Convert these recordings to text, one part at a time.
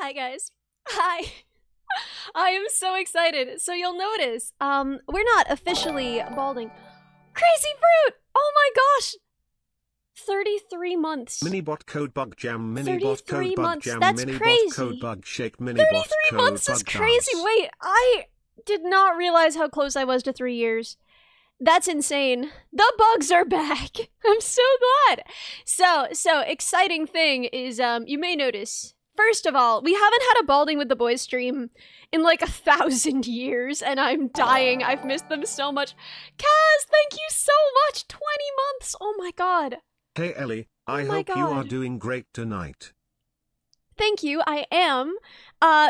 Hi guys. Hi. I am so excited. So you'll notice, we're not officially balding. Crazy fruit! Oh my gosh! 33 months. Minibot code bug jam, minibot 33 code bug months. jam, That's minibot crazy. code bug shake, minibot 33 code months is bug crazy. dance. Wait, I did not realize how close I was to 3 years. That's insane. The bugs are back. I'm so glad. So exciting thing is, you may notice, first of all, we haven't had a Balding with the Boys stream in like 1,000 years, and I'm dying. I've missed them so much. Kaz, thank you so much. 20 months. Oh my god. Hey Ellie, I my hope you are God. doing great tonight. Thank you, I am.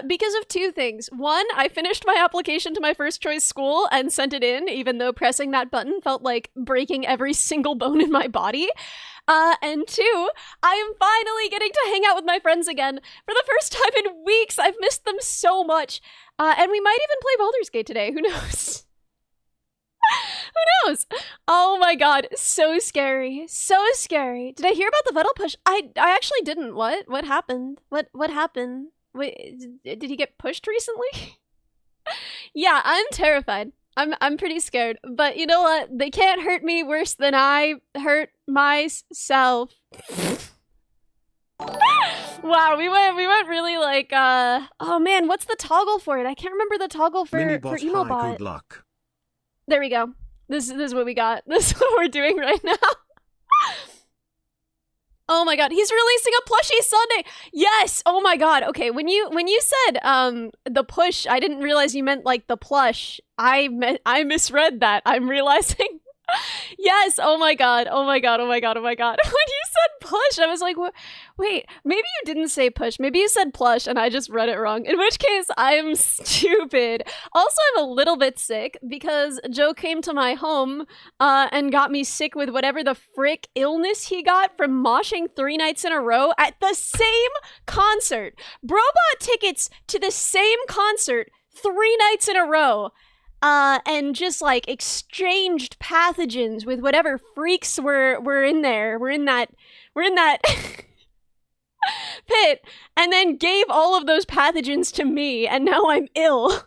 Because of two things. One, I finished my application to my first choice school and sent it in, even though pressing that button felt like breaking every single bone in my body. And two, I am finally getting to hang out with my friends again for the first time in weeks. I've missed them so much. And we might even play Baldur's Gate today, who knows? Who knows? Oh my god, so scary. So scary. Did I hear about the Vettel push? I actually didn't. What happened? What happened? Wait, did he get pushed recently? Yeah, I'm terrified. I'm pretty scared. But you know what? They can't hurt me worse than I hurt myself. Wow, we went really like oh man, what's the toggle for it? I can't remember the toggle for Minibot high, Emobot. good luck. There we go. This is what we got. This is what we're doing right now. Oh my god, he's releasing a plushie Sunday. Yes. Oh my god. Okay, when you said the push, I didn't realize you meant like the plush. I misread that. I'm realizing. Yes. Oh my god. Oh my god. Oh my god. Oh my god. When you said push, I was like, wait, maybe you didn't say push. Maybe you said plush and I just read it wrong. In which case, I'm stupid. Also, I'm a little bit sick because Joe came to my home and got me sick with whatever the frick illness he got from moshing 3 nights in a row at the same concert. Bro bought tickets to the same concert 3 nights in a row. And just like exchanged pathogens with whatever freaks were in there. We're in that pit, and then gave all of those pathogens to me, and now I'm ill.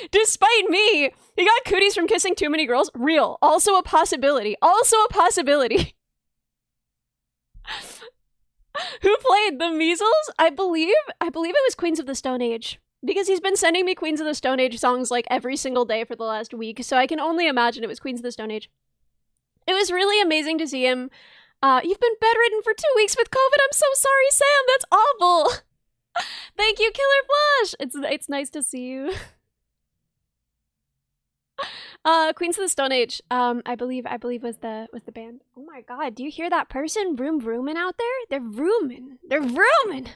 Despite me, he got cooties from kissing too many girls. Real. Also a possibility. Also a possibility. Who played the measles? I believe it was Queens of the Stone Age. Because he's been sending me Queens of the Stone Age songs like every single day for the last week, so I can only imagine it was Queens of the Stone Age. It was really amazing to see him. You've been bedridden for 2 weeks with COVID. I'm so sorry, Sam. That's awful. Thank you, Killer Flush. It's nice to see you. Queens of the Stone Age. I believe was the band. Oh my god, do you hear that person vrooming out there? They're vrooming. They're vrooming.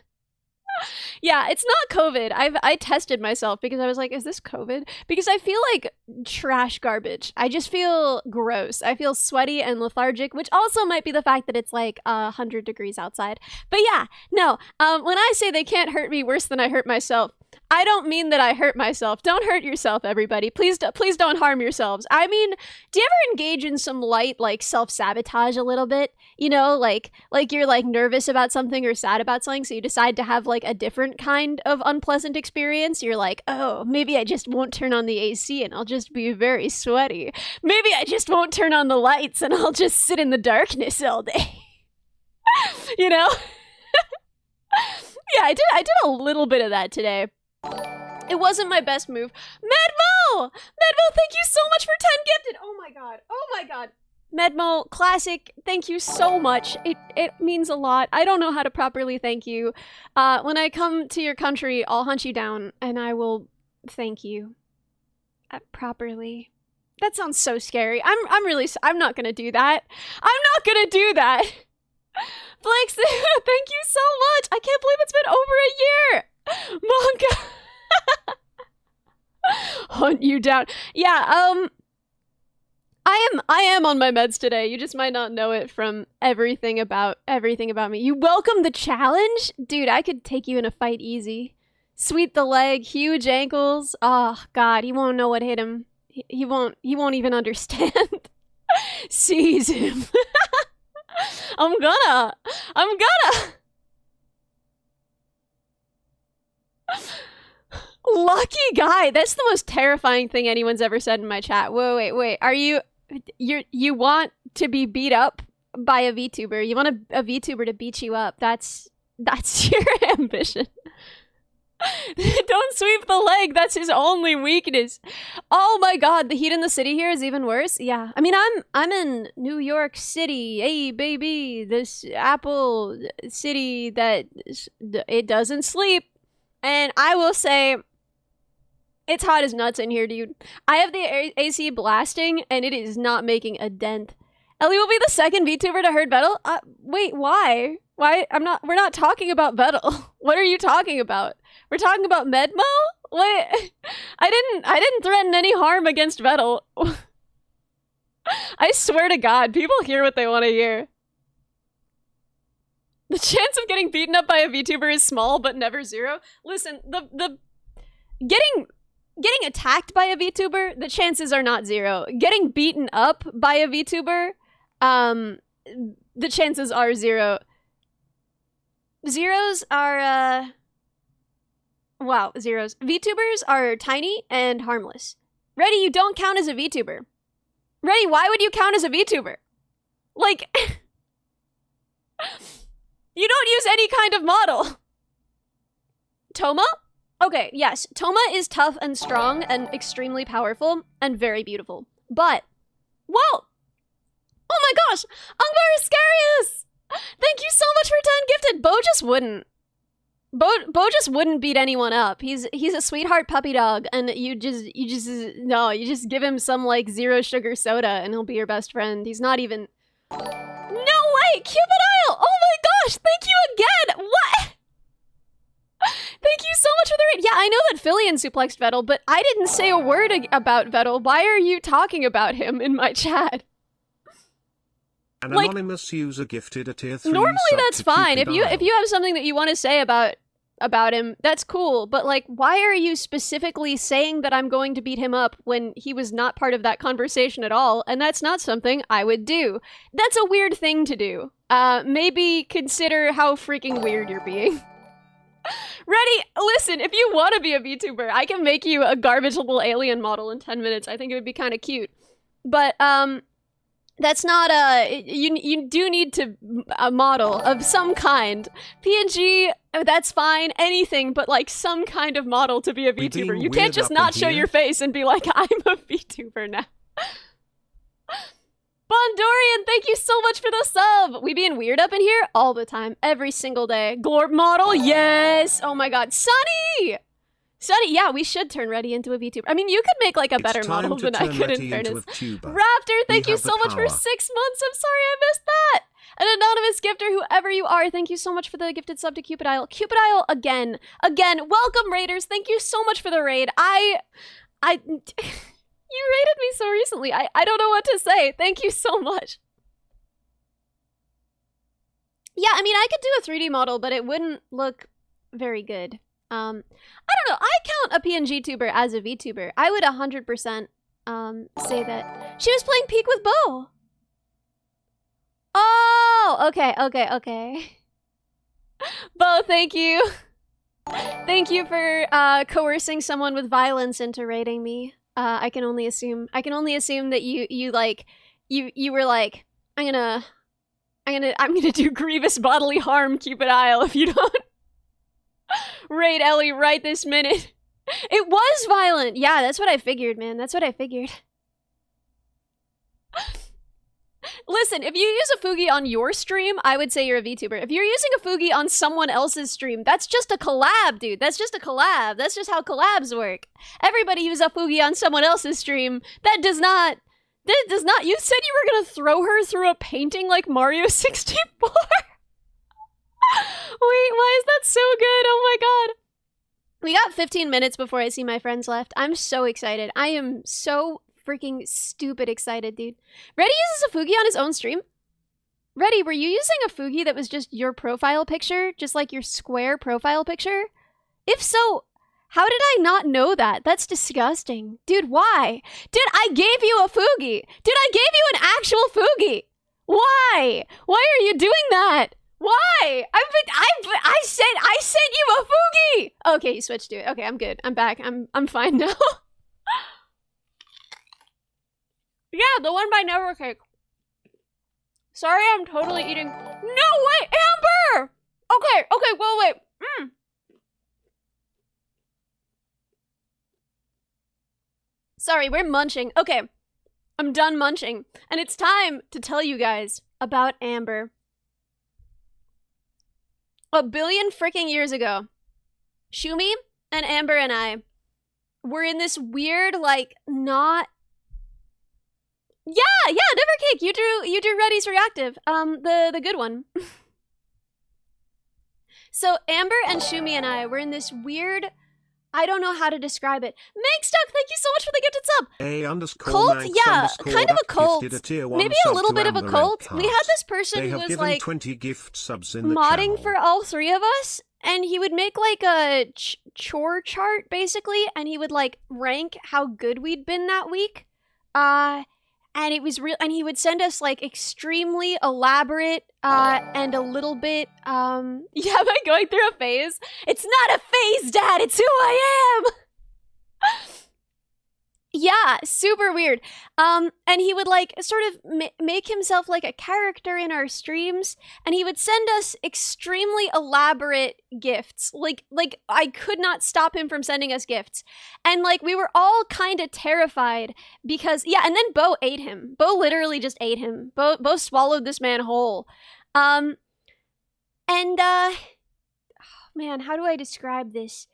Yeah, it's not COVID. I tested myself because I was like, is this COVID? Because I feel like trash garbage. I just feel gross. I feel sweaty and lethargic, which also might be the fact that it's like 100 degrees outside. But yeah, no, when I say they can't hurt me worse than I hurt myself, I don't mean that I hurt myself. Don't hurt yourself, everybody. Please don't harm yourselves. I mean, do you ever engage in some light, like, self-sabotage a little bit? You know, like you're, like, nervous about something or sad about something, so you decide to have, like, a different kind of unpleasant experience. You're like, oh, maybe I just won't turn on the AC and I'll just be very sweaty. Maybe I just won't turn on the lights and I'll just sit in the darkness all day. You know? Yeah, I did a little bit of that today. It wasn't my best move. Medmo! Medmo, thank you so much for 10 gifted! Oh my god. Oh my god. Medmo, classic, thank you so much. It means a lot. I don't know how to properly thank you. When I come to your country, I'll hunt you down and I will thank you properly. That sounds so scary. I'm not gonna do that. I'm not gonna do that. Flex, thank you so much. I can't believe it's been over a year. Monka. Hunt you down. Yeah, I am on my meds today. You just might not know it from everything about me. You welcome the challenge? Dude, I could take you in a fight easy. Sweep the leg, huge ankles. Oh god, he won't know what hit him. He won't even understand. Seize him. I'm gonna. lucky guy. That's the most terrifying thing anyone's ever said in my chat. Whoa, wait. Are you want to be beat up by a VTuber? You want a VTuber to beat you up? That's your ambition. Don't sweep the leg. That's his only weakness. Oh my god, the heat in the city here is even worse. Yeah, I mean, I'm in New York City. Hey, baby, this Apple city that it doesn't sleep. And I will say, it's hot as nuts in here, dude. I have the AC blasting, and it is not making a dent. Ellie will be the second VTuber to hurt Vettel. Wait, why? Why? We're not talking about Vettel. What are you talking about? We're talking about Medmo? What? I didn't threaten any harm against Vettel. I swear to God, people hear what they want to hear. The chance of getting beaten up by a VTuber is small, but never zero. Listen, the getting attacked by a VTuber, the chances are not zero. Getting beaten up by a VTuber, the chances are zero. Zeros are, wow, zeros. VTubers are tiny and harmless. Reddy, you don't count as a VTuber. Reddy, why would you count as a VTuber? Like, you don't use any kind of model. Toma? Okay, yes, Toma is tough and strong and extremely powerful and very beautiful. But, whoa! Oh my gosh! Angbar Iscarius! Thank you so much for 10 gifted! Bo just wouldn't. Bo just wouldn't beat anyone up. He's a sweetheart puppy dog, and you just give him some, like, zero sugar soda and he'll be your best friend. He's not even... No way! Cupid Isle! Oh my gosh! Thank you again! What? Thank you so much for the raid. Yeah, I know that Fillion suplexed Vettel, but I didn't say a word about Vettel. Why are you talking about him in my chat? An anonymous user gifted a tier 3 normally sub that's to fine. Cupid If you have something that you want to say about him, that's cool. But like, why are you specifically saying that I'm going to beat him up when he was not part of that conversation at all? And that's not something I would do. That's a weird thing to do. Maybe consider how freaking weird you're being. Reddy, listen, if you want to be a VTuber, I can make you a garbage little alien model in 10 minutes. I think it would be kind of cute. But, that's not you do need to a model of some kind. PNG, that's fine, anything but like some kind of model to be a VTuber. You can't just not show your face and be like, I'm a VTuber now. Bondorian, thank you so much for the sub. We being weird up in here all the time, every single day. Glorp model, yes. Oh my god, Sunny! Sunny, yeah, we should turn Reddy into a VTuber. I mean, you could make like a better model than I could, in fairness. Raptor, thank you so much for 6 months. I'm sorry I missed that. An anonymous gifter, whoever you are, thank you so much for the gifted sub to Cupid Isle. Cupid Isle again. Welcome, raiders. Thank you so much for the raid. You raided me so recently. I don't know what to say. Thank you so much. Yeah, I mean, I could do a 3D model, but it wouldn't look very good. I don't know. I count a PNG tuber as a VTuber. I would 100% say that. She was playing Peek with Bo. Oh, okay. Bo, thank you. Thank you for coercing someone with violence into raiding me. I can only assume that you were like, I'm gonna do grievous bodily harm, Cupid Isle, if you don't raid Ellie right this minute. It was violent. Yeah, that's what I figured, man. That's what I figured. Listen, if you use a Fugi on your stream, I would say you're a VTuber. If you're using a Fugi on someone else's stream, that's just a collab, dude. That's just a collab. That's just how collabs work. Everybody uses a Fugi on someone else's stream. That does not... You said you were gonna throw her through a painting like Mario 64? Wait, why is that so good? Oh my god. We got 15 minutes before I see my friends left. I'm so excited. I am so freaking stupid excited, dude. Reddy uses a Fugi on his own stream? Reddy, were you using a Fugi that was just your profile picture? Just like your square profile picture? If so, how did I not know that? That's disgusting. Dude, why? Dude, I gave you a Fugi. Dude, I gave you an actual Fugi. Why? Why are you doing that? Why? I sent you a Fugi! Okay, you switched to it. Okay, I'm good. I'm back. I'm fine now. Yeah, the one by Nevercake. Sorry, I'm totally eating. No, wait, Amber! Okay, well, wait. Sorry, we're munching. Okay, I'm done munching. And it's time to tell you guys about Amber. A billion freaking years ago, Shumi and Amber and I were in this weird, like, not... Yeah, Nevercake, you drew Reddy's reactive. The good one. So Amber and Shumi and I were in this weird, I don't know how to describe it. Megstuck, thank you so much for the gifted sub. Cult, yeah, kind of a cult. Maybe a little bit of a cult. We had this person who was like 20 gift subs in modding for all three of us, and he would make like a chore chart basically, and he would like rank how good we'd been that week. And it was real, and he would send us like extremely elaborate and a little bit yeah, am I going through a phase? It's not a phase, Dad, it's who I am. Yeah, super weird. And he would like sort of make himself like a character in our streams, and he would send us extremely elaborate gifts. Like I could not stop him from sending us gifts. And like we were all kind of terrified because yeah, and then Bo ate him. Bo literally just ate him. Bo swallowed this man whole. And oh, man, how do I describe this?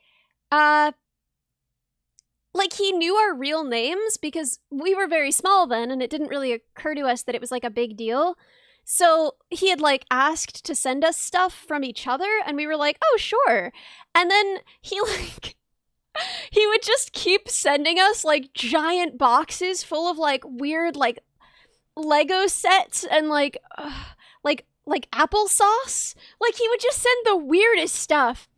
Like, he knew our real names because we were very small then, and it didn't really occur to us that it was, like, a big deal. So he had, like, asked to send us stuff from each other, and we were like, oh, sure. And then he, like, he would just keep sending us, like, giant boxes full of, like, weird, like, Lego sets and, like applesauce. Like, he would just send the weirdest stuff.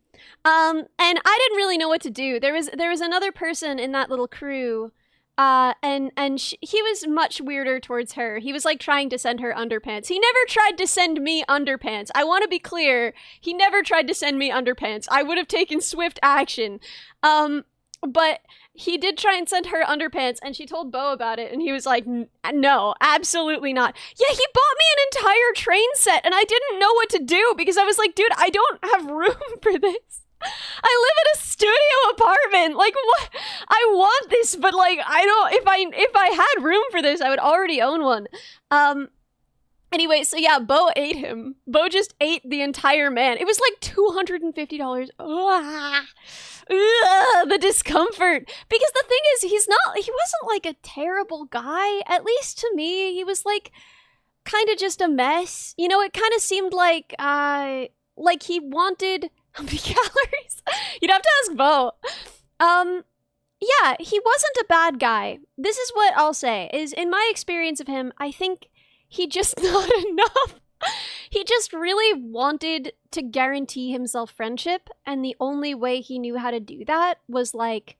And I didn't really know what to do. There was another person in that little crew, and he was much weirder towards her. He was like trying to send her underpants. He never tried to send me underpants. I want to be clear. He never tried to send me underpants. I would have taken swift action. But he did try and send her underpants, and she told Bo about it, and he was like, no, absolutely not. Yeah, he bought me an entire train set, and I didn't know what to do because I was like, dude, I don't have room for this. I live in a studio apartment. Like, what? I want this, but like, I don't. If I had room for this, I would already own one. Anyway, so yeah, Bo ate him. Bo just ate the entire man. It was like $250. The discomfort. Because the thing is, he wasn't like a terrible guy. At least to me, he was like kind of just a mess. You know, it kind of seemed like he wanted how many calories? You'd have to ask Bo. Yeah, he wasn't a bad guy. This is what I'll say, is in my experience of him, I think he just not enough. He just really wanted to guarantee himself friendship, and the only way he knew how to do that was, like,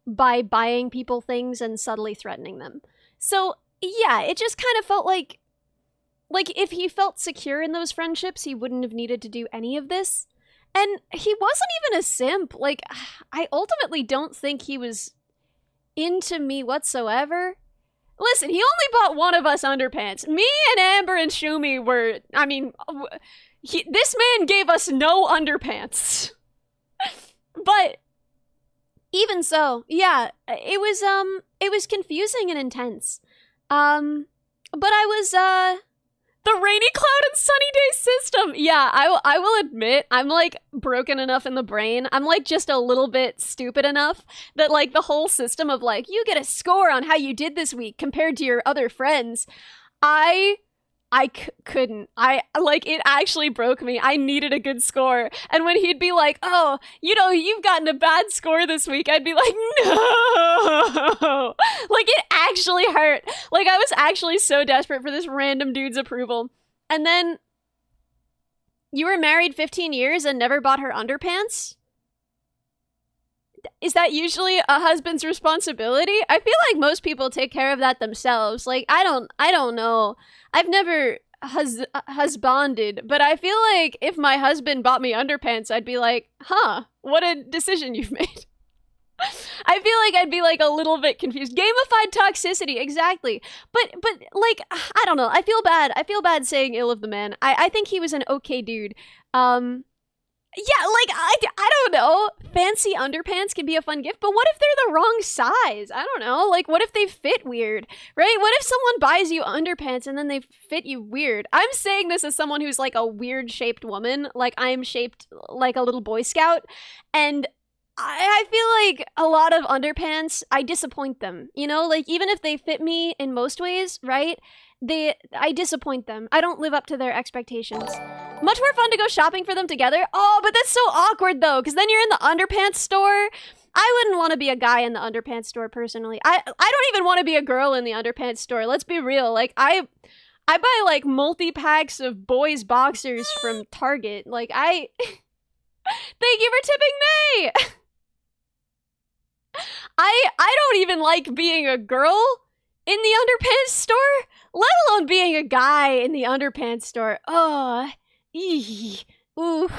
by buying people things and subtly threatening them. So, yeah, it just kind of felt like if he felt secure in those friendships, he wouldn't have needed to do any of this. And he wasn't even a simp. Like, I ultimately don't think he was into me whatsoever. Listen, he only bought one of us underpants. Me and Amber and Shumi were, I mean, this man gave us no underpants. But even so, yeah, it was confusing and intense. But I was, the rainy cloud and sunny day system. Yeah, I will admit, I'm like broken enough in the brain. I'm like just a little bit stupid enough that like the whole system of like, you get a score on how you did this week compared to your other friends. Couldn't. It actually broke me. I needed a good score. And when he'd be like, oh, you know, you've gotten a bad score this week, I'd be like, no! Like, it actually hurt. Like, I was actually so desperate for this random dude's approval. And then, you were married 15 years and never bought her underpants? Is that usually a husband's responsibility? I feel like most people take care of that themselves. Like, I don't know. I've never husbanded, but I feel like if my husband bought me underpants, I'd be like, huh, what a decision you've made. I feel like I'd be like a little bit confused. Gamified toxicity, exactly. But like, I don't know. I feel bad. I feel bad saying ill of the man. I think he was an okay dude. Yeah, like, I don't know. Fancy underpants can be a fun gift, but what if they're the wrong size? I don't know. Like, what if they fit weird, right? What if someone buys you underpants and then they fit you weird? I'm saying this as someone who's like a weird-shaped woman. Like, I'm shaped like a little Boy Scout, and I feel like a lot of underpants, I disappoint them. You know, like, even if they fit me in most ways, right? I disappoint them. I don't live up to their expectations. Much more fun to go shopping for them together. Oh, but that's so awkward though, because then you're in the underpants store. I wouldn't want to be a guy in the underpants store personally. I don't even want to be a girl in the underpants store. Let's be real. Like, I buy like multi-packs of boys boxers from Target. Like, thank you for tipping me. I don't even like being a girl in the underpants store, let alone being a guy in the underpants store. Oh, eee, ooh.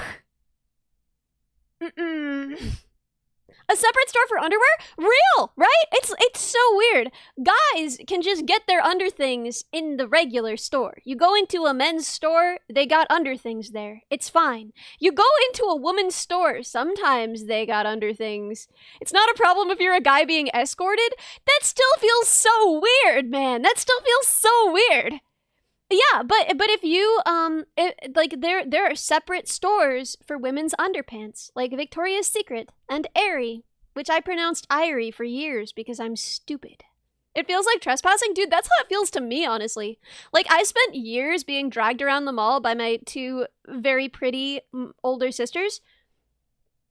A separate store for underwear? Real, right? It's so weird. Guys can just get their underthings in the regular store. You go into a men's store, they got underthings there. It's fine. You go into a woman's store, sometimes they got underthings. It's not a problem if you're a guy being escorted. That still feels so weird, man. That still feels so weird. Yeah, but if you like there are separate stores for women's underpants, like Victoria's Secret and Aerie, which I pronounced Irie for years because I'm stupid. It feels like trespassing, dude. That's how it feels to me, honestly. Like, I spent years being dragged around the mall by my two very pretty older sisters.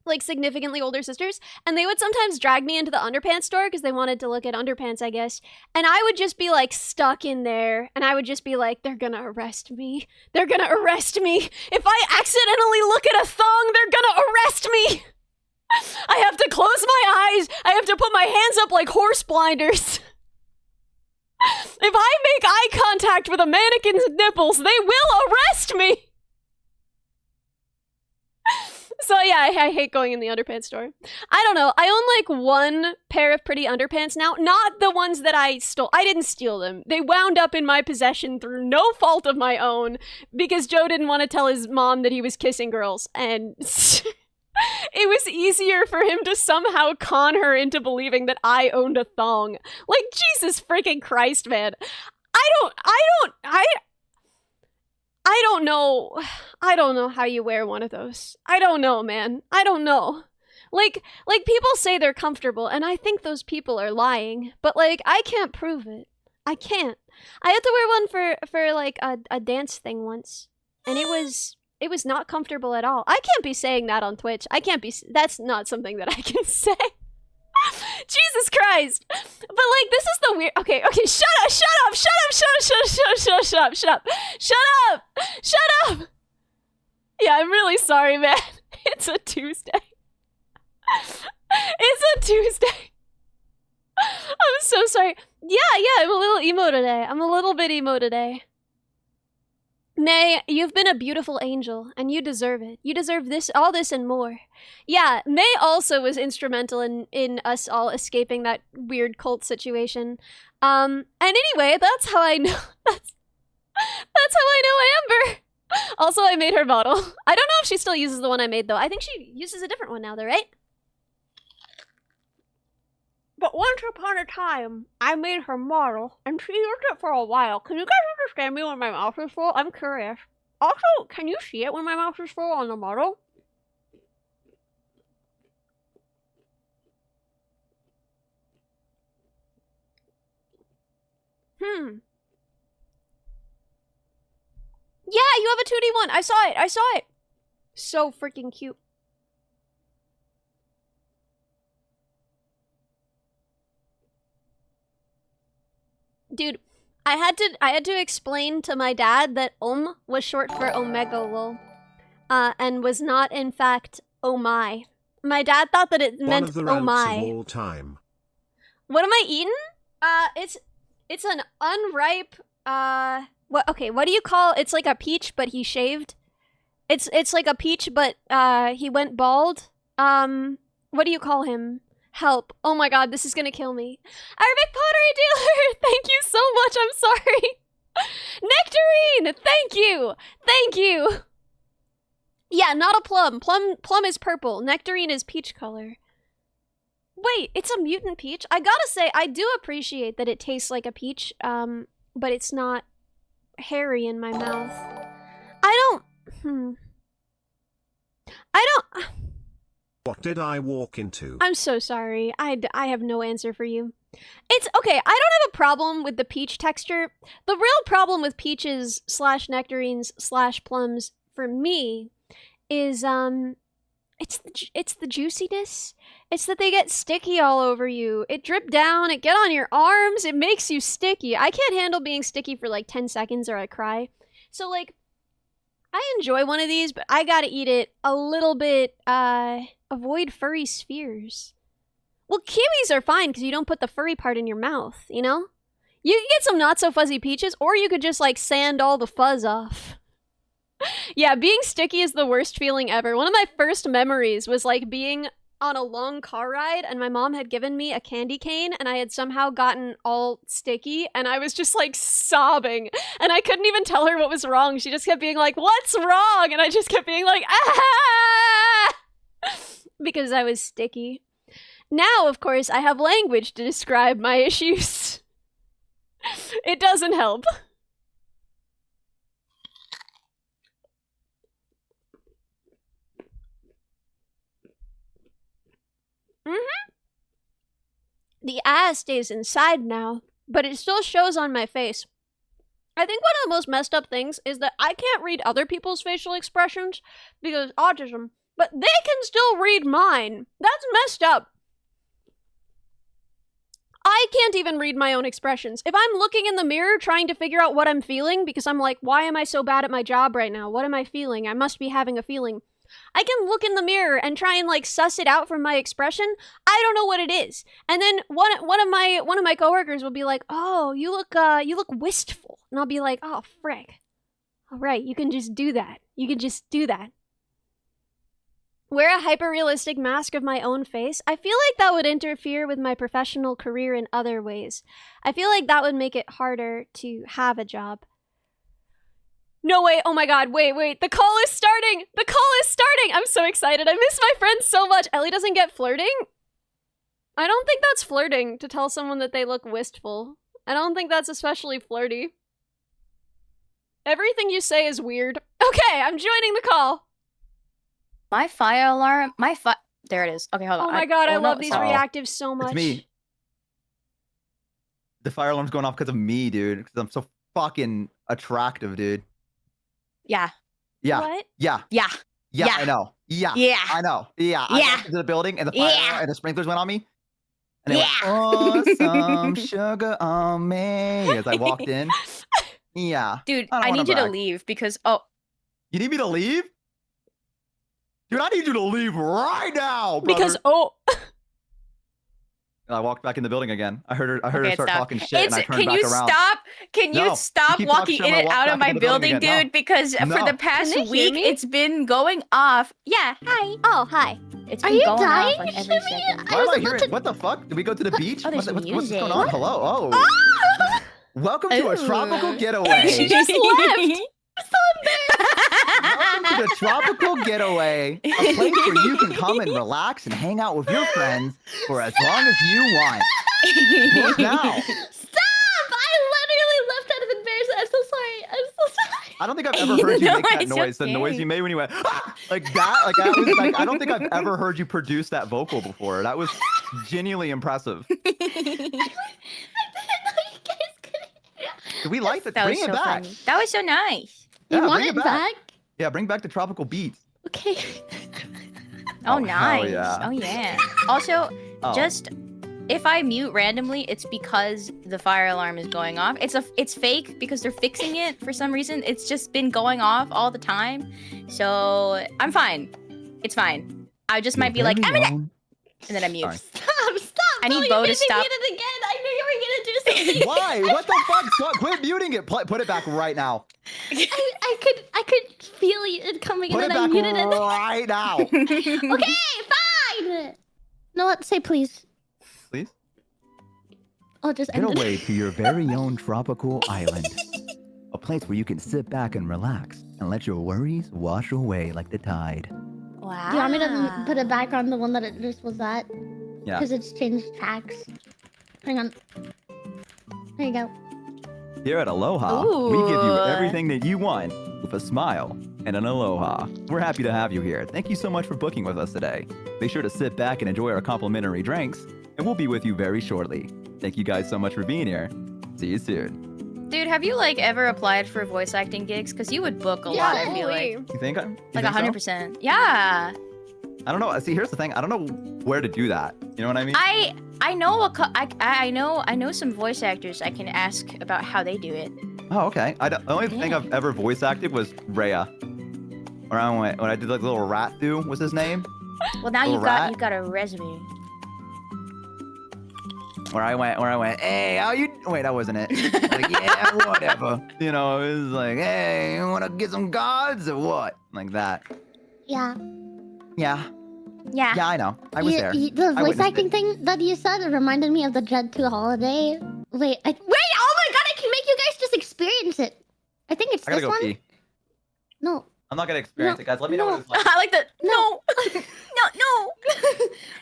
Like, significantly older sisters, and they would sometimes drag me into the underpants store because they wanted to look at underpants, I guess, and I would just be like stuck in there, and I would just be like, they're gonna arrest me. They're gonna arrest me. If I accidentally look at a thong, they're gonna arrest me. I have to close my eyes. I have to put my hands up like horse blinders. If I make eye contact with a mannequin's nipples, they will arrest me. So yeah, I hate going in the underpants store. I don't know. I own like one pair of pretty underpants now. Not the ones that I stole. I didn't steal them. They wound up in my possession through no fault of my own because Joe didn't want to tell his mom that he was kissing girls. And it was easier for him to somehow con her into believing that I owned a thong. Like, Jesus freaking Christ, man. I don't know how you wear one of those. I don't know, man. I don't know. Like people say they're comfortable, and I think those people are lying, but like, I can't prove it. I can't. I had to wear one for like a dance thing once, and it was not comfortable at all. I can't be saying that on Twitch. That's not something that I can say. Jesus Christ. But like, this is the weird. Okay, shut up. Yeah, I'm really sorry, man. It's a Tuesday. I'm so sorry. Yeah, I'm a little emo today. I'm a little bit emo today. May, you've been a beautiful angel, and you deserve it. You deserve all this and more. Yeah, May also was instrumental in us all escaping that weird cult situation. And anyway, that's how I know. That's how I know Amber. Also, I made her model. I don't know if she still uses the one I made, though. I think she uses a different one now, though, right? But once upon a time, I made her model, and she used it for a while. Can you guys understand me when my mouth is full? I'm curious. Also, can you see it when my mouth is full on the model? Yeah, you have a 2D1. I saw it. So freaking cute. Dude, I had to explain to my dad that was short for omega lol, and was not in fact oh my. My dad thought that it meant oh my. Of all time. What am I eating? It's an unripe What? Okay, what do you call? It's like a peach, but he shaved. It's like a peach, but he went bald. What do you call him? Help! Oh my God, this is gonna kill me. Arabic pottery dealer, thank you so much. I'm sorry. Nectarine, thank you, thank you. Yeah, not a plum. Plum is purple. Nectarine is peach color. Wait, it's a mutant peach? I gotta say, I do appreciate that it tastes like a peach, but it's not hairy in my mouth. I don't... What did I walk into? I'm so sorry. I have no answer for you. It's okay. I don't have a problem with the peach texture. The real problem with peaches / nectarines / plums for me is it's the juiciness. It's that they get sticky all over you. It drip down, it get on your arms, it makes you sticky. I can't handle being sticky for like 10 seconds or I cry. So like I enjoy one of these, but I gotta eat it a little bit, avoid furry spheres. Well, kiwis are fine because you don't put the furry part in your mouth, you know? You can get some not so fuzzy peaches, or you could just like sand all the fuzz off. Yeah, being sticky is the worst feeling ever. One of my first memories was like being on a long car ride and my mom had given me a candy cane and I had somehow gotten all sticky and I was just like sobbing and I couldn't even tell her what was wrong. She just kept being like, "What's wrong?" And I just kept being like, "Ah!" because I was sticky. Now, of course, I have language to describe my issues. It doesn't help. The ass stays inside now, but it still shows on my face. I think one of the most messed up things is that I can't read other people's facial expressions because autism, but they can still read mine. That's messed up. I can't even read my own expressions. If I'm looking in the mirror trying to figure out what I'm feeling because I'm like, why am I so bad at my job right now? What am I feeling? I must be having a feeling. I can look in the mirror and try and like suss it out from my expression. I don't know what it is. And then one of my coworkers will be like, "Oh, you look wistful." And I'll be like, "Oh, frick. All right, you can just do that. You can just do that." Wear a hyper-realistic mask of my own face? I feel like that would interfere with my professional career in other ways. I feel like that would make it harder to have a job. No, wait, oh my God, wait, the call is starting! The call is starting! I'm so excited, I miss my friends so much! Ellie doesn't get flirting? I don't think that's flirting, to tell someone that they look wistful. I don't think that's especially flirty. Everything you say is weird. Okay, I'm joining the call! My fire alarm, there it is. Okay, hold on. Oh my God, I love these reactives so much. It's me. The fire alarm's going off because of me, dude. Because I'm so fucking attractive, dude. Yeah. Yeah. What? Yeah. Yeah. Yeah, I know. Yeah. Yeah. I know. Yeah. I walked into the building and the fire and the sprinklers went on me. And they went, "Oh, some sugar on me," as I walked in. Yeah. Dude, I need you to leave because, You need me to leave? Dude, I need you to leave right now, brother. Because, And I walked back in the building again. I heard her start talking shit and I turned Can back you around. stop? Can you stop walking in and out of my building, dude? Because for the past week, it's been going off. Yeah, hi. Oh, hi. It's been going off like every second. Why am I hearing? What the fuck? Did we go to the beach? Oh, there's what's music. going on? Hello. Oh. Welcome to a tropical getaway. She just left. Welcome to the tropical getaway, a place where you can come and relax and hang out with your friends for as long as you want. Book now. Stop! I literally left out of embarrassment. I'm so sorry. I don't think I've ever heard you make that it's noise. okay. The noise you made when you went like that. Like that was like I don't think I've ever heard you produce that vocal before. That was genuinely impressive. I didn't know you guys could. We like it. That Bring was it so back. funny. That was so nice. Yeah, You want bring it back? Yeah, bring back the tropical beats. Okay. Oh, hell nice. yeah. Oh, yeah. Also, just if I mute randomly, it's because the fire alarm is going off. It's fake because they're fixing it for some reason. It's just been going off all the time. So I'm fine. It's fine. I just might be like, and then I mute. Sorry. Stop! I need Bo, Bo you to made me stop. mute it again. I knew you were gonna do Why? What the fuck? Stop, quit muting it. Put it back right now. I could feel it coming, Put and it then I back muted it. right now. Okay, fine. No, what? Say please. Please. I'll just Get end away it. to your very own tropical island. A place where you can sit back and relax and let your worries wash away like the tide. Wow. Do you want me to put it back on the one that it just was at? Yeah. Because it's changed tracks. Hang on. There you go. Here at Aloha, we give you Ooh. everything that you want with a smile and an aloha. We're happy to have you here. Thank you so much for booking with us today. Be sure to sit back and enjoy our complimentary drinks, and we'll be with you very shortly. Thank you guys so much for being here. See you soon. Dude, have you like ever applied for voice acting gigs? Because you would book a lot, I feel like. You think? You Like think so? 100%. Yeah. I don't know. See, here's the thing. I don't know where to do that. You know what I mean? I know I know some voice actors I can ask about how they do it. Oh, okay. The only thing Yeah. I've ever voice acted was Rhea. When I did like little rat do was his name. Well, now Little you rat. got a resume. Where I went, hey, how you? Wait, that wasn't it. Like, yeah, whatever. You know, it was like, hey, you wanna get some gods or what? Like that. Yeah. Yeah, Yeah. yeah, I know. I was there. The I voice witnessed acting it. thing that you said reminded me of the Dread 2 holiday. Wait, oh my god, I can make you guys just experience it. I think it's I gotta this go one. pee. No. I'm not gonna experience No, it, guys. Let me know no. what it's like. I like the no. No.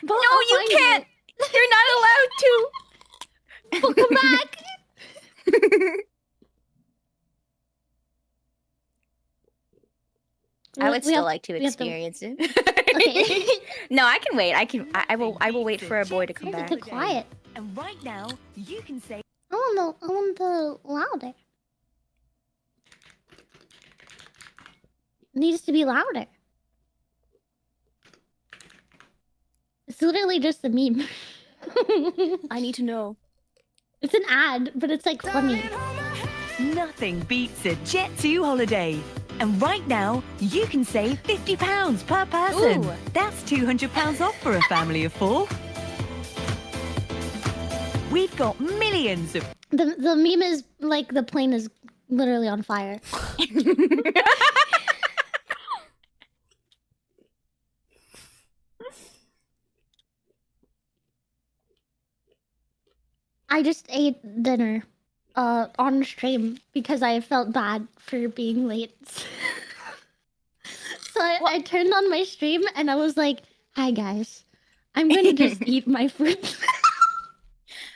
But No, I'll you find can't. You're not allowed to. Well, come back. I would We still have- like to we have to- experience it. Okay. No, I can wait. I will wait for a boy to come back. Too quiet. And right now, you can say I want the louder. It needs to be louder. It's literally just a meme. I need to know. It's an ad, but it's like funny. nothing beats a Jet 2 holiday. And right now, you can save £50 per person. Ooh. That's £200 off for a family of 4. We've got millions of The meme is like the plane is literally on fire. I just ate dinner on stream because I felt bad for being late. So I turned on my stream and I was like, "Hi guys, I'm gonna just eat my food."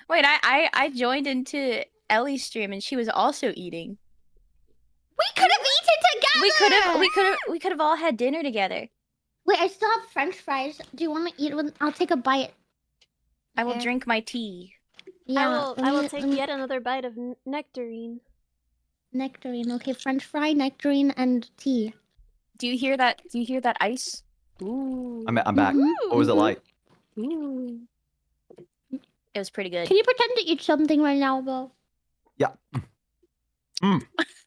Wait, I joined into Ellie's stream and she was also eating. We could have eaten together. We could have all had dinner together. Wait, I still have French fries. Do you want to eat one? I'll take a bite. I will Okay. drink my tea. Yeah, I will take yet another bite of nectarine. nectarine. Okay, French fry, nectarine, and tea. Do you hear that? Do you hear that ice? Ooh. I'm back. Mhm, What was it mhm. like? Ooh. It was pretty good. Can you pretend to eat something right now, Bo? Yeah. Mm.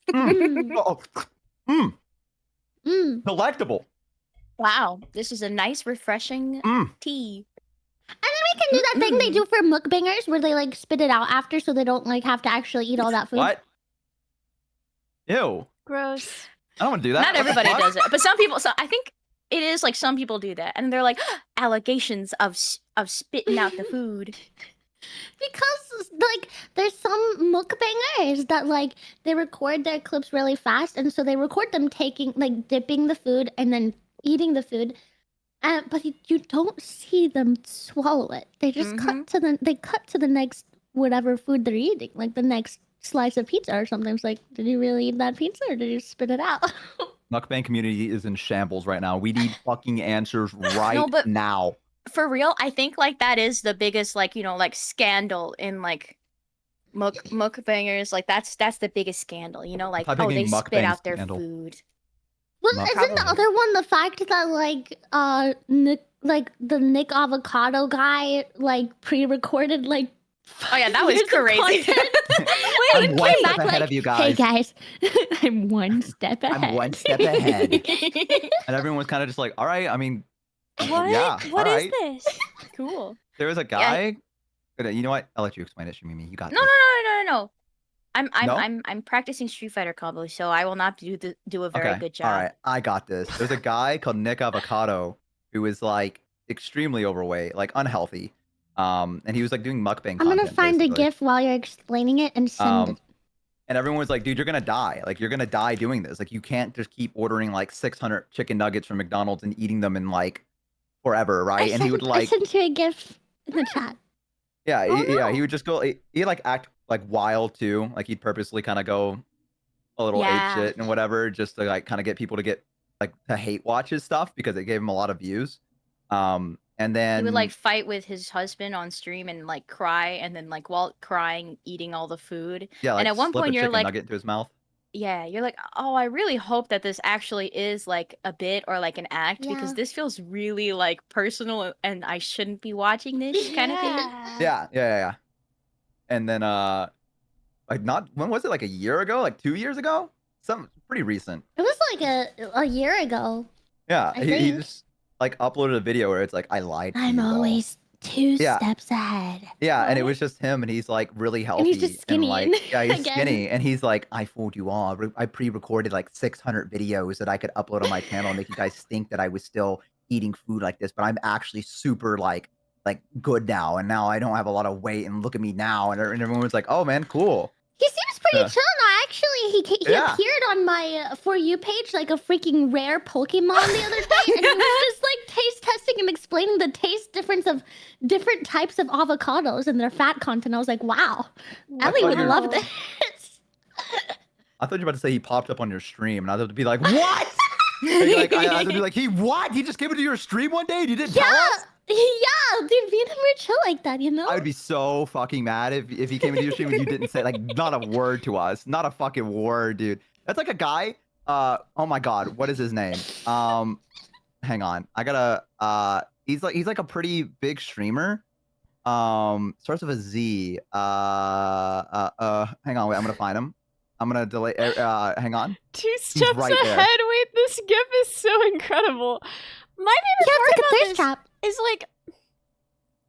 Mm. Oh. Mm. Mm. Delectable. Wow, this is a nice, refreshing Mm. tea. And then we can do that thing they do for mukbangers where they like spit it out after so they don't like have to actually eat all that food. What? Ew. Gross. I don't want to do that. Not What the everybody fuck? does it, but some people. So I think it is like some people do that, and they're like allegations of spitting out the food. Because like there's some mukbangers that like they record their clips really fast and so they record them taking like dipping the food and then eating the food. But you don't see them swallow it. They just cut to the next whatever food they're eating, like the next slice of pizza or something. It's like, did you really eat that pizza or did you spit it out? Mukbang community is in shambles right now. We need fucking answers right but- now. For real, I think like that is the biggest like like scandal in like mukbangers. Like that's the biggest scandal. Like I'm oh they thinking spit mukbang out their scandal. food. Well, Not isn't the probably. other one the fact that the Nick Avocado guy like pre-recorded like Oh yeah, that was years of crazy. content? I'm Wait, one came step back ahead like, of you hey guys. guys, I'm one step ahead. I'm one step ahead. And everyone was kind of just like, all right, I mean, What? yeah, What all is right. this? Cool. There was a guy. You know what? I'll let you explain it, Shumimi. You got No, this. No. I'm No? I'm practicing Street Fighter combos, so I will not do a very good job. All right, I got this. There's a guy called Nick Avocado who is like extremely overweight, like unhealthy. And he was like doing mukbang I'm gonna content, find a basically. GIF while you're explaining it and send it. And everyone was like, dude, you're gonna die. Like, you're gonna die doing this. Like, you can't just keep ordering like 600 chicken nuggets from McDonald's and eating them in like forever, right? And he would I like, sent you a GIF in the chat. yeah, Oh, yeah, no. he would just go, he'd like act like wild too. Like, he'd purposely kind of go a little ape Yeah. shit and whatever, just to like kind of get people to get like to hate watch his stuff because it gave him a lot of views. And then He would like fight with his husband on stream and like cry, and then like while crying, eating all the food. yeah, like and at one slip point a you're chicken like, nugget into his mouth. yeah, you're like, oh, I really hope that this actually is like a bit or like an act because Yeah. this feels really like personal and I shouldn't be watching this kind of thing. Yeah. And then like not when was it, like a year ago, like 2 years ago, some pretty recent. It was like a year ago. Yeah, I he think. just like uploaded a video where it's like, I lied to I'm you all. always 2 Yeah. steps ahead. Yeah, and it Aw. was just him, and he's like really healthy. just skinny And, like, yeah, he's again. skinny, and he's like, I fooled you all. I pre-recorded like 600 videos that I could upload on my channel and make you guys think that I was still eating food like this, but I'm actually super like good now, and now I don't have a lot of weight, and look at me now, and everyone was like, oh man, cool. He seems pretty Yeah. chill now. Actually, he Yeah. appeared on my For You page like a freaking rare Pokemon the other day, and he was just like taste testing and explaining the taste difference of different types of avocados and their fat content. I was like, wow, Ellie thought would you were- love this. I thought you were about to say he popped up on your stream, and I would be like, what? And you're like, I would be like, he just came into your stream one day and you didn't tell us? Yeah, dude, me and him were chill like that, you know? I would be so fucking mad if he came into your stream and you didn't say like not a word to us. Not a fucking word, dude. That's like a guy. Oh my god, what is his name? Hang on. I gotta he's like a pretty big streamer. Starts with a Z. Hang on, wait, I'm gonna find him. I'm gonna delay hang on. 2 steps right ahead. there. Wait, this gif is so incredible. My Yeah, favorite it's like part a about thirst this trap. is like,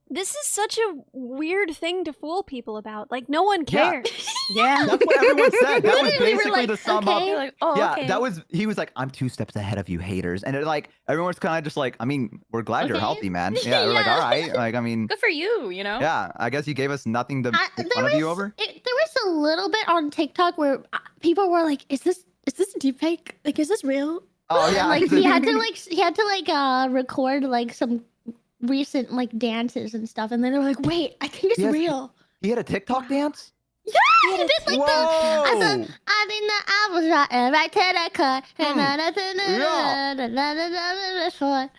this is such a weird thing to fool people about. Like, no one Yeah. cares. Yeah. That's what everyone said. That was Literally, we were basically like, to sum okay. You're up. like, oh, Yeah, okay. he was like, I'm 2 steps ahead of you haters. And it, like everyone's kind of just like, I mean, we're glad you're Okay. healthy, man. Yeah, we're like, Yeah. all right. Like, I mean, Good for you, you know? yeah, I guess you gave us nothing to I- make there fun of you was- over. There was a little bit on TikTok where people were like, "Is this a deep fake? Like, is this real?" Oh yeah. And, like he had to record like some recent like dances and stuff, and then they were like, "Wait, I think it's Yes. real." He had a TikTok dance? Yeah, he did like the. Whoa! I think the apples right, right to the cut.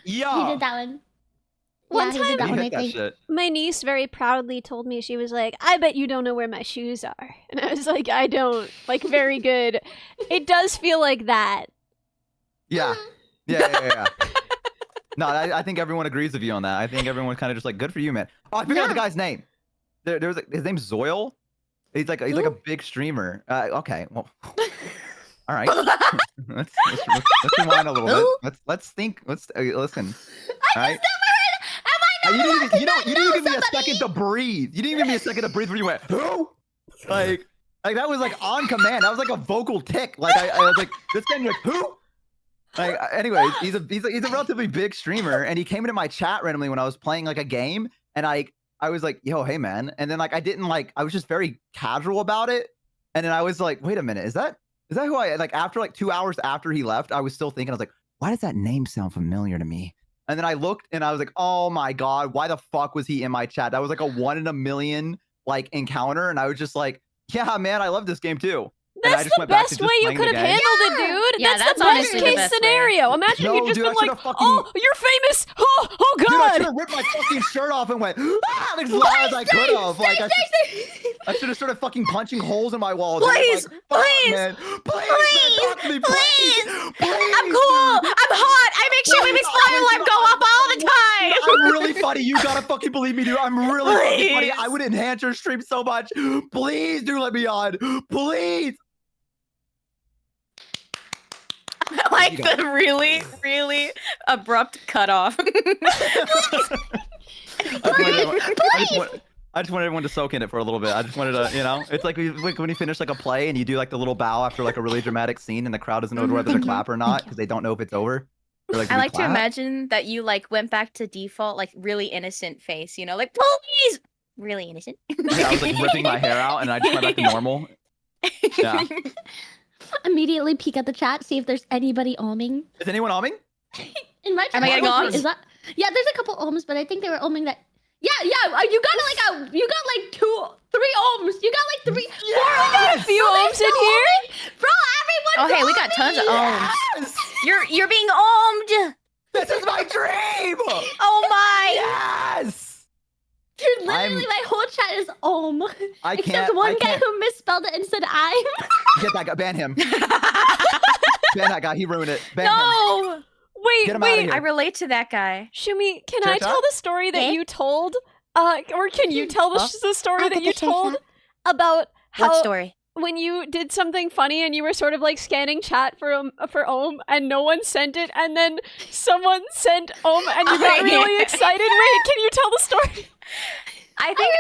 He Yeah. did that one. One Yeah, he time- did that He one. I hit that think. shit. My niece very proudly told me, she was like, I bet you don't know where my shoes are. And I was like, I don't. Like, very good. It does feel like that. Yeah. Yeah. No, I think everyone agrees with you on that. I think everyone's kind of just like, good for you, man. Oh, I figured out the Yeah. guy's name. There was his name's Zoil. He's like a big streamer. Okay, well, all right. let's rewind a little bit. Let's think. Let's listen. All right. You didn't even give me a second to breathe. You didn't even give me a second to breathe when you went, who? Like that was like on command. That was like a vocal tick. Like I was like, this guy like, who? Like, anyways, he's a relatively big streamer, and he came into my chat randomly when I was playing like a game, and I was like, yo, hey man, and then like I was just very casual about it, and then I was like, wait a minute, is that who I like? After like 2 hours after he left, I was still thinking, I was like, why does that name sound familiar to me? And then I looked, and I was like, oh my god, why the fuck was he in my chat? That was like a 1 in a million like encounter, and I was just like, yeah, man, I love this game too. And I That's just the went back to best just way you playing could the have game. handled it, dude. Yeah, that's that's the best honestly the case best way. scenario. Imagine No, you just dude, been I like, should've fucking- oh, you're famous. Oh Dude, I god. should have ripped my fucking shirt off and went, ah, as loud as I could have. Like, I should have started fucking punching holes in my wall. dude. Please, Like, fuck, please, man. Please, man, talk to me, please. I'm cool. I'm hot. I make Shoominions fire alarm go up all the time. I'm really funny. You gotta fucking believe me, dude. I'm really fucking funny. Please. I would enhance your stream so much. Please do let me on. Please. I like the really, really abrupt cutoff. I just wanted everyone to soak in it for a little bit. I just wanted to, you know, it's like when you finish like a play and you do like the little bow after like a really dramatic scene and the crowd doesn't know whether to clap or not because they don't know if it's over. They're like, I "Do we like to clap?" imagine that you like went back to default, like really innocent face, you know, like please, really innocent. Yeah, I was like ripping my hair out and I just went back to normal. Yeah. Immediately peek at the chat, see if there's anybody oming. Is anyone oming? In my chat, Am I getting probably- oms? is that? Yeah, there's a couple ohms, but I think they were ohming that. Yeah, you got like 3 ohms. You got like 4 ohms. A few ohms in here. Bro, everyone's Oh hey, we got tons of ohms. You're being ohmed. This is my dream! Oh my. Yes! Dude, literally my whole chat is ohm. I Except can't. one I guy can't who misspelled it and said I'm. get that guy. Ban him. Ban that guy. He ruined it. Ban him. No. Get him Wait, outta wait. here. I relate to that guy. Shumi, can Check I tell out? the story that Eh? you told? Or can you tell the, Huh? the story I'll that get you the check told out. about how What story? when you did something funny and you were sort of like scanning chat for Ohm and no one sent it and then someone sent Ohm and you got Oh, really yeah. excited? Wait, can you tell the story? I think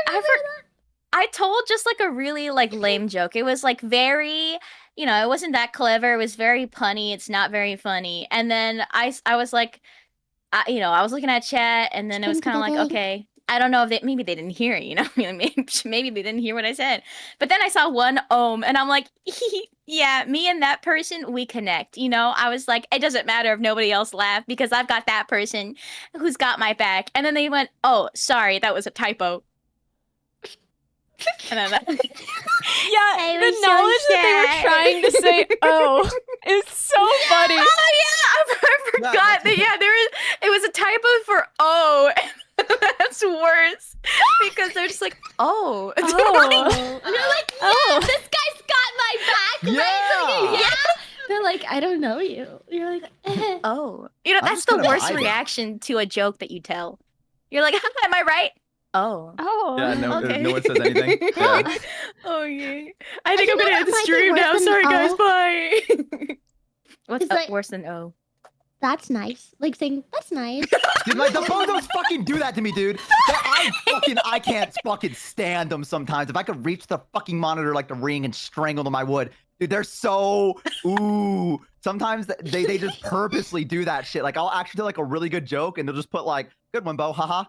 I told just like a really like lame joke. It was like very, you know, it wasn't that clever. It was very punny. It's not very funny. And then I was like, you know, I was looking at chat, and then it was kind of like, okay, I don't know if maybe they didn't hear it, you know, maybe they didn't hear what I said. But then I saw one ohm, and I'm like, yeah, me and that person, we connect. You know, I was like, it doesn't matter if nobody else laughed because I've got that person who's got my back. And then they went, oh, sorry, that was a typo. And then Yeah, I the was so knowledge that they were sad. trying to say "oh" is so funny. oh yeah, I forgot that. Yeah, it was a typo for "oh." That's worse because they're just like, "Oh, Oh. You're like, yeah, Oh. this guy's got my back, right? Yeah. Like, yeah. They're like, I don't know you. You're like, oh." You know, I'm that's just the gonna worst vibe it. reaction to a joke that you tell. You're like, "Am I right?" Oh. Oh. Yeah, no, Okay. no one says anything. Yeah. Okay. I think you I'm know gonna what end the might be stream worse now. than Sorry, guys. O? Bye. What's It's like- worse than O? that's nice. Like saying, that's nice. Dude, like the bozos fucking do that to me, dude. I can't fucking stand them sometimes. If I could reach the fucking monitor like the ring and strangle them, I would. Dude, they're so ooh. Sometimes they just purposely do that shit. Like I'll actually do like a really good joke and they'll just put like good one, Bo, haha.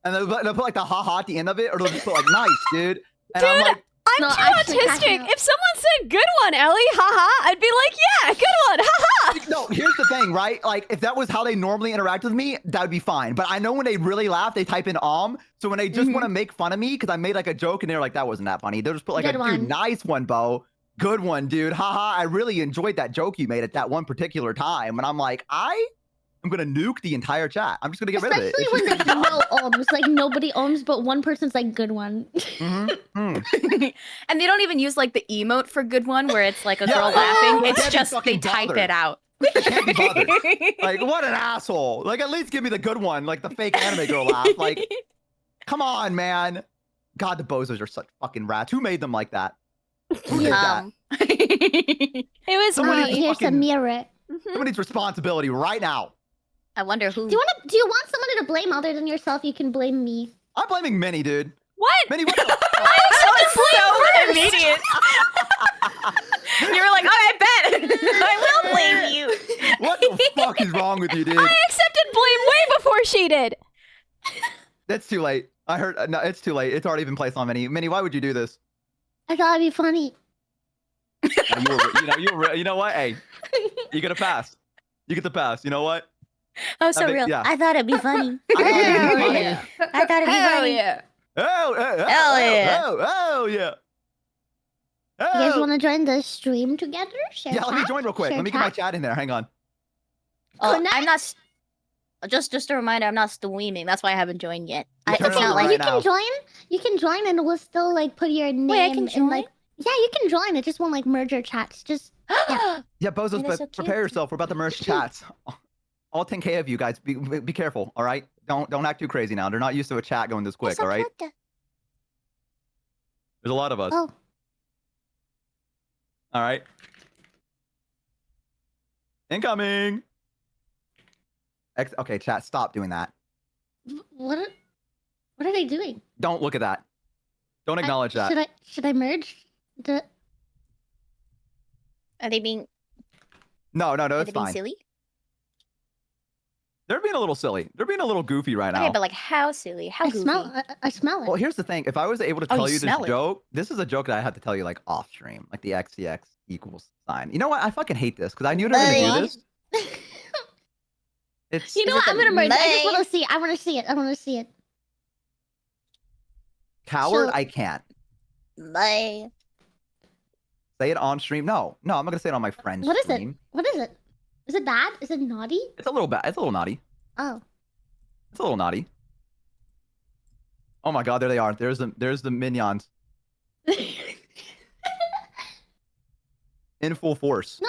And they'll put like the haha at the end of it, or they'll just put like nice, dude. And I'm like, I'm No, too actually, autistic. cracking up. If someone said "good one, Ellie," haha, I'd be like, "Yeah, good one, haha." no, here's the thing, right? Like, if that was how they normally interact with me, that would be fine. But I know when they really laugh, they type in So when they just want to make fun of me because I made like a joke and they're like, that wasn't that funny. They'll just put like Good dude, one. nice one, Bo. Good one, dude. Haha, I really enjoyed that joke you made at that one particular time. And I'm like, I'm going to nuke the entire chat. I'm just going to get rid of it. Especially when there's no ohms. Like nobody ohms, but one person's like, good one. And they don't even use like the emote for good one where it's like a Yeah. girl laughing. They It's can't be just they fucking type bothered. it out. Can't be bothered. Like, what an asshole. Like, at least give me the good one, like the fake anime girl laugh. Like, come on, man. God, the bozos are such fucking rats. Who made them like that? Who did that? It was Somebody me. Here's a fucking- mirror. Someone needs responsibility right now. I wonder who. Do you want somebody to blame other than yourself? You can blame me. I'm blaming Minnie, dude. What? Minnie, what the fuck? so immediate. You were like, oh, I bet. I will blame you. What the fuck is wrong with you, dude? I accepted blame way before she did. That's too late. I heard. No, it's too late. It's already been placed on Minnie. Minnie, why would you do this? I thought it'd be funny. You know what? Hey, you get a pass. You get the pass. You know what? Oh, so I mean, real. yeah. I thought it'd be funny. I thought it'd be Hell funny. yeah. I thought it'd be funny. yeah. Oh, Hell yeah. Oh, yeah. You guys Oh. want to join the stream together? Share Yeah, let me chat? join real quick. Share Let me get my chat? chat in there. Hang on. Oh, Connect? I'm not. Just a reminder, I'm not streaming. That's why I haven't joined yet. You turn It's it not on like right you now. can join. You can join, and we'll still like put your name Wait, I can in like. join? Yeah, you can join. It just won't like merge your chats. Just Yeah, Bozos, That is but so prepare cute. yourself. We're about to merge chats. All 10K of you guys, be careful, all right? Don't act too crazy now. They're not used to a chat going this quick, all right? There's a lot of us. oh, All right. Incoming. Okay, chat, stop doing that. what? What are they doing? Don't look at that. Don't acknowledge that. Should I merge? Are they being? No, Are it's they being fine. silly? They're being a little silly. They're being a little goofy right now. Okay, but like how silly? How I goofy? smell it. Well, here's the thing. If I was able to Oh, tell you you this smell it. joke, this is a joke that I had to tell you like off stream, like the XCX equals sign. You know what? I fucking hate this because I knew they were gonna do this. It's You know Is what? it I'm the gonna merge. I just May? want to see. I want to see it. I want to see it. coward. So- I can't Bye. say it on stream. No, I'm not gonna say it on my friend's What is stream. it? What is it? Is it bad? Is it naughty? It's a little bad. It's a little naughty. Oh. It's a little naughty. Oh my god, there they are. There's the minions in full force. No,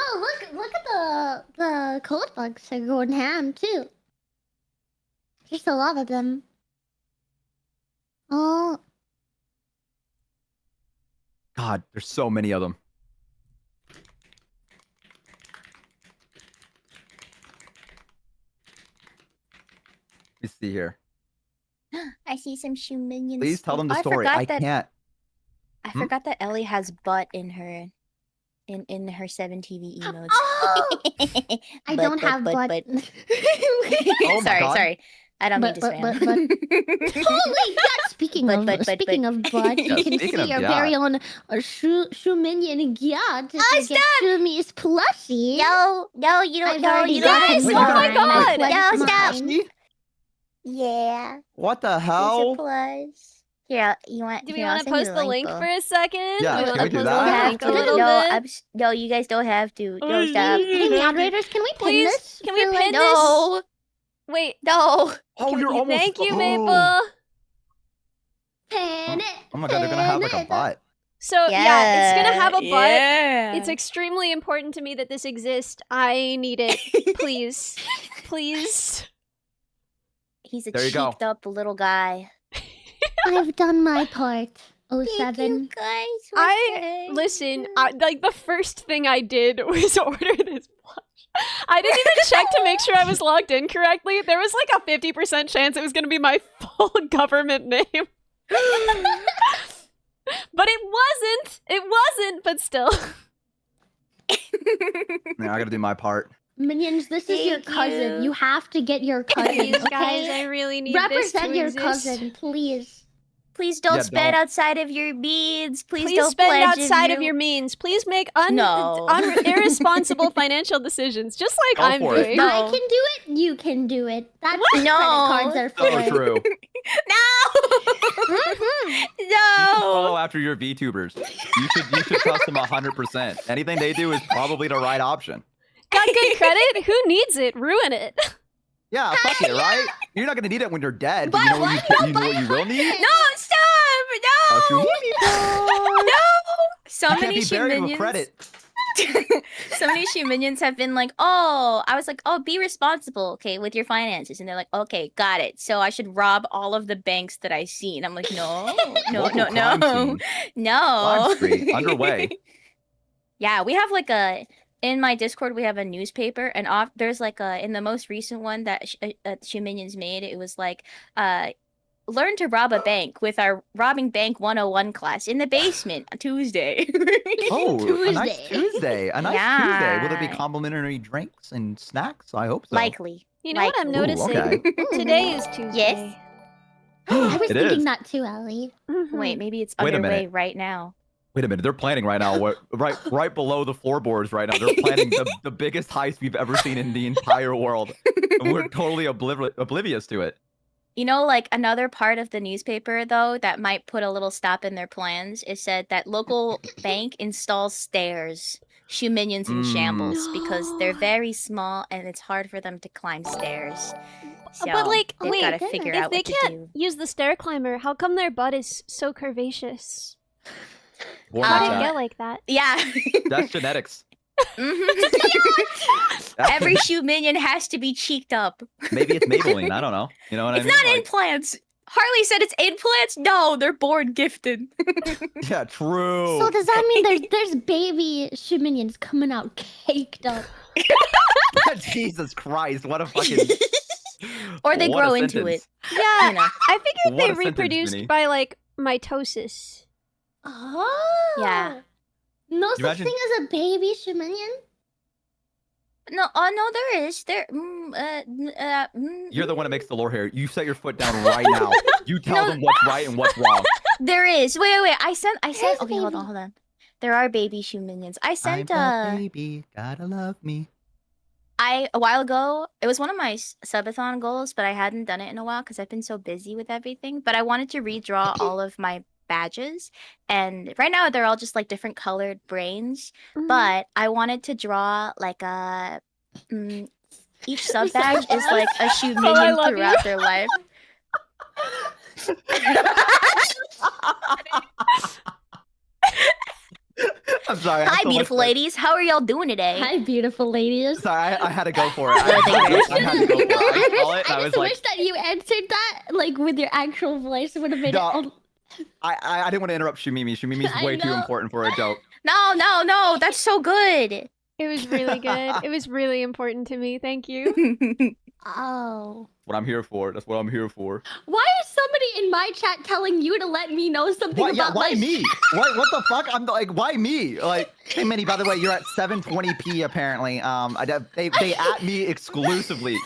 look at the code bugs are going ham too. There's a lot of them. Oh, God, there's so many of them. Let's see here. I see some Shoominions. Please tell them the I story. forgot I that- can't. I Hmm? forgot that Ellie has butt in her, in her 7TV emotes. Oh! I don't have butt. Oh my sorry, God. sorry. I don't mean to But- spam. Holy God! Speaking But- of but- speaking of butt, Yeah, you can speaking see of your yacht. very own Shoominion yacht. Oh, Get Shoomies plushie. no, you I've don't. already You gotten Yes! Wait, Oh you my mine. God! I pledged No, stop. mine. Ashley? Yeah. What the It's a hell? plus. Here, you want? Do we here, I'll want to send you post the link though. for a second? Yeah, we can want we to do post that? the Yeah, link a do it. little No, bit. no, you guys don't have to. Oh, No, stop. yeah. Moderators, can we pin Please, this? can we for, pin like- this? No, Wait. no. Oh, Can you're we- almost. Thank you, oh. Maple. Pin it. Oh my god, they're gonna have like a pin it. butt. So yeah, it's gonna have a butt. Yeah. It's extremely important to me that this exists. I need it. Please. Please. He's a There you go. cheeked up little guy. I've done my part. Thank 07. you guys. Listen, like the first thing I did was order this plush. I didn't even check to make sure I was logged in correctly. There was like a 50% chance it was gonna be my full government name. But it wasn't. It wasn't, but still. Yeah, I gotta do my part. Minions, this is your Thank cousin. you. You have to get your cousin. Please, guys, I Okay? really need Represent this to your exist. cousin, please. Please don't Yeah, spend don't. outside of your means. Please Please don't spend pledge outside of you- your means. Please make No. irresponsible financial decisions, just like Go I'm for it. doing. No. I can do it. You can do it. That's what No. credit cards are for. So true. No. no. Follow after your VTubers. You should trust them 100%. Anything they do is probably the right option. Got good credit? Who needs it? Ruin it. Yeah, fuck it, right? You're not gonna need it when you're dead, but But you know what? what you know what you will need? No, stop! No! No! So You can't many be buried with Shoominions. credit. So many Shoominions have been like, oh, I was like, oh, be responsible, okay, with your finances. And they're like, okay, got it. So I should rob all of the banks that I see. And I'm like, no, no, Local no, crime no, scene. no. Crime spree underway. Yeah, we have like in my Discord, we have a newspaper, and there's like in the most recent one that Shoominions made, it was like, learn to rob a bank with our Robbing Bank 101 class in the basement on Tuesday. Oh, a nice Tuesday. Tuesday. A nice Tuesday. Will there be Yeah. complimentary drinks and snacks? I hope so. Likely. You know what I'm Likely. noticing? okay. Today is Tuesday. Yes. I was It thinking is. that too, Ellie. Mhm. Wait, maybe it's Wait a underway minute. right now. Wait a minute. They're planning right now. Right below the floorboards right now. They're planning the biggest heist we've ever seen in the entire world. And we're totally oblivious to it. You know, like another part of the newspaper, though, that might put a little stop in their plans is said that local bank installs stairs. Shoominions in shambles because they're No. very small and it's hard for them to climb stairs. So But like, they've wait, got to goodness. figure if out they what to can't do. use the stair climber, how come their butt is so curvaceous? Warm How like did it that. get like that? Yeah. That's genetics. Mhm. Every Shoominion has to be cheeked up. Maybe it's Maybelline. I don't know. You know what It's I mean? not Like, implants. Harley said it's implants. No, they're born gifted. yeah, true. So does that mean there's baby Shoominions coming out caked up? Jesus Christ! What a fucking. Or they what a grow into sentence. it. Yeah, You know. I figured What they a sentence, reproduced Vinny. by like mitosis. Oh. Yeah. No such imagine- thing as a baby Shoominion? No, no, there is. You're the one that makes the lore here. You set your foot down right now. You tell them what's right and what's wrong. There is. Wait. I sent. There's a Okay, hold baby. on. There are baby Shoominions. I sent baby, gotta love me. a while ago. It was one of my subathon goals, but I hadn't done it in a while because I've been so busy with everything. But I wanted to redraw all of my badges, and right now they're all just like different colored brains. Mhm. But I wanted to draw like a each sub You're so badge is like a shoe I minion love throughout you. their life. I'm sorry. I have Hi, so much beautiful fun. ladies. How are y'all doing today? Hi, beautiful ladies. Sorry, I had to go for it. Yeah, thank you. I had to go for it. I saw it and I I was just like, wish that you answered that like with your actual voice. It would have made No. it. I didn't want to interrupt Shumimi. Shumimi's I way too know. important for a joke. No. That's so good. It was really good. It was really important to me. Thank you. Oh. What I'm here for. That's what I'm here for. Why is somebody in my chat telling you to let me know something What? Yeah, about why my me? What the fuck? I'm like, why me? Like, hey, Minnie. By the way, you're at 720p apparently. They at me exclusively.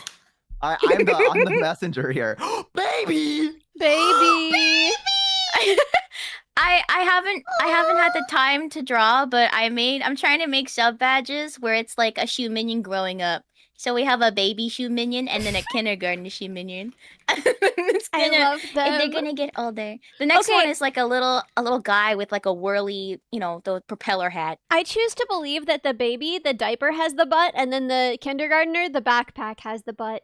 I'm the messenger here. Baby. Baby. I haven't had the time to draw, but I'm trying to make sub badges where it's like a shoe minion growing up. So we have a baby shoe minion and then a kindergarten shoe minion. It's I gonna- love and they're them. gonna get older. The next Okay. one is like a little guy with like a whirly, the propeller hat. I choose to believe that the baby, the diaper has the butt, and then the kindergartner, the backpack has the butt.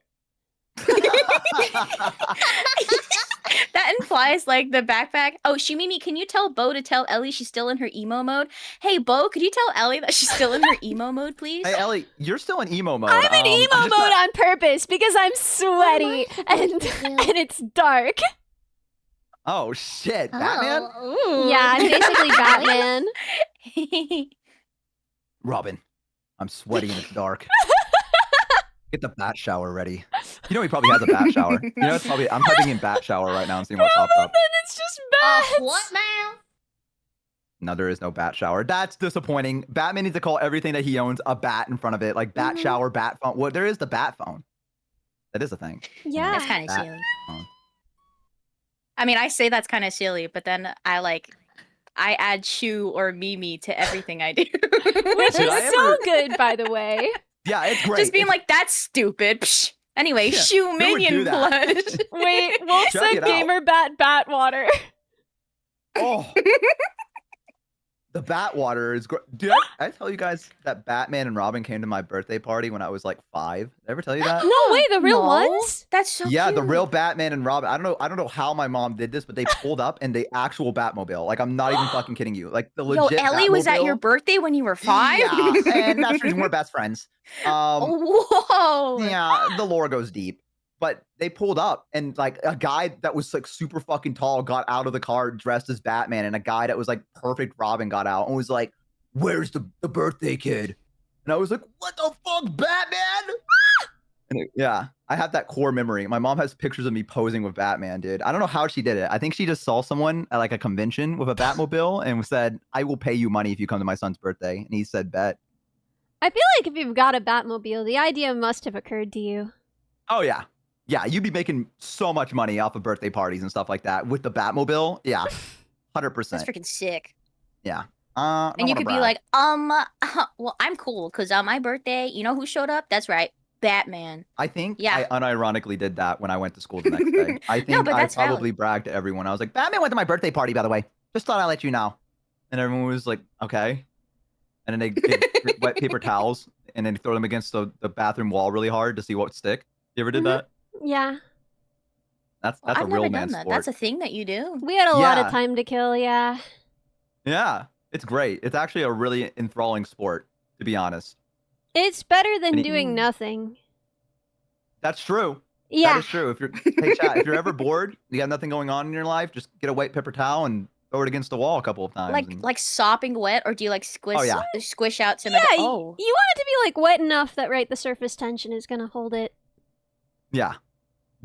That implies like the backpack. Oh, Shumimi, can you tell Bo to tell Ellie she's still in her emo mode? Hey, Bo, could you tell Ellie that she's still in her emo mode, please? Hey, Ellie, you're still in emo mode. I'm in emo I'm mode just not- on purpose because I'm sweaty and and it's dark. Oh shit, Batman. Oh, ooh. Yeah, I'm basically Batman. Robin, I'm sweaty and it's dark. Get the bat shower ready. You know he probably has a bat shower. You know it's probably I'm typing in bat shower right now and seeing what pops up. Then it's just bats. What now? No, there is no bat shower. That's disappointing. Batman needs to call everything that he owns a bat in front of it, like bat Mhm. shower, bat phone. Well, there is the bat phone. That is a thing. Yeah. That's kind of That- silly. phone. I mean, I say that's kind of silly, but then I add Shu or Mimi to everything I do. Which Did is I so ever- good, by the way. Yeah, it's great. Just being It's- like, that's stupid. Psh. Anyway, Yeah, Shu who would minion do that? blood. Wait, Wolf Check said it out. gamer bat water. Oh. The bat water is great. Did I tell you guys that Batman and Robin came to my birthday party when I was like 5? Did I ever tell you that? No way, the real No. ones? That's so Yeah, the cute. real Batman and Robin. I don't know how my mom did this, but they pulled up and the actual Batmobile. Like I'm not even fucking kidding you. Like the Yo, legit. Ellie was at your Batmobile. birthday when you were 5? Yeah, and that's the reason we're best friends. Whoa. Yeah, the lore goes deep. But they pulled up and like a guy that was like super fucking tall got out of the car dressed as Batman, and a guy that was like perfect Robin got out and was like, "Where's the birthday kid?" And I was like, "What the fuck, Batman?" Yeah, I have that core memory. My mom has pictures of me posing with Batman, dude. I don't know how she did it. I think she just saw someone at like a convention with a Batmobile and said, "I will pay you money if you come to my son's birthday." And he said, "Bet." I feel like if you've got a Batmobile, the idea must have occurred to you. Oh yeah. Yeah, you'd be making so much money off of birthday parties and stuff like that with the Batmobile. Yeah, 100%. That's freaking sick. Yeah. And you could be like, well, I'm cool because on my birthday, you know who showed up? That's right, Batman. I think Yeah. I unironically did that when I went to school the next day. I think but I that's valid. probably bragged to everyone. I was like, Batman went to my birthday party, by the way. Just thought I'd let you know. And everyone was like, okay. And then they get wet paper towels and then throw them against the bathroom wall really hard to see what would stick. You ever did Mhm. that? Yeah. That's I've a real never man done that. sport. That's a thing that you do. We had a lot Yeah. of time to kill, yeah. Yeah, it's great. It's actually a really enthralling sport, to be honest. It's better than And it- doing nothing. That's true. That Yeah. is true. If you're hey chat, if you're ever bored, you got nothing going on in your life, just get a white paper towel and throw it against the wall a couple of times. and- Like sopping wet, or do you like squish yeah. squish out some Yeah, of the you want it to be like wet enough that right the surface tension is gonna hold it. yeah.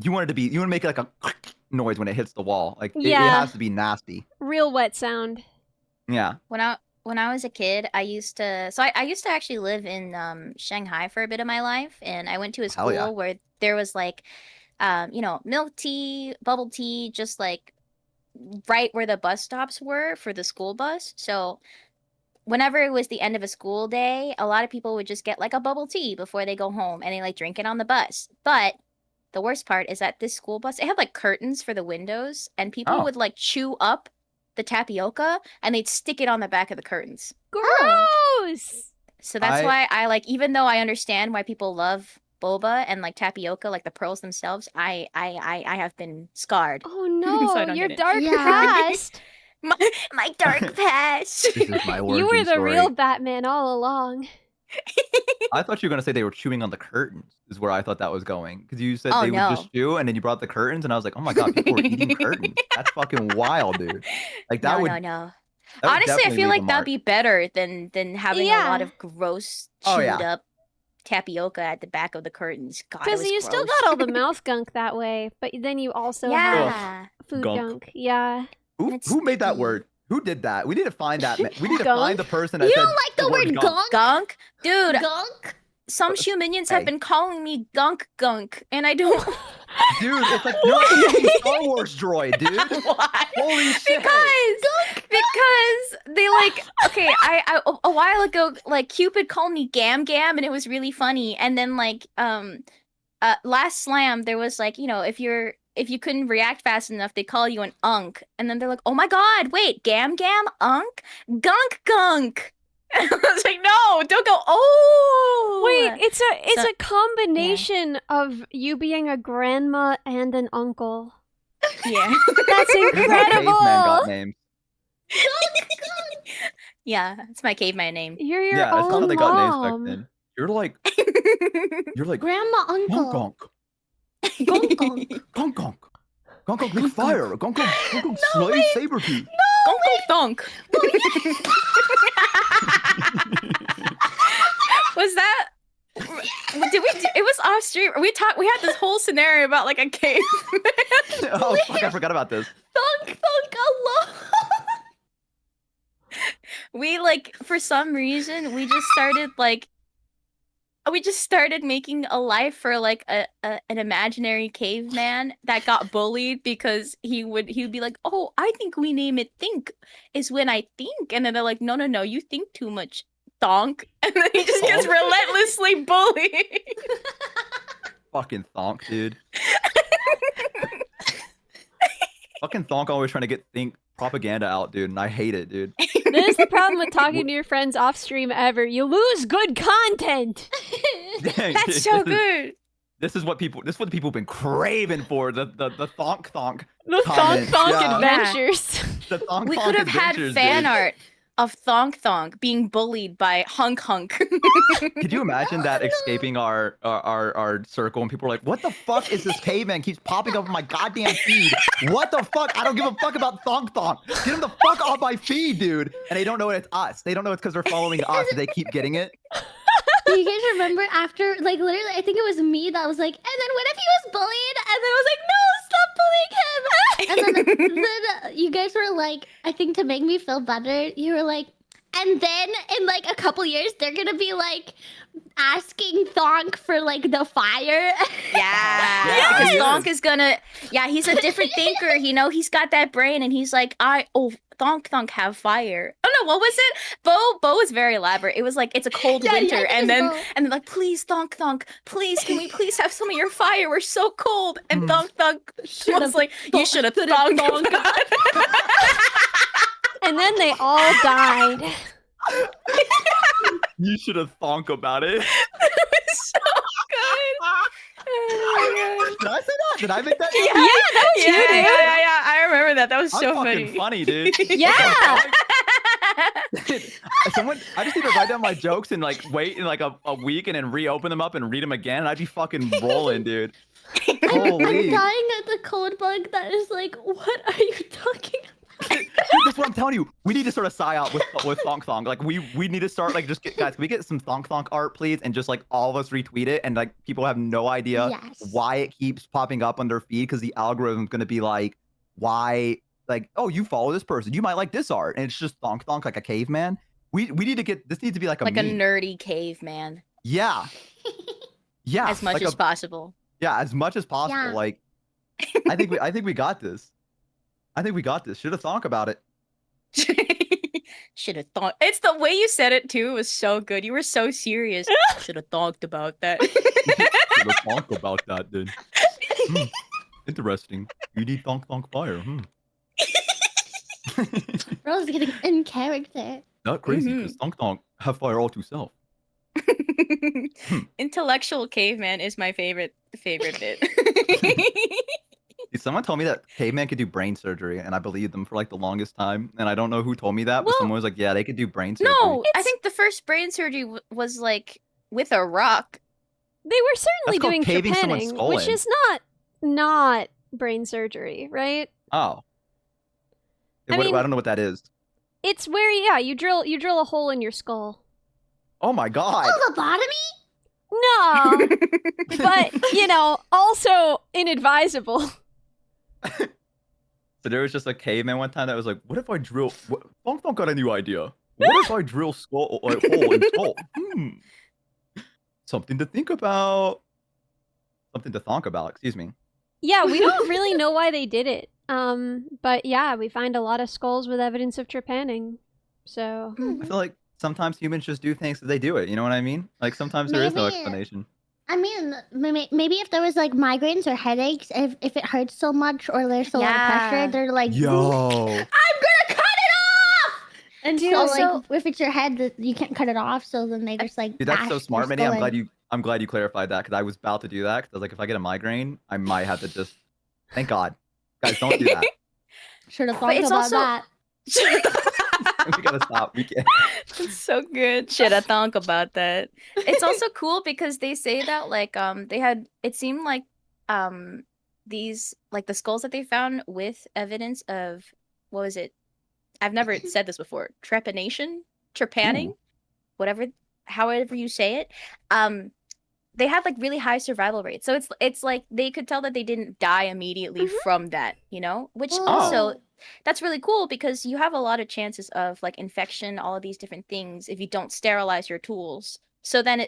You want to make like a noise when it hits the wall. Like it Yeah. has to be nasty. Real wet sound. Yeah. When I was a kid, I used to I used to actually live in Shanghai for a bit of my life, and I went to a Hell yeah. school where there was like milk tea, bubble tea, just like right where the bus stops were for the school bus. So whenever it was the end of a school day, a lot of people would just get like a bubble tea before they go home and they like drink it on the bus. But the worst part is that this school bus, it had like curtains for the windows, and people Oh. would like chew up the tapioca and they'd stick it on the back of the curtains. Gross. So that's I- why I like, even though I understand why people love boba and like tapioca, like the pearls themselves, I have been scarred. Oh So I no, don't your get it. dark Yeah. past. My dark past. This is my origin You were the story. real Batman all along. I thought you were gonna say they were chewing on the curtains. Is where I thought that was going, because you said Oh, they would no. just chew, and then you brought the curtains, and I was like, oh my god, people were eating curtains. That's fucking wild, dude. Like that No, would. no, no. that would Honestly, I definitely feel leave a like that'd mark. be better than having a lot Yeah. of gross Oh, chewed yeah. up tapioca at the back of the curtains. God, it Because was you still gross. got all the mouth gunk that way, but then you also have Yeah. food Gunk. gunk. Yeah. It's Who made that sticky. word? Who did that? We need to find that. We need to Gunk? find the person that You said don't like the word gunk? Gunk? Dude, Gunk? some Shoominions have Hey. been calling me gunk, and I don't. Dude, it's like you're like a fucking Star Wars droid, dude. Why? Holy shit. Because they like, okay, I a while ago, like Cupid called me Gam Gam, and it was really funny. And then like last slam there was like, if you couldn't react fast enough, they call you an unk. And then they're like, oh my god, wait, Gam Gam, unk, gunk gunk. And I was like, no, don't go. Oh Wait, it's So- a combination of you being a grandma and an uncle. yeah. That's This is how caveman got incredible. named. Yeah, it's my caveman name. You're your Yeah, that's how own they got names mom. back then. You're like Grandma, gong uncle. gong, Gunk, gunk. gong gong, gong gong, like fire, gong gong, gong gong, slay saber tooth. Gunk thonk. Was that? Did we? It was off stream. We had this whole scenario about like a cave. Oh fuck, I forgot about this. Thonk, thonk, Allah. We like, for some reason, we just started making a life for like an imaginary caveman that got bullied because he would be like, oh, I think we name it think is when I think, and then they're like, no, you think too much, Thonk, and then he just gets Thonk? relentlessly bullied. Fucking Thonk, dude. Fucking Thonk always trying to get think propaganda out, dude, and I hate it, dude. This is the problem with talking to your friends off stream ever. You lose good content. Dang, dude, That's so good. This is what people have been craving for. The Thonk Thonk. The Thonk Comments, Thonk yeah. Adventures. The Thonk We Thonk could have had adventures, fan dude. art of Thonk Thonk being bullied by Hunk Hunk. Could you imagine that escaping our circle and people are like, what the fuck is this caveman keeps popping up on my goddamn feed? What the fuck? I don't give a fuck about Thonk Thonk. Get him the fuck off my feed, dude. And they don't know it's us. They don't know it's because they're following us. They keep getting it. Do you guys remember after, like, literally, I think it was me that was like, and then what if he was bullied? And then I was like, no, stop bullying him. And then you guys were like, I think to make me feel better, you were like, and then in like a couple years, they're gonna be like asking Thonk for like the fire. Yeah, because he Thonk is gonna. Yeah, he's a different thinker. He's got that brain, and he's like, Thonk have fire. Oh no, what was it? Bo was very elaborate. It was like, it's a cold Yeah, winter, yeah, and it then was Bo. and then like, please Thonk, please, can we please have some of your fire? We're so cold. And Thonk was like, you should have Thonk. And then they all died. You should have Thonk about it. So good. Oh Did I say that? Did I make that? my God. Yeah, that was you, dude. Yeah. I remember that. That was I'm so fucking funny, dude. Yeah. Someone, I just need to write down my jokes and like wait in like a week and then reopen them up and read them again. And I'd be fucking rolling, dude. I'm Holy. dying at the code bug that is like, what are you talking about? Dude, that's what I'm telling you. We need to start a psyop with Thonk Thonk. Like we need to start like guys. Can we get some Thonk Thonk art, please? And just like all of us retweet it, and like people have no idea Yes. why it keeps popping up on their feed because the algorithm's gonna be like, why like, oh, you follow this person, you might like this art, and it's just Thonk Thonk like a caveman. We need to get this needs to be like a Like a meme. nerdy caveman. Yeah. Yeah. As much like as possible. Yeah, as much as possible. Yeah. Like, I think we got this. I think we got this. Should have thought about it. Should have thought. It's the way you said it too was so good. You were so serious. Should have thought about that. Should have thought about that then. Interesting. You need thonk thonk fire. Rose getting in character. Not crazy because thonk thonk have fire all to self. Intellectual caveman is my favorite bit. Someone told me that caveman could do brain surgery, and I believed them for like the longest time. And I don't know who told me that, but Well, someone was like, "Yeah, they could do brain surgery." No, I think the first brain surgery was like with a rock. They were certainly That's called doing caving someone's trepanning, skull which in. is not brain surgery, right? Oh. I mean- I don't know what that is. It's where you drill a hole in your skull. Oh my god. Lobotomy? No, but also inadvisable. So there was just a caveman one time that was like, "What if I drill?" Thonk Thonk got a new idea. What if I drill hole in skull? Something to think about. Something to thonk about. Excuse me. Yeah, we don't really know why they did it. But yeah, we find a lot of skulls with evidence of trepanning. So I feel like sometimes humans just do things because they do it. You know what I mean? Like sometimes there is no Maybe- explanation. I mean, maybe if there was like migraines or headaches, if it hurts so much or there's a lot of Yeah. pressure, they're like, Yo. I'm gonna cut it off. And Dude, so, also- like, if it's your head, you can't cut it off. So then they just like. Dude, that's bash so your smart, Minnie. skull in. I'm glad you clarified that because I was about to do that. Because I was like, if I get a migraine, I might have to just. Thank God, guys, don't do that. Should have But thought it's about also- that. We gotta stop. We can't. It's so good. Should I thunk about that? It's also cool because they say that like they had it seemed like these like the skulls that they found with evidence of what was it? I've never said this before. Trepanning, whatever, however you say it. They had like really high survival rates. So it's like they could tell that they didn't die immediately from that, which also that's really cool because you have a lot of chances of like infection, all of these different things if you don't sterilize your tools. So then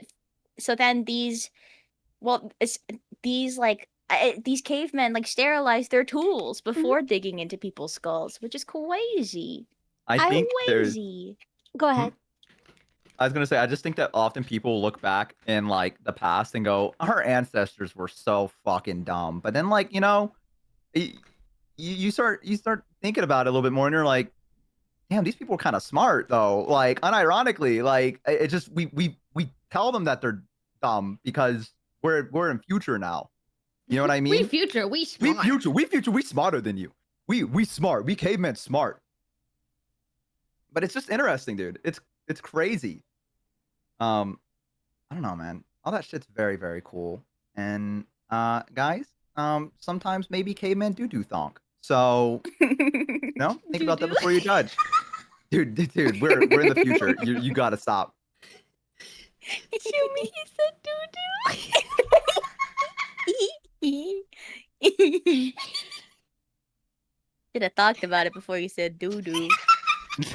these cavemen like sterilize their tools before digging into people's skulls, which is crazy. I think there's. Crazy. go ahead. I was gonna say, I just think that often people look back in like the past and go, "Our ancestors were so fucking dumb." But then, like you start thinking about it a little bit more, and you're like, "Damn, these people are kind of smart, though." Like, unironically, like it just we tell them that they're dumb because we're in future now. You know what I mean? We future, we smart. We smarter than you. We smart. We cavemen smart. But it's just interesting, dude. It's crazy. I don't know, man. All that shit's very, very cool. And guys, sometimes maybe cavemen do thonk. So, think about that before you judge. Dude, we're in the future. You gotta stop. Shumi, he said doo-doo. Should have talked about it before you said doo-doo.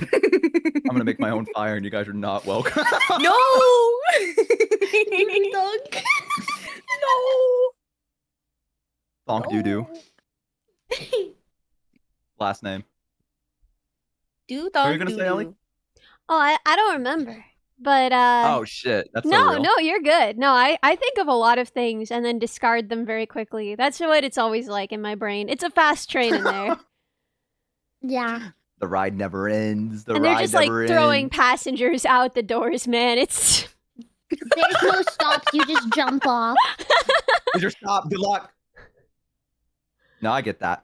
I'm gonna make my own fire, and you guys are not welcome. No! Dog. No! Thonk doo-doo. Last name. Do What were you gonna say, Ellie? Oh, I don't remember. But Oh shit, that's so no, real. no, you're good. No, I think of a lot of things and then discard them very quickly. That's what it's always like in my brain. It's a fast train in there. Yeah. The ride never ends. The And they're ride just like never throwing ends. passengers out the doors, man. It's There's no stops. You just jump off. Is your stop? Good luck. No, I get that.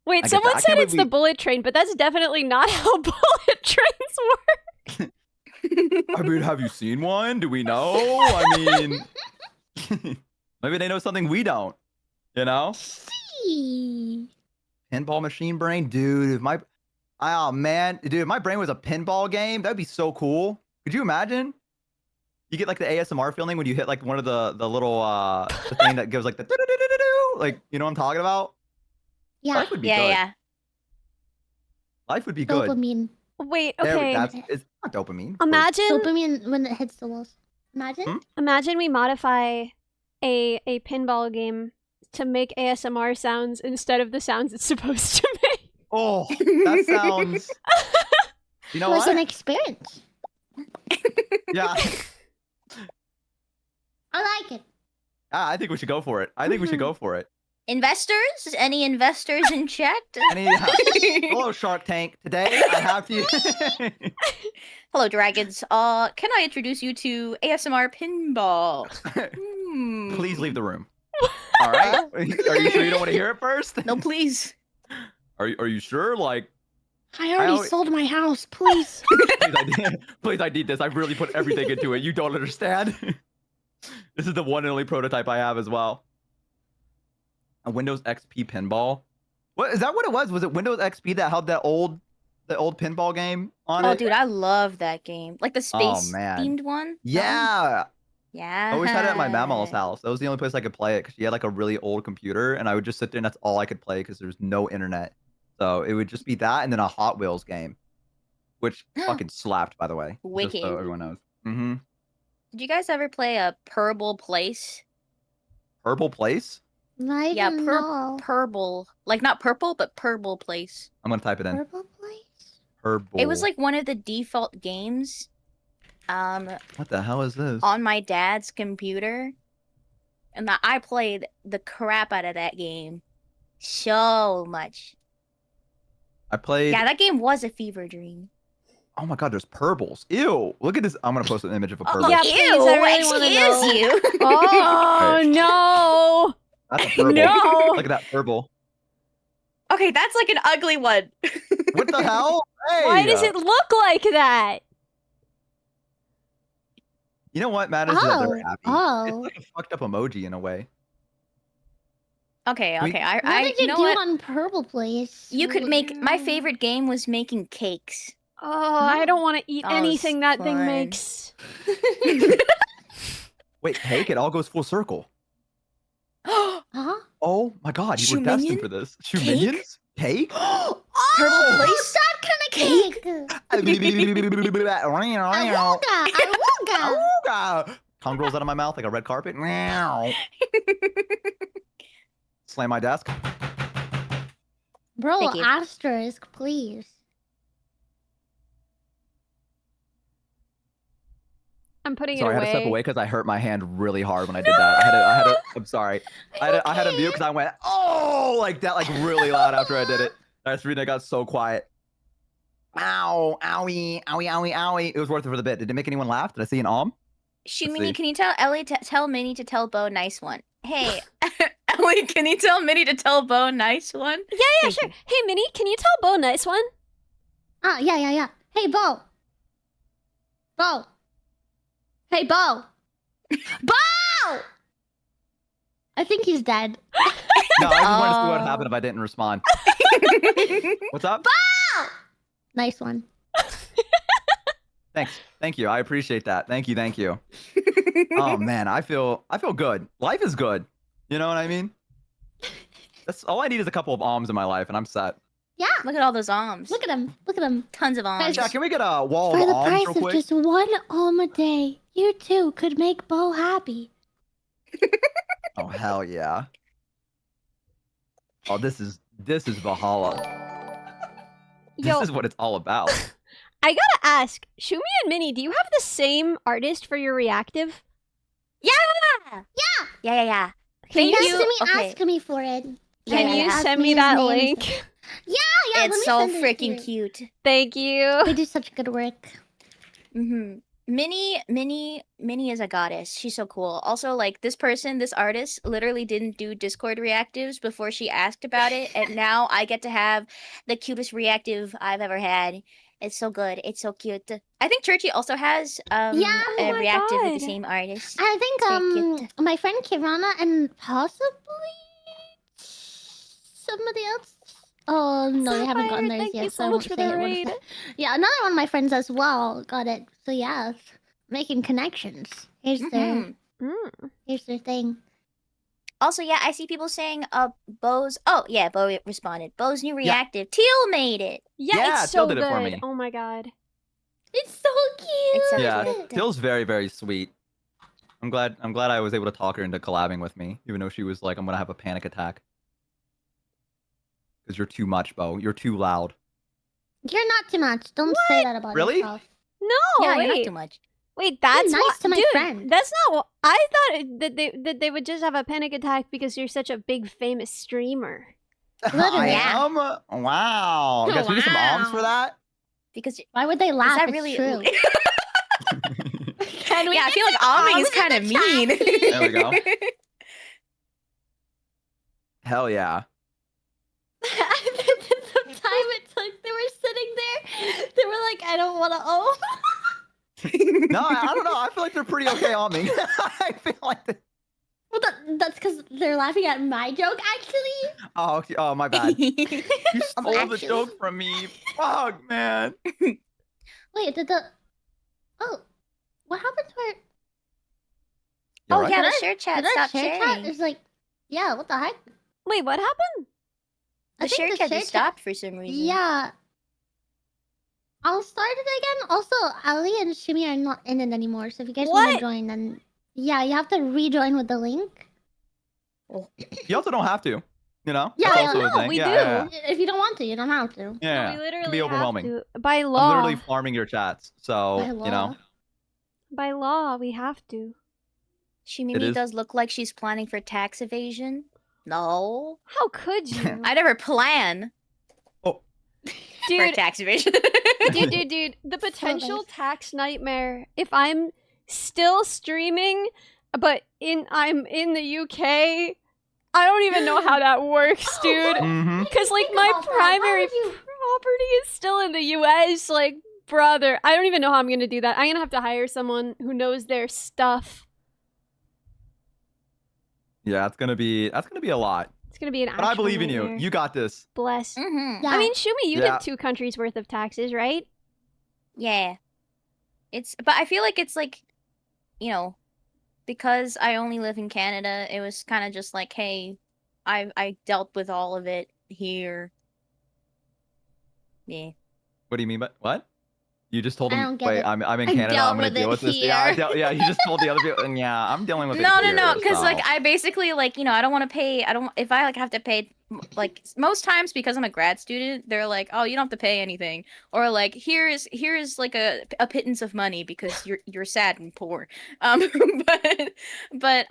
Wait, get someone that. I said can't it's the believe bullet train, but that's definitely not how bullet trains work. I mean, have you seen one? Do we know? I mean, maybe they know something we don't. You know? Eee. Pinball machine brain, dude. Oh man, dude, if my brain was a pinball game, that'd be so cool. Could you imagine? You get like the ASMR feeling when you hit like one of the little the thing that gives like the like, you know what I'm talking about? Yeah. Life would be Yeah, good. yeah. Life would be good. Dopamine. Wait, There we- okay. it's not dopamine. Imagine Dopamine when it hits the walls. Imagine. Hmm? Imagine we modify a pinball game to make ASMR sounds instead of the sounds it's supposed to make. Oh, that sounds. You know It was what? an experience. Yeah, I like it. I think we should go for it. I think we should go for it. Investors? Any investors in chat? Any, hello, Shark Tank. Today I have to. Hello, dragons. Can I introduce you to ASMR pinball? Please leave the room. All right. Are you sure you don't want to hear it first? No, please. Are you sure? Like, I already always- sold my house. Please. please, I need this. I've really put everything into it. You don't understand. This is the one and only prototype I have as well. A Windows XP pinball. What is that? What it was? Was it Windows XP that had the old pinball game on Oh, it? dude, I love that game. Like the space man. themed one. Yeah. Yeah. I always had it at my mama's house. That was the only place I could play it because she had like a really old computer, and I would just sit there and that's all I could play because there was no internet. So it would just be that and then a Hot Wheels game, which fucking slapped, by the way. Just Wicked. so everyone knows. Mm-hmm. Did you guys ever play a Purple Place? Herbal Place? Not Yeah, even know. Purple. Like not purple, but Purple Place. I'm gonna type it in. Purple place? Herbal. It was like one of the default games What the hell is this? on my dad's computer. And I played the crap out of that game so much. I played. Yeah, that game was a fever dream. Oh my god, there's purbles. Ew. Look at this. I'm gonna post an image of a purple. Yeah, please, I really wanna know. excuse you. Oh no! That's a purple. No! Look at that purple. Okay, that's like an ugly one. What the hell? Hey! Why does it look like that? You know what matters is that Oh. they're happy. Oh. It's like a fucked up emoji in a way. Okay, We- okay. What I did you you know do what? on Purple Place? You could make my Mm. favorite game was making cakes. Oh, I don't want to eat That was anything that thing fun. makes. Wait, cake? It all goes full circle. Huh? Oh my god, you were destined Shoominion? for this. Shoominions? Cake? Purple Oh, Place? that kind of cake. Awooga. Tongue rolls out of my mouth like a red carpet. Slam my desk. Bro, Thank you. asterisk, please. I'm putting Sorry, it I away. had to step away because I hurt my hand really hard when I did that. I'm sorry. I had to mute because I went, oh, like that, like really loud after I did it. That's the reason I got so quiet. Ow, owie, owie, owie, owie. It was worth it for the bit. Did it make anyone laugh? Did I see an see. Shumini, can you tell Ellie to tell Minnie to tell Bo nice one? Hey, Ellie, can you tell Minnie to tell Bo nice one? Yeah, Thank sure. you. Hey, Minnie, can you tell Bo nice one? Yeah. Hey, Bo. Bo. Hey, Bo. Bo! I think he's dead. No, I just wanted to see what Oh. happened if I didn't respond. What's up? Nice one. Thanks. Thank you. I appreciate that. Thank you. Oh man, I feel good. Life is good. You know what I mean? That's all I need is a couple of alms in my life and I'm set. Yeah. Look at all those alms. Look at him. Look at him. Tons of alms. Jack, can we get a wall For of the alms price real of quick? just one alm a day, you too could make Bo happy. Oh hell yeah. Oh, this is Valhalla. Yo, This is what it's all about. I gotta ask, Shumi and Minnie, do you have the same artist for your reactive? Yeah. Yeah. Thank Yes, you. Simi Okay. asked me for it. Can you asked send me his that name. link? Yeah, let me It's so send it to freaking you. cute. Thank you. They do such good work. Mm-hmm. Minnie is a goddess. She's so cool. Also, like this artist, literally didn't do Discord reactives before she asked about it, and now I get to have the cutest reactive I've ever had. It's so good. It's so cute. I think Churchy also has Yeah. a Oh my reactive with the God. same artist. I think Very cute. my friend Kirana and possibly somebody else. Oh no, they haven't gotten Sapphire, theirs thank yet. you so so I much won't for say the it, won't raid. say it. Yeah, another one of my friends as well got it. So yeah, making connections. Here's their Mhm. Mm. here's their thing. Also, yeah, I see people saying, Bo's. Oh, yeah, Bo responded. Bo's new reactive. Teal made it. Yeah, it's so Teal did it for good. me. Oh my god. It's so cute. It's such Yeah, a- Teal's very, very sweet. I'm glad I was able to talk her into collabing with me, even though she was like, I'm gonna have a panic attack. Because you're too much, Bo. You're too loud. You're not too much. Don't say that about Really? yourself. No, yeah, wait. you're not too much. Wait, that's nice what, to my dude, friend. That's not what I thought that they would just have a panic attack because you're such a big famous streamer. Literally. I am? Wow. Guys, we get some alms for that? Because Why would they is laugh? that It's really true. Can we? Yeah, I feel like alming is kind of mean. There we go. Hell yeah. The time it took, they were sitting there. They were like, I don't want to own. No, I don't know. I feel like they're pretty okay alming. I feel like they... Well, that's because they're laughing at my joke, actually. Oh, okay. Oh, my bad. You stole the Actually. joke from me. Fuck, man. Wait, did the... Oh, what happened to our... You're Oh, right. yeah, Did the I- share chat did our stopped share sharing. chat? It's like, yeah, what the heck? Wait, what happened? I The think share the chat share just stopped for some reason. Yeah. I'll start it again. Also, Ali and Shimmy are not in it anymore, so if you guys want What? to join, then... Yeah, you have to rejoin with the link. You also don't have to. You know? Yeah, That's yeah, also a no, thing. we yeah, do. Yeah, yeah. If you don't want to, you don't have to. No, Yeah, we it literally can be overwhelming. have to. By I'm law. literally farming your chats. So, By you law. know. By law, we have to. It Shimimi is. does look like she's planning for tax evasion. No. How could you? I never plan for Dude, tax evasion. dude, the potential tax nightmare if I'm still streaming, but I'm in the UK. I don't even know how that works, dude. Mm-hmm. Because like Think my about that. Why primary would you- property is still in the US. Like, brother, I don't even know how I'm gonna do that. I'm gonna have to hire someone who knows their stuff. Yeah, that's gonna be a lot. It's gonna be an. But I actual believe in you. nightmare. You got this. Bless. Mm-hmm. Yeah. I mean, Shumi, you Yeah. did 2 countries worth of taxes, right? Yeah. But I feel like it's like, you know, because I only live in Canada, it was kind of just like, hey, I dealt with all of it here. Yeah. What do you mean by what? You just told I him. don't get Wait, it. I'm in I Canada. dealt I'm gonna with deal it with this. Yeah, here. yeah. You just told the other people. And yeah, I'm dealing with it. No, here, because like so. I basically like, you know, I don't want to pay. I don't if I like have to pay like most times because I'm a grad student, they're like, "Oh, you don't have to pay anything." Or like, "Here's like a pittance of money because you're sad and poor." But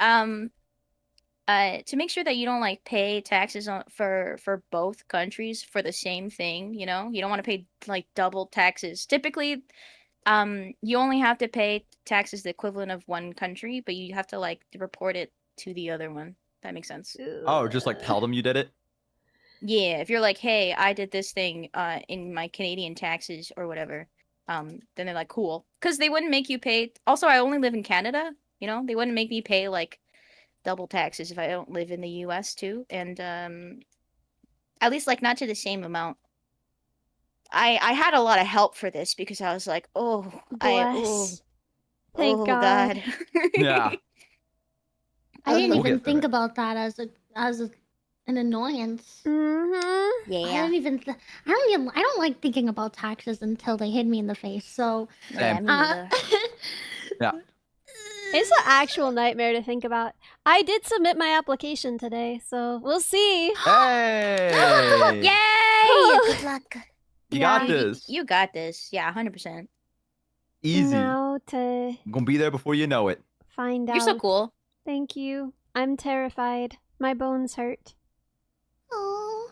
to make sure that you don't like pay taxes for both countries for the same thing, you know? You don't want to pay like double taxes. Typically, you only have to pay taxes the equivalent of one country, but you have to like report it to the other one. That makes sense. Oh, just like tell them you did it. Yeah, if you're like, "Hey, I did this thing in my Canadian taxes or whatever." Then they're like, "Cool." Cuz they wouldn't make you pay. Also, I only live in Canada, you know? They wouldn't make me pay like double taxes if I don't live in the US too. And at least like not to the same amount. I had a lot of help for this because I was like, "Oh, Bless. Thank oh God. God." Yeah. I didn't We'll even get through think it. about that as an annoyance. Mm-hmm. I Yeah. don't even. I don't like thinking about taxes until they hit me in the face. So, Yeah, Same. me neither. It's an actual nightmare to think about. I did submit my application today, so we'll see. Hey. Yay! Good luck. You Yeah. got this. You got this. Yeah, 100%. Easy. Now to I'm gonna be there before you know it. find You're out. so cool. Thank you. I'm terrified. My bones hurt. oh,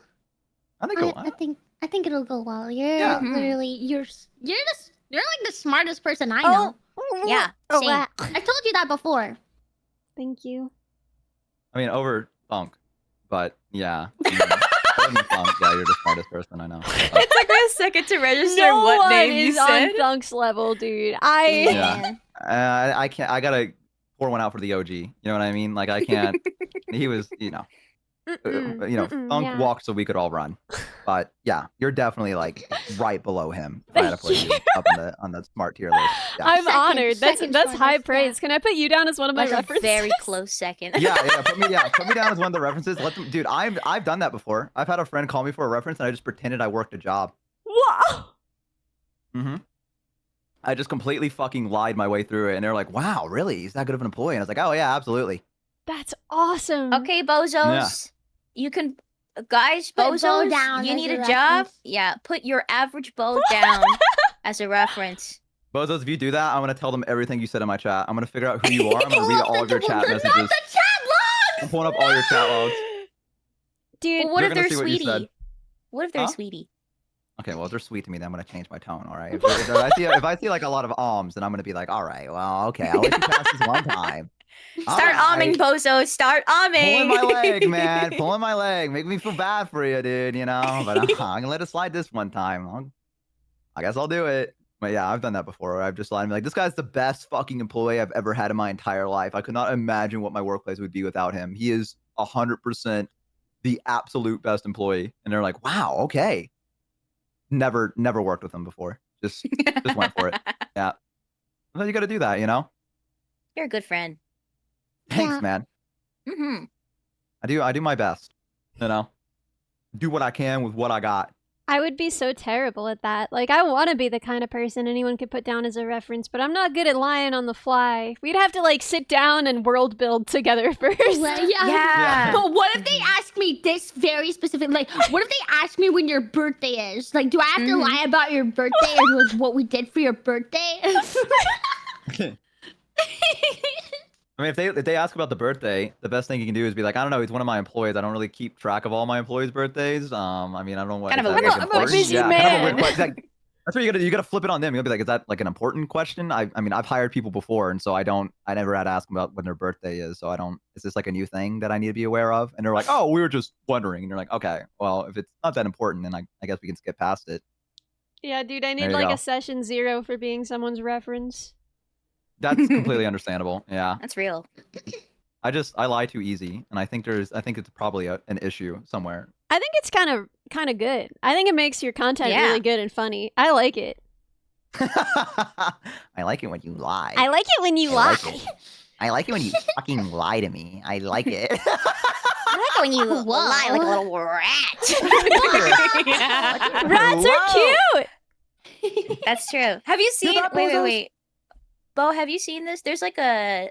I think. I think it'll go well. You're Yeah. literally you're like the smartest person I know. Yeah, Oh, same. wow. I told you that before. Thank you. I mean, over Thonk, but yeah. Other than Thonk, yeah, you're the smartest person I know. But, It took me a second to register No what one name you is said. on Thunk's level, dude. I yeah. I can't. I gotta pour one out for the OG. You know what I mean? Like I can't. He was, you know. You know, Thonk yeah. walked so we could all run. But yeah, you're definitely like right below him. If I had to put you up on the smart tier list. Yeah. I'm Second- honored. second That's high shortest, praise. yeah. Can I put you down as one of my Like a references? very close second. Yeah, put me down as one of the references. Let them, dude. I've done that before. I've had a friend call me for a reference, and I just pretended I worked a job. Wow. Mm-hmm. I just completely fucking lied my way through it, and they're like, "Wow, really? He's that good of an employee?" And I was like, "Oh yeah, absolutely." That's awesome. Okay, bozos. You can, guys, Put bow bozos. down You as need a a job. reference. Yeah, put your average bow down as a reference. Bozos, if you do that, I'm gonna tell them everything you said in my chat. I'm gonna figure out who you are. I'm gonna read all of your chat Not messages. the chat I'm pulling up all your chat logs. Dude, But what They're if gonna they're see what you said. sweetie? What if they're Huh? sweetie? Okay, well, if they're sweet to me, then I'm gonna change my tone. All right. If I see like a lot of alms, then I'm gonna be like, all right, well, okay, I'll let you pass this one time. Start arming, bozos. Start Pulling arming. my leg, man. Pulling my leg. Make me feel bad for you, dude. You know, but I'm gonna let it slide this one time. I guess I'll do it. But yeah, I've done that before. Where I've just lied and be like, this guy's the best fucking employee I've ever had in my entire life. I could not imagine what my workplace would be without him. He is 100% the absolute best employee. And they're like, wow, okay. Never worked with him before. Just went for it. Yeah. Well, you got to do that, you know. You're a good friend. Thanks, Yeah. man. Mm-hmm. I do my best. You know, do what I can with what I got. I would be so terrible at that. Like, I want to be the kind of person anyone could put down as a reference, but I'm not good at lying on the fly. We'd have to, like, sit down and world build together first. Well, yeah. Yeah. But what if they ask me this very specific? Like, what if they ask me when your birthday is? Like, do I have to Mhm. lie about your birthday and with what we did for your birthday? I mean, if they ask about the birthday, the best thing you can do is be like, I don't know, he's one of my employees. I don't really keep track of all my employees' birthdays. I mean, I don't know what. Kind is of a that, weird like, I'm a important? busy Yeah, kind of a man. weird question. That's where you gotta flip it on them. You'll be like, is that like an important question? I mean, I've hired people before, and so I never had to ask them about when their birthday is. So I don't. Is this like a new thing that I need to be aware of? And they're like, oh, we were just wondering. And you're like, okay, well, if it's not that important, then I guess we can skip past it. Yeah, dude, I need, There you like, go. a session 0 for being someone's reference. That's completely understandable. Yeah. That's real. I lie too easy, and I think it's probably an issue somewhere. I think it's kind of good. I think it makes your content Yeah. really good and funny. I like it. I like it when you lie. I like it when you I lie. like it. I like it when you fucking lie to me. I like it. I like it when you Whoa. lie like a little rat. Yeah. Rats are cute. That's true. Have you seen? that, Wait. bozos? Bo, have you seen this? There was like a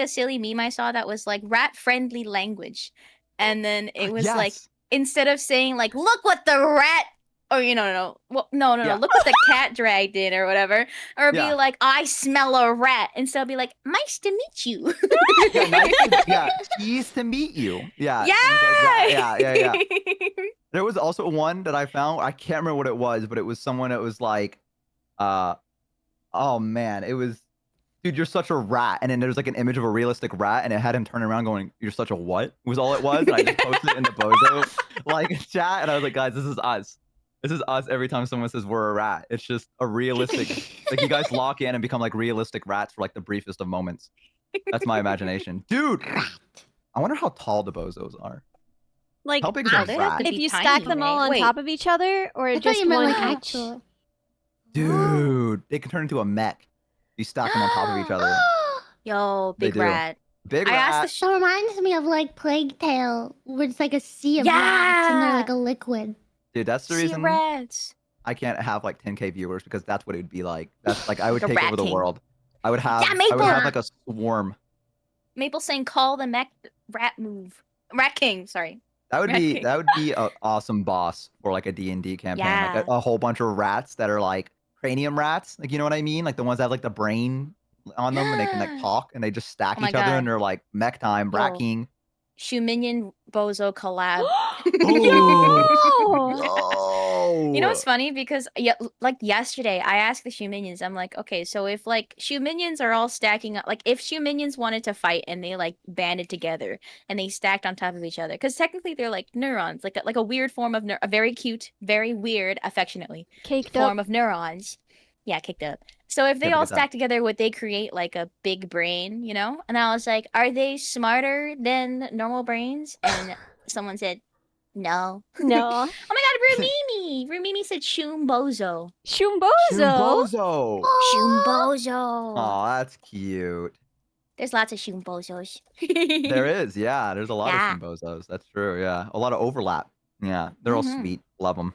silly meme I saw that was like rat friendly language, and then it was like Yes. instead of saying like look what the rat or no Yeah. look what the cat dragged in or whatever, or Yeah. be like I smell a rat, instead be like nice to meet you. Yeah, nice pleased to meet you. Yeah. Yeah. things like that. Yeah. There was also one that I found. I can't remember what it was, but it was someone that was like, oh man, it was, dude, you're such a rat. And then there's like an image of a realistic rat, and it had him turning around going, you're such a what? Was all it was. And I just posted it in the Bozo like chat, and I was like, guys, this is us. This is us every time someone says we're a rat. It's just a realistic, like you guys lock in and become like realistic rats for like the briefest of moments. That's my imagination. Dude, I wonder how tall the Bozos are. Like, How big is Wow, a they have rat? to if be you tiny, stack them all right? on Wait. top of each other, or I thought just you meant one like each. actual. Dude, they can turn into a mech. You stack them on top of each other. Yo, They big do. rat. Big I rat. asked the That reminds me of like Plague Tale, where it's like a sea of rats and they're Yeah. like a liquid. Dude, that's the sea reason rats. I can't have like 10K viewers, because that's what it would be like. That's like I would Like a take rat over the king. world. I would have Maple! like a swarm. Maple saying call the mech rat move. Rat king, sorry. That would Rat be king. that would be an awesome boss for like a D&D campaign. Like Yeah. a whole bunch of rats that are like cranium rats. Like, you know what I mean? Like the ones that have like the brain on them, and they can like Yeah. talk, and they just stack Oh my each other, God. and they're like mech time, rat Yo. king. Shoominion Bozo collab. Yo! You know what's funny? Because like yesterday, I asked the Shoominions, I'm like, okay, so if like Shoominions are all stacking up, like if Shoominions wanted to fight and they like banded together and they stacked on top of each other, because technically they're like neurons, like a weird form of a very cute, very weird, affectionately Caked form up. of neurons. Yeah, kicked up. So if they Yeah, all look at that. stack together, would they create like a big brain, you know? And I was like, are they smarter than normal brains? And Someone said no. No. Oh my god, Rumimi! Rumimi said Shoombozo. Shumbozo. Shumbozo. Shoombozo. Oh, that's cute. There's lots of Shoombozos. There is, yeah. There's a lot Yeah. of Shumbozos. That's true, yeah. A lot of overlap. Yeah, they're all Mhm. sweet. Love them.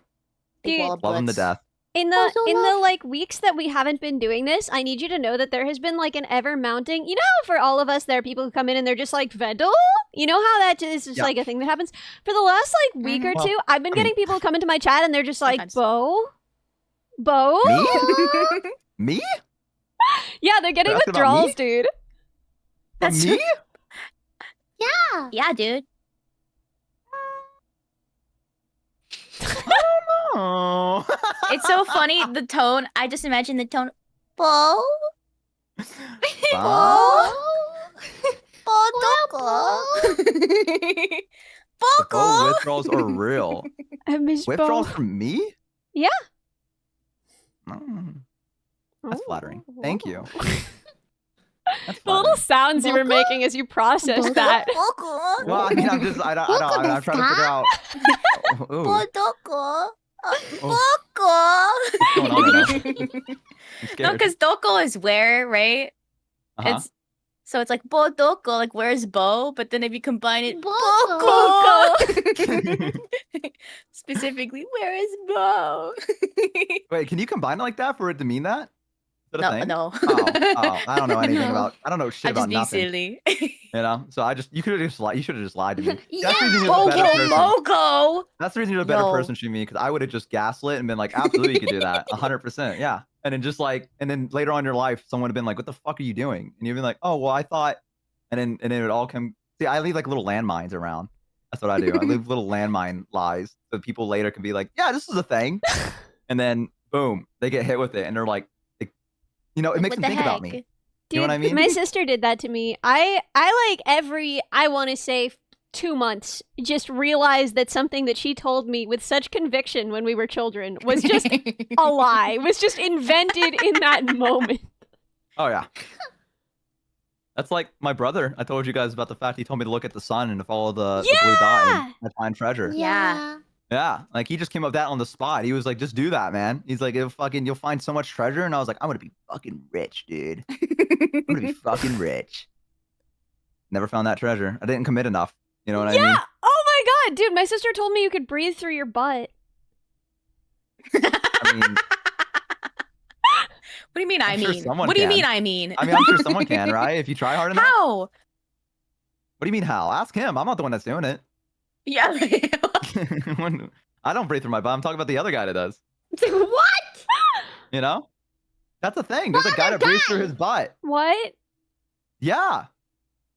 Big Dude, wall of Love them to butts. death. In Also the love- like weeks that we haven't been doing this, I need you to know that there has been like an ever mounting. You know how for all of us there are people who come in and they're just like Vendel? You know how that is just Yeah. like a thing that happens? For the last like week or Well, two, I've been I mean- getting people come into my chat and they're just like, Sometimes. Bo? Me? Me? Yeah, they're getting You're asking about withdrawals, me? dude. That's Me? Yeah. Yeah, dude. Oh. It's so funny, the tone. I just imagine the tone. Bo? Bye. The Bow withdrawals are real. I miss Bo. Withdrawals from me? Yeah. Mm, that's Oh. flattering. Thank you. That's The little flattering. sounds you were Boku? making as you processed Boku? that. Well, I mean, I'm just, I don't, I'm trying to figure out. Ooh, what's going on right now? I'm No, scared. because doko is where, right? Uh-huh. It's so it's like bo doko, like where's Bo? But then if you combine it, Boko. boko. Specifically, where is Bo? Wait, can you combine it like that for it to mean that? Is that a No, thing? no. Oh, I don't know anything No. about. I don't know shit I'm just about being nothing. silly. You know, so you could have just lied. You should have just lied to me. Yeah. That's the reason you're the better person. Mogo. That's the reason you're the better Yo. person, Shumi, because I would have just gaslit and been like, absolutely, you could do that, 100%, yeah. And then just like, and then later on in your life, someone would have been like, what the fuck are you doing? And you'd be like, oh, well, I thought, and then it would all come. See, I leave like little landmines around. That's what I do. I leave little landmine lies so people later can be like, yeah, this is a thing. And then boom, they get hit with it, and they're like, it makes What them the think about heck? me. Dude, You know what I mean? my sister did that to me. I like I want to say 2 months, just realized that something that she told me with such conviction when we were children was just a lie, was just invented in that moment. Oh yeah. That's like my brother. I told you guys about the fact he told me to look at the sun and to follow the blue dot and I'd find treasure. Yeah. Yeah, like he just came up with that on the spot. He was like, "Just do that, man." He's like, you'll find so much treasure." And I was like, "I'm gonna be fucking rich, dude. I'm gonna be fucking rich." Never found that treasure. I didn't commit enough. You know what I mean? Yeah! Oh my god, dude, my sister told me you could breathe through your butt. I mean, What do you mean? I'm sure someone What do you can. mean? I mean. I'm sure someone can, right? If you try hard enough. How? What do you mean how? Ask him. I'm not the one that's doing it. Yeah. I don't breathe through my butt. I'm talking about the other guy that does. What? You know? That's the thing. There's a guy that breathes through his butt. What? Yeah.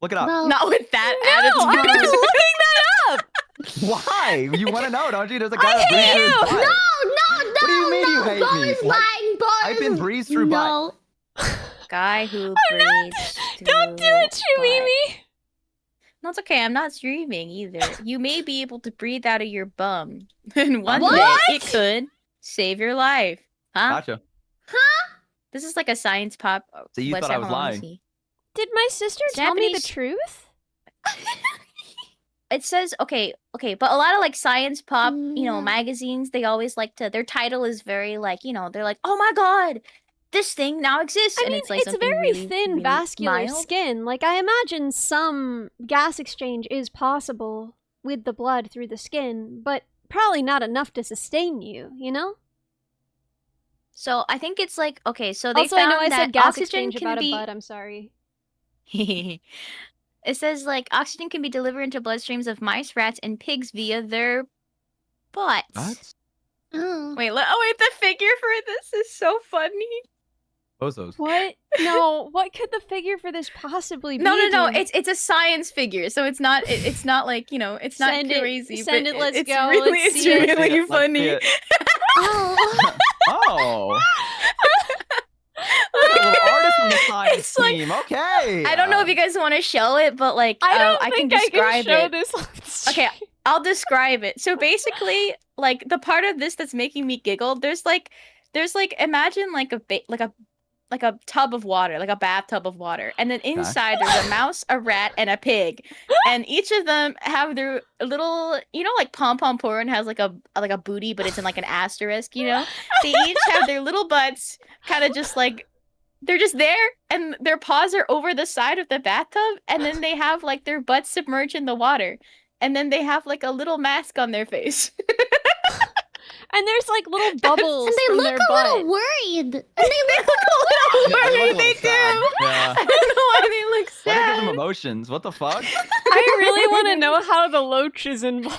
Look it up. Well, Not with that No, I'm attitude. not looking that up! Why? You want to know, don't you? There's a guy I that breathes hate through his you! butt. no, What do you mean you no, hate Bo me? is What? lying. Bo I've been is- breezed through butt. no. Guy who breathes. Don't do through it, Shuimi! butt. No, it's okay. I'm not streaming either. You may be able to breathe out of your bum, and one What? day it could save your life. Huh? Gotcha. This is like a science pop. So you thought I website. was Hold on, let me lying. see. Did my sister tell me the Japanese- truth? It says okay, but a lot of like science pop, Yeah. magazines, they always like to. Their title is very like, they're like, oh my god, this thing now exists, I and mean, it's like it's something very really, thin, really vascular mild. skin. Like, I imagine some gas exchange is possible with the blood through the skin, but probably not enough to sustain you, you know? So I think it's like okay. So they Also, I found know I that said gas oxygen exchange can about be. a butt, I'm sorry. It says like oxygen can be delivered into bloodstreams of mice, rats, and pigs via their butts. What? Oh. Wait, the figure for this is so funny. Bozos. What? No, what could the figure for this possibly be? No, dude? it's a science figure, so it's not it's not like it's not Send it- crazy. send but it, let's it's go, Really, let's it's see it. really Let's see funny. it. Oh. Oh. Look at a little artist on the science It's like- team. Okay. I don't know if you guys want to show it, but like I don't I can think describe show it. this on Okay, stream. I'll describe it. So basically, like the part of this that's making me giggle, there's like imagine like a tub of water, like a bathtub of water, and then inside there's a mouse, a rat, and a pig, and each of them have their little, like Pom Pom Porn has like a booty, but it's in like an asterisk, They each have their little butts, kind of just like they're just there, and their paws are over the side of the bathtub, and then they have like their butts submerged in the water, and then they have like a little mask on their face. And there's like little bubbles And they from look their a butt. little worried. And they look a little worried. They do. Yeah. I don't know why they look Why they give them sad. emotions? What the fuck? I really want to know how the loach is involved.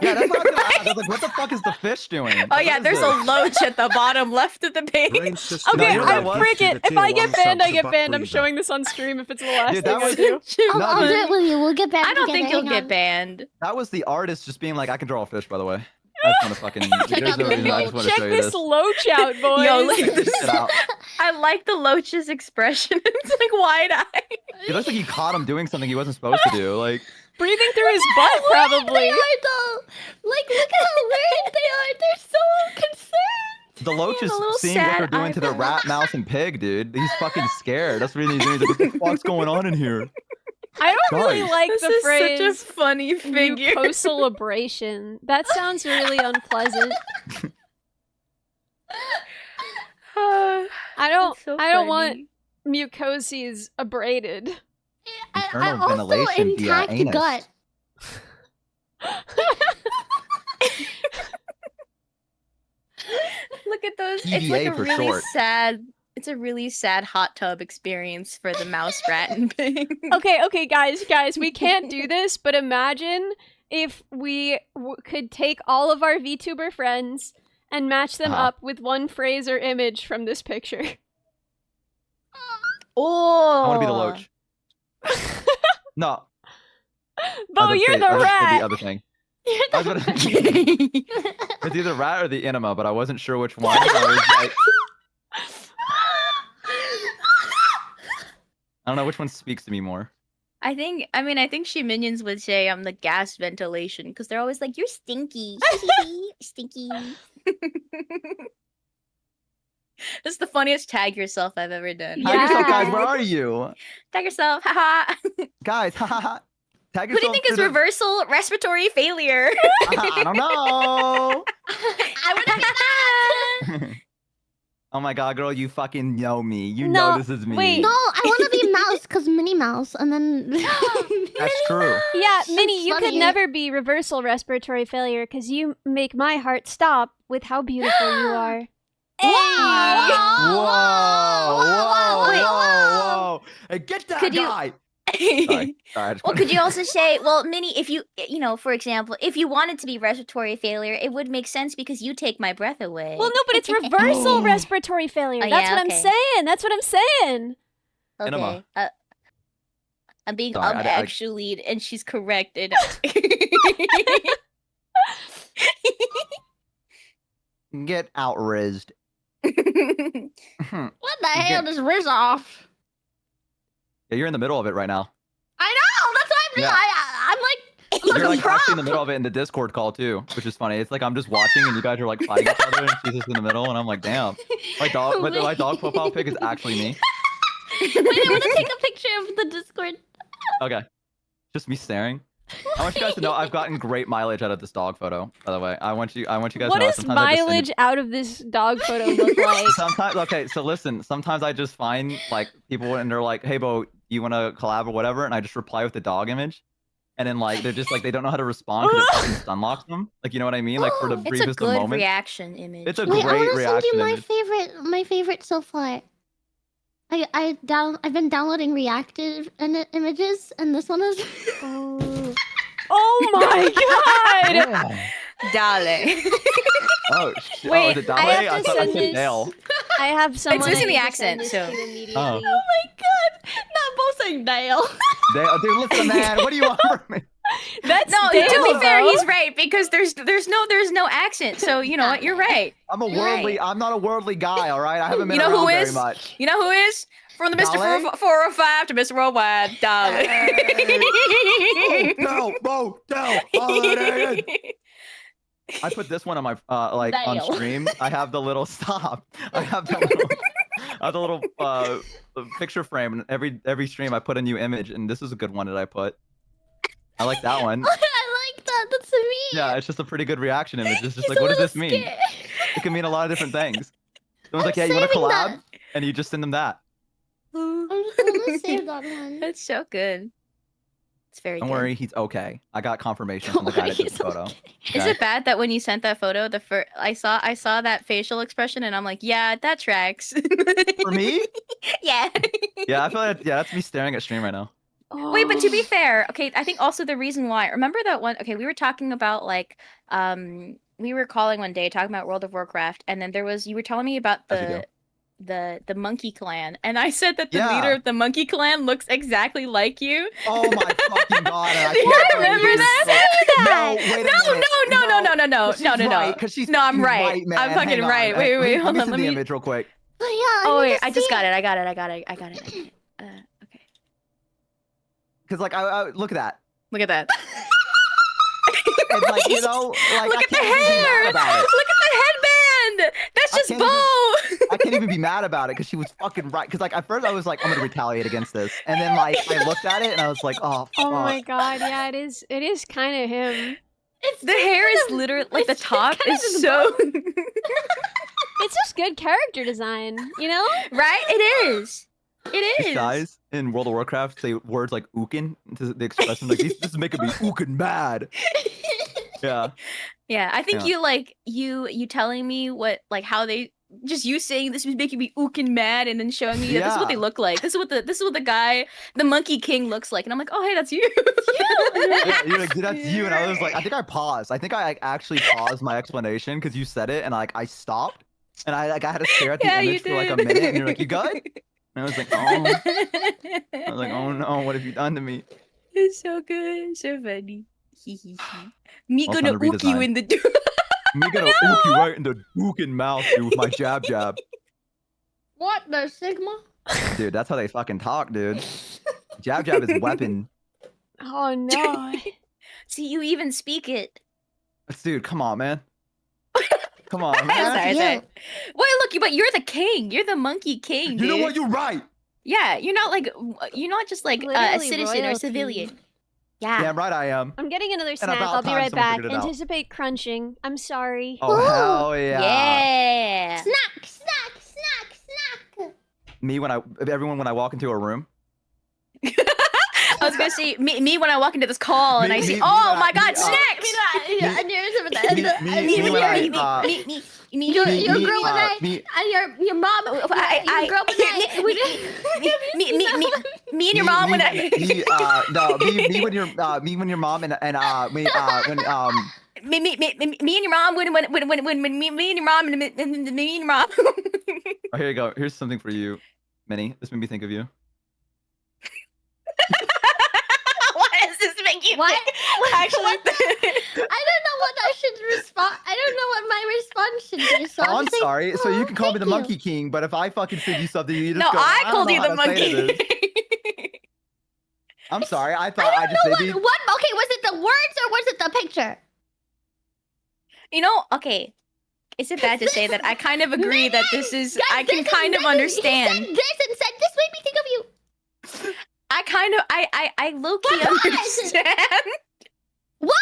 Yeah, that's what I was gonna ask. I was like, what the fuck is the fish doing? Oh What yeah, is there's this? a loach at the bottom left of the page. Brain system Okay, you know what that I'm was? frick it. If I get banned, I get banned. I'm showing. showing this on stream if it's the last Dude, thing that I was- do. I'll do dude. it with you. We'll get back I don't together. think you'll Hang get on. banned. That was the artist just being like, I can draw a fish, by the way. I just want to fucking. Check there's out no the reason, I video. just want to Check show you this this. loach out, boys. Yo, look at this. Check it out. I like the loach's expression. It's like wide-eyed. It looks like he caught him doing something he wasn't supposed to do. Like, Breathing through his butt, probably. They are though. Like, look how worried they are. They're so concerned. the loach is a little seeing what they're sad doing to the eyebrow. rat, mouse, and pig, dude. He's fucking scared. That's what he's doing. He's like, what the fuck's going on in here? I don't really Guys. like This the is phrase such a funny figure. mucosalabration. That sounds really unpleasant. I don't That's so I don't want funny. mucoses abraded. I Internal also ventilation via intact anus. gut. Look at those. It's EVA like a for really short. sad. It's a really sad hot tub experience for the mouse, rat, and pig. Okay, guys, we can't do this, but imagine if we could take all of our VTuber friends and match them Uh-huh. up with one phrase or image from this picture. Oh, I want to be the loach. No. Bo, I was you're gonna the say- I was gonna say rat. The other thing. I was gonna- It's either rat or the enema, but I wasn't sure which one. I was like, I don't know which one speaks to me more. I think Shoominions would say I'm the gas ventilation because they're always like, "You're stinky, stinky." That's the funniest tag yourself I've ever done. Tag yourself, guys. Yeah. Where are you? Tag yourself, haha. Guys, haha. Tag Who do you yourself think to is the- reversal respiratory failure? I don't know. I would be that. Oh my god, girl, you fucking know me. You No, know this is me. wait. No, I want to be mouse because Minnie Mouse, and then. That's true. Yeah, Minnie, you could funny. never be reversal respiratory failure because you make my heart stop with how beautiful you are. Whoa, Whoa, whoa, whoa, wait. whoa. Hey, get that Could you- guy. Sorry, I just Well, wanted- could you also say, well, Minnie, if you for example, if you wanted to be respiratory failure, it would make sense because you take my breath away. Well, no, but it's reversal Oh. respiratory failure. Oh, That's yeah, what okay. I'm saying. That's what I'm saying. Okay. I'm being Sorry, I- actually, and she's corrected. Get outrizzed. What the hell does Riz off? Yeah, you're in the middle of it right now. I know. That's what I'm doing. Yeah. I'm like. You're like prop. actually in the middle of it in the Discord call too, which is funny. It's like I'm just watching and you guys are like fighting each other and she's just in the middle and I'm like, damn. My dog profile pic is actually me. Wait, I want to take a picture of the Discord. Okay. Just me staring. I want you guys to know I've gotten great mileage out of this dog photo, by the way. I want you guys to know. What does sometimes I just send it- mileage out of this dog photo look like? Sometimes, okay, so listen, sometimes I just find like people and they're like, hey, Bo, you want to collab or whatever? And I just reply with the dog image. And then like, they're just like, they don't know how to respond because it fucking stun locks them. Like, you know what I mean? Like for the It's a briefest of good moments. reaction image. It's a Wait, I great want to send reaction you image. my favorite so far. I've been downloading reactive images, and this one is. Oh my god! Darling. Oh, shit. Wait, is it I Dale? have to thought I send said this- Dale. I have someone. missing I the need to accent, send this so- to immediately. Oh. my god! Not both saying Dale. Dale, dude, listen, man, what do you want from me? That's No, Dale, to be fair, though. he's right because there's no accent. So you know what? You're right. I'm not a worldly guy, all right? I haven't been You know around who very is? much. You know who is? From the Mr. Darling? 405 to Mr. Worldwide, darling. No, Bo, Dale, holiday. I put this one on my on Dale. stream. I have the little stop. I have the little I have a little picture frame, and every stream I put a new image, and this is a good one that I put. I like that one. I like that. That's me. Yeah, it's just a pretty good reaction image. It's just He's like, a what does little this mean? scared. It can mean a lot of different things. Someone's I'm like, yeah, you want to saving collab? that. And you just send them that. I'm gonna save that one. That's so good. It's very Don't good. worry, he's okay. I got confirmation from the guy that took the photo. Is Okay? it bad that when you sent that photo, I saw that facial expression and I'm like, yeah, that tracks. For me? Yeah. Yeah, I feel like that's me staring at stream right now. Wait, but to be fair, okay, I think also the reason why, remember that one, okay, we were talking about like, we were calling one day talking about World of Warcraft, and then you were telling me about As you do. the monkey clan, and I said that the Yeah. leader of the monkey clan looks exactly like you. Oh my fucking god! I Do you can't remember believe that? this. No, No, wait a minute. no, She's no. right, 'cause she's No, I'm fucking right. man. I'm fucking Hang on. right. Wait, Let hold me on. see Let the me. image real quick. But yeah, Oh I need wait, to I just see got it. I got it. Okay. Cause like I look at that. Look at that. It's like, you know, like Look I at the can't even be hair. mad about it. Look at the headband. That's I just can't Bo. I can't even be mad about it because she was fucking right. Because like at first I was like, I'm gonna retaliate against this, and then like I looked at it and I was like, oh fuck. Oh my god, yeah, it is kind of him. It's The hair is literally like the it's top kind of is the so It's just good character design, you know? right. It is. It These is. guys in World of Warcraft say words like "ookin" to the expression like this is making me ookin mad. Yeah. Yeah, I think Yeah. you like you telling me what like how they just you saying this was making me ookin mad and then showing me that this is what they Yeah. look like. This is what the guy, the Monkey King looks like. And I'm like, oh hey, that's you. Yeah, you're like, dude, that's you, and I was like, I think I paused. I think I like, actually paused my explanation because you said it, and like I stopped, and I had to stare at the Yeah, you image for like a did. minute, and you're like, you good? And I was like, oh, I was like, oh no, what have you done to me? It's so good, so funny. Me Well, gonna time to ook you redesign. in the door. Me gonna ook you right in the ookin mouth, dude, with my jab. What the Sigma? Dude, that's how they fucking talk, dude. Jab is weapon. Oh no. See, you even speak it. Dude, come on, man. Come on, Sorry, man. Yeah. sorry. Wait, look, but you're the king. You're the Monkey King, dude. You know what? You're right. Yeah, you're not just like a Literally citizen or royalty. civilian. Yeah. Damn right I am. I'm getting another snack. about I'll be time right someone back. figured it out. Anticipate crunching. I'm sorry. Oh Ooh. hell yeah. Yeah. Snack. Me when I walk into a room. I was gonna say me when I walk into this call and Me- I see, me- oh me- my me- God, uh, snacks! me when I, Your me, girl and I, me- and your mom, your girl and I, Me and your mom when I me when your mom and me and your mom when me and your mom and me and your mom. Oh, here you go. Here's something for you, Minnie. This made me think of you. What does this make you What? think? Actually, I don't know what I should respond. I don't know what my response should be. So Oh, I'm just saying, sorry. So you can call me the thank you. Monkey King, but if I fucking send you something, you just no, go. I don't called know you how the to say monkey. this." I'm sorry. I I thought I don't just know maybe. what. Okay, was it the words or was it the picture? You know, okay. Is it bad to say that I kind of agree that this is? Guys, I can this is- kind of this is- understand. He said this and said this made me think of you. I kind of, I low key What? understand. What?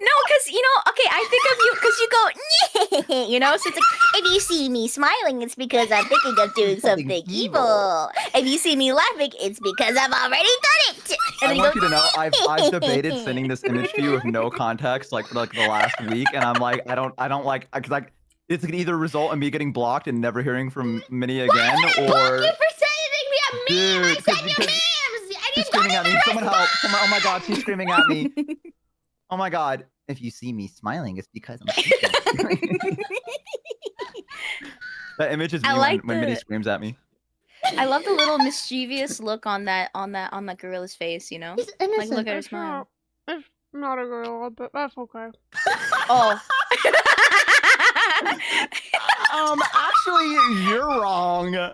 No, because you know, okay, I think of you because you go, you know, so it's like if you see me smiling, it's because I'm thinking of doing Something something evil. evil. If you see me laughing, it's because I've already done it. And I then want you you to know I've debated sending this image to you with no context like for like the last week, and I'm like I don't like because like it's gonna either result in me getting blocked and never hearing from Minnie again, Thank you or for sending me a meme. Dude, I sent you because memes. And she's you don't screaming at me. even Someone help! Someone, oh my god, she's screaming at me. Oh my god! If you see me smiling, it's because I'm. Sleeping. That image is me I like when Minnie the- screams at me. I love the little mischievous look on that gorilla's face. You know, He's like innocent. look at her smile. It's not a gorilla, but that's okay. Oh. Actually, you're wrong.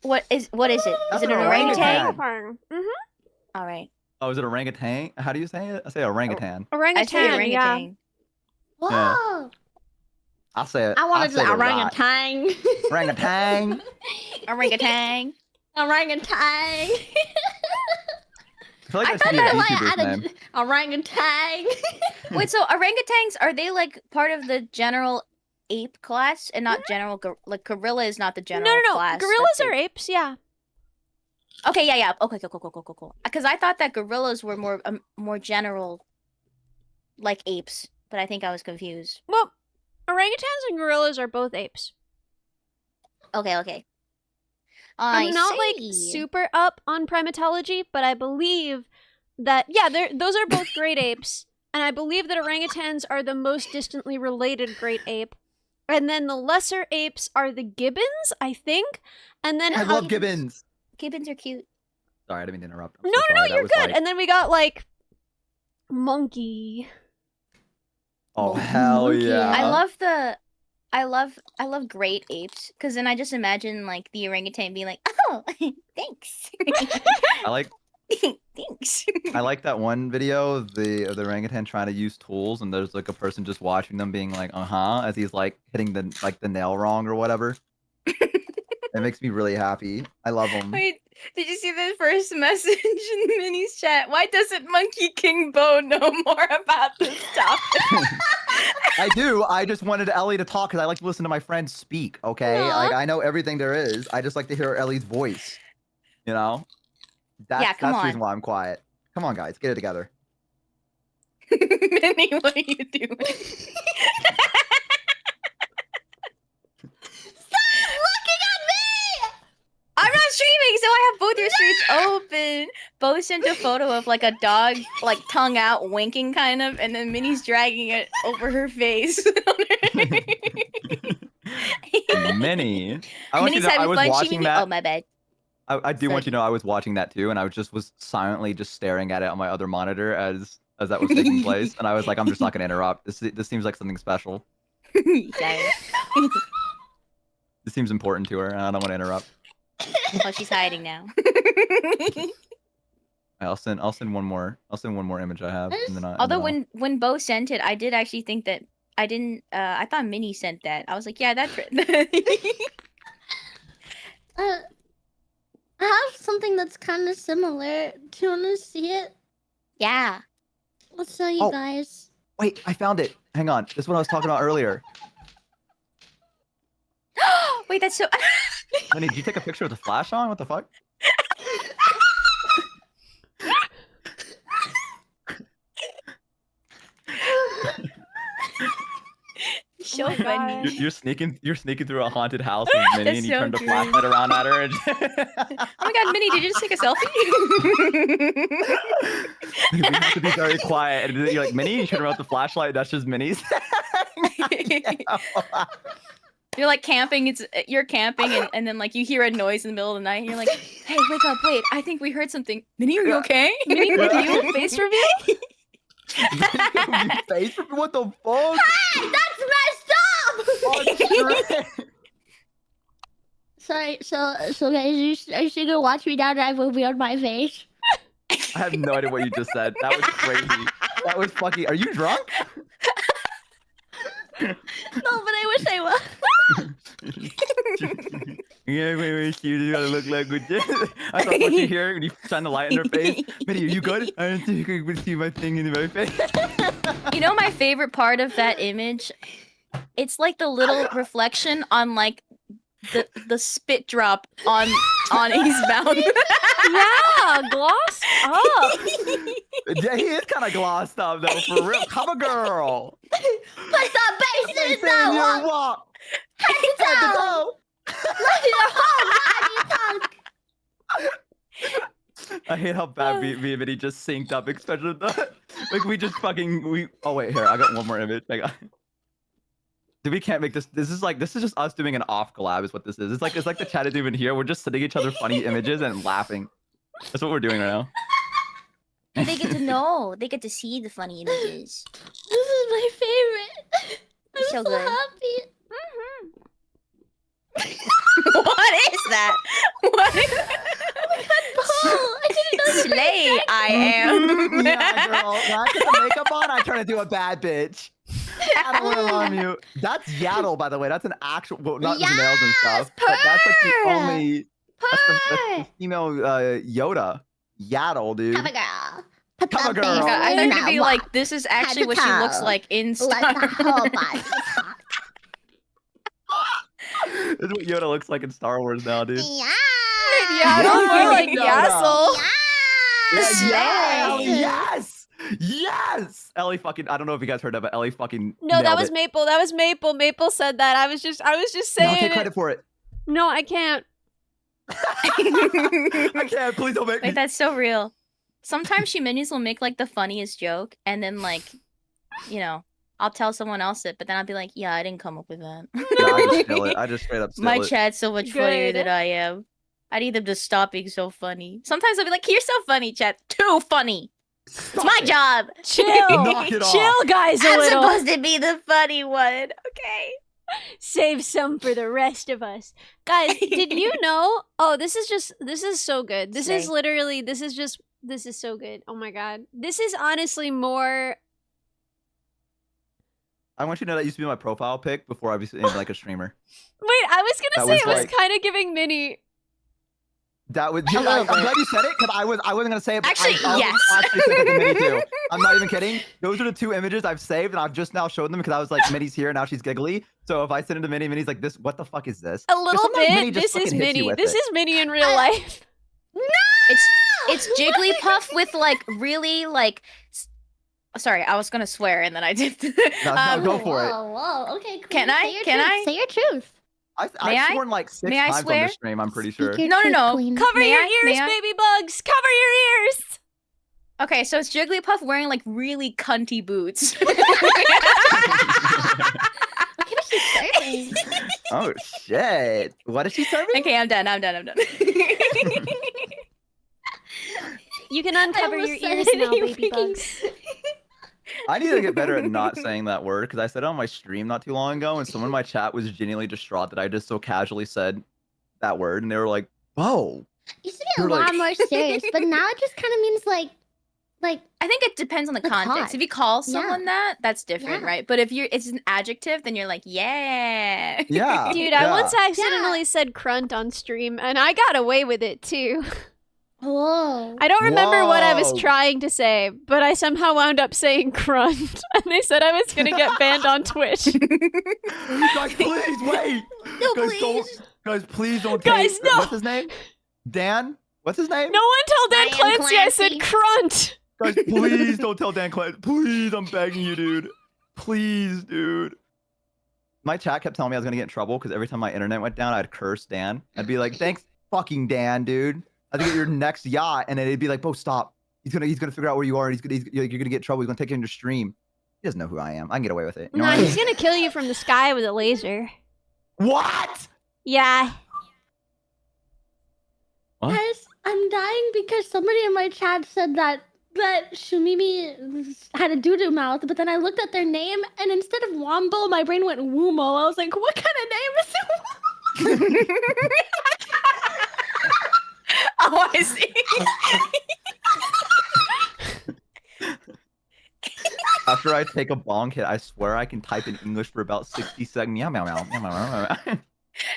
What is it? Is That's it an an orangutan. orangutan? Mm-hmm. All right. Oh, is it orangutan? How do you say it? I say orangutan. I Orangutan, say yeah. orangutan. Whoa. I'll say it. I want to say it right. orangutan. Orangutan. Orangutan. Orangutan. I feel like I that should be a VTuber's name. Orangutan. Wait, so orangutans, are they like part of the general ape class and not general like gorilla is not the general No. class? Gorillas that's are apes. Yeah. Okay, yeah. Okay, cool. Because I thought that gorillas were more general, like apes, but I think I was confused. Well, orangutans and gorillas are both apes. Okay. I'm not like super up on primatology, but I believe that those are both great apes, and I believe that orangutans are the most distantly related great ape, and then the lesser apes are the gibbons, I think, and then I love gibbons. Gibbons are cute. Sorry, I didn't mean to interrupt. No, you're good. And then we got like monkey. Oh hell yeah! I love great apes because then I just imagine like the orangutan being like, oh, thanks. I like. Thanks. I like that one video of the orangutan trying to use tools, and there's like a person just watching them being like, as he's like hitting the nail wrong or whatever. It makes me really happy. I love them. Wait, did you see the first message in Minnie's chat? Why doesn't Monkey King Bo know more about this topic? I do. I just wanted Ellie to talk because I like to listen to my friends speak. Okay, like I know everything there is. I just like to hear Ellie's voice. You know. That's the reason why I'm quiet. Come on, guys, get it together. Minnie, what are you doing? I'm not streaming, so I have both your streams open. Bo sent a photo of like a dog, like tongue out, winking kind of, and then Minnie's dragging it over her face. Minnie. Minnie's having fun. Watching that. Oh, my bad. I do want you to know I was watching that too, and I was silently just staring at it on my other monitor as that was taking place, and I was like, I'm just not gonna interrupt. This seems like something special. This seems important to her, and I don't want to interrupt. Oh, she's hiding now. I'll send one more image I have. And then Although when Bo sent it, I did actually think that I didn't. I thought Minnie sent that. I was like, yeah, that's right. I have something that's kind of similar. Do you want to see it? Yeah. I'll show you guys. Wait, I found it. Hang on. This is what I was talking about earlier. Wait, that's so. Minnie, did you take a picture with the flash on? What the fuck? So funny. You're sneaking through a haunted house with Minnie, and you turned the flashlight around at her. And... Oh my god, Minnie, did you just take a selfie? We have to be very quiet. And you're like, Minnie, you turn around with the flashlight. That's just Minnie's. You're like camping. You're camping, and then like you hear a noise in the middle of the night, and you're like, "Hey, wake up! Wait, I think we heard something." Minnie, are you okay? Minnie, you face reveal? Face reveal? What the fuck? Hey, that's messed up! Sorry, so guys, are you still gonna watch me now that I've revealed my face? I have no idea what you just said. That was crazy. That was fucking. Are you drunk? No, but I wish I was. Yeah, wait, you gotta look like good. I thought what you hear when you shine the light in her face. Minnie, are you good? I don't think I could see my thing in my face. You know my favorite part of that image? It's like the little reflection on like the spit drop on his mouth. Yeah, glossed up. Yeah, he is kind of glossed up though, for real. Come on, girl. Put the bass in the wall. Head to toe. Look at your whole body. I hate how bad me and Minnie just synced up, especially the like we just fucking Oh wait, here I got one more image. I got. Dude, we can't make this. This is just us doing an off collab. Is what this is. It's like the chat is even here. We're just sending each other funny images and laughing. That's what we're doing right now. They get to know. They get to see the funny images. This is my favorite. I'm So so good. happy. What is that? What? Oh, I didn't know you Slay, I am. Yeah, girl. When I put the makeup on, I turn into a bad bitch. Yaddle on mute. That's Yaddle, by the way. That's an actual, well, not Yes, the males and stuff, but that's like the purr. only, that's Purr. the female Yoda. Yaddle, dude. Have a girl. Put Have the a girl. bass I in thought that you'd be walk. like, this is actually what she looks toe. like in Star Let the whole Wars. body talk. This is what Yoda looks like in Star Wars now, dude. Yeah. Yaddle, more like Yoda. Yassel. Yeah, Ellie, Yes. yes! Ellie fucking, I don't know if you guys heard that, but Ellie fucking No, that nailed was it. Maple. That was Maple. Maple said that. I was just No, saying take it. credit for it. No, I can't. I can't, please don't make me. Wait, that's so real. Sometimes Shoominions will make like the funniest joke, and then like, you know, I'll tell someone else it, but then I'll be like, yeah, I didn't come up with that. No, I just steal it. I just straight up steal My it. chat's so much funnier Good. than I am. I need them to stop being so funny. Sometimes I'll be like, you're so funny, chat. Too funny. It's my job. Chill. Knock it off. Chill, guys, a I'm little. supposed to be the funny one. Okay. Save some for the rest of us. Guys, did you know? Oh, this is so good. This is Say. literally, this is so good. Oh my god. This is honestly more. I want you to know that used to be my profile pic before I was like a streamer. Wait, I was That gonna say was it was like- kind of giving Minnie. That would. A little I'm bit. glad you said it because I wasn't gonna say it. But Actually, I yes. Actually said that to Minnie too. I'm not even kidding. Those are the two images I've saved, and I've just now showed them because I was like, Minnie's here now. She's giggly. So if I send it to Minnie, Minnie's like, "This, what the fuck is this?" A little sometimes Minnie bit. just This is fucking hits you Minnie. with This it. is Minnie in real life. It's Jigglypuff with like really like. Sorry, I was gonna swear and then I did. No, go for it. Whoa. Okay. Queen, Can I? Say your Can truth. I? Say your truth. I've May I? sworn like 6 May I times on swear? this stream. I'm pretty sure. Speak your No, no, truth, no. Queen. Cover May your I? ears, May I? baby bugs. Cover your ears. Okay, so it's Jigglypuff wearing like really cunty boots. What kind of shit serving? Oh shit! What is she serving? Okay, I'm done. I'm done. You can uncover your almost said ears it, now, you baby freaking- bugs. I need to get better at not saying that word because I said it on my stream not too long ago, and someone in my chat was genuinely distraught that I just so casually said that word, and they were like, "Whoa." Used to be a You're like- lot more serious, but now it just kind of means like I think it depends on the Like context. hot. If you call Yeah. someone that, that's different, Yeah. right? But if it's an adjective, then you're like, yeah. Yeah. Dude, I yeah. once accidentally said crunt on stream, and I got away with it too. whoa. I don't remember what I was Whoa. trying to say, but I somehow wound up saying crunt, and they said I was gonna get banned on Twitch. Guys, please wait. No, Guys, please. Guys, please don't. Guys, take, no. What's his name? Dan. What's his name? No one told Dan I am Clancy I said Clancy. crunt. Guys, please don't tell Dan Clancy. Please, I'm begging you, dude. Please, dude. My chat kept telling me I was gonna get in trouble because every time my internet went down, I'd curse Dan. I'd be like, "Thanks, fucking Dan, dude. I think get your next yacht," and then it'd be like, "Bro, stop. He's gonna figure out where you are, and you're gonna get in trouble. He's gonna take you in your stream. He doesn't know who I am. I can get away with it. You know No, what I he's mean? gonna kill you from the sky with a laser. What? Yeah. What? Guys, I'm dying because somebody in my chat said that Shumimi had a doo-doo mouth, but then I looked at their name, and instead of Wombo, my brain went Woomo. I was like, what kind of name is it? Oh, I see. After I take a bong hit, I swear I can type in English for about 60 seconds. Meow meow meow meow meow meow.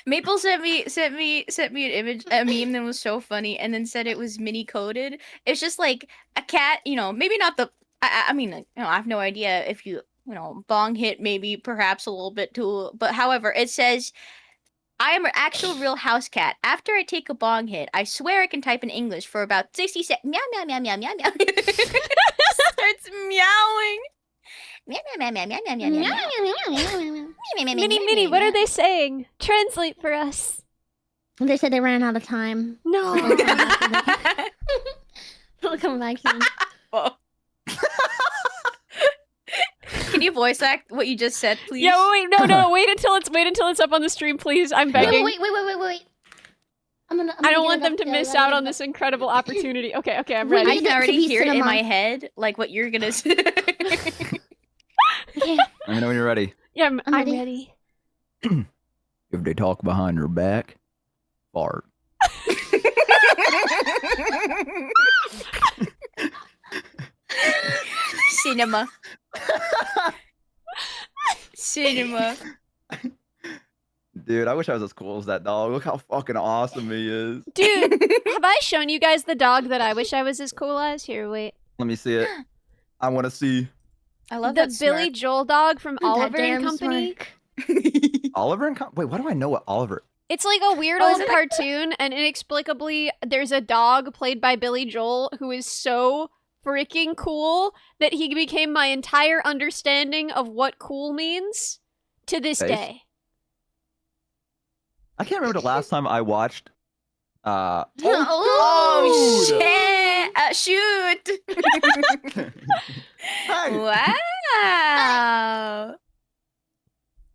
Maple sent me an image, a meme that was so funny, and then said it was mini coded. It's just like a cat, you know, maybe not the. I mean, like, you know, I have no idea if you know, bong hit maybe perhaps a little bit too, but however, it says, "I am an actual real house cat. After I take a bong hit, I swear I can type in English for about 60 seconds. Meow meow meow meow meow meow." Starts meowing. Meow meow meow meow meow meow meow meow. Minnie, what are they saying? Translate for us. They said they ran out of time. No. I'll come back soon. Oh. Can you voice act what you just said, please? Yeah, wait, no, wait until it's up on the stream, please. I'm begging. Wait. I'm gonna I don't get want it them up to there. miss Let me out get on it this incredible opportunity. Okay, I'm Wait, I ready. need can it to already be hear it in cinema. my head, like what you're gonna say. Okay. Let me know when you're ready. Yeah, I'm ready. ready. If they talk behind your back, fart. Cinema. Cinema. Dude, I wish I was as cool as that dog. Look how fucking awesome he is. Dude, have I shown you guys the dog that I wish I was as cool as? Here, wait. Let me see it. I want to see. I love The that Billy smirk. Joel dog from That Oliver and damn Company. smirk. Oliver and Wait, why do I know what Oliver? It's like a weird Oh, is old it cartoon, and inexplicably, there's a dog played by Billy Joel who is so freaking cool that he became my entire understanding of what cool means to this Face? day. I can't remember the last time I watched. Oh dude! shit! Shoot! Hey! Wow.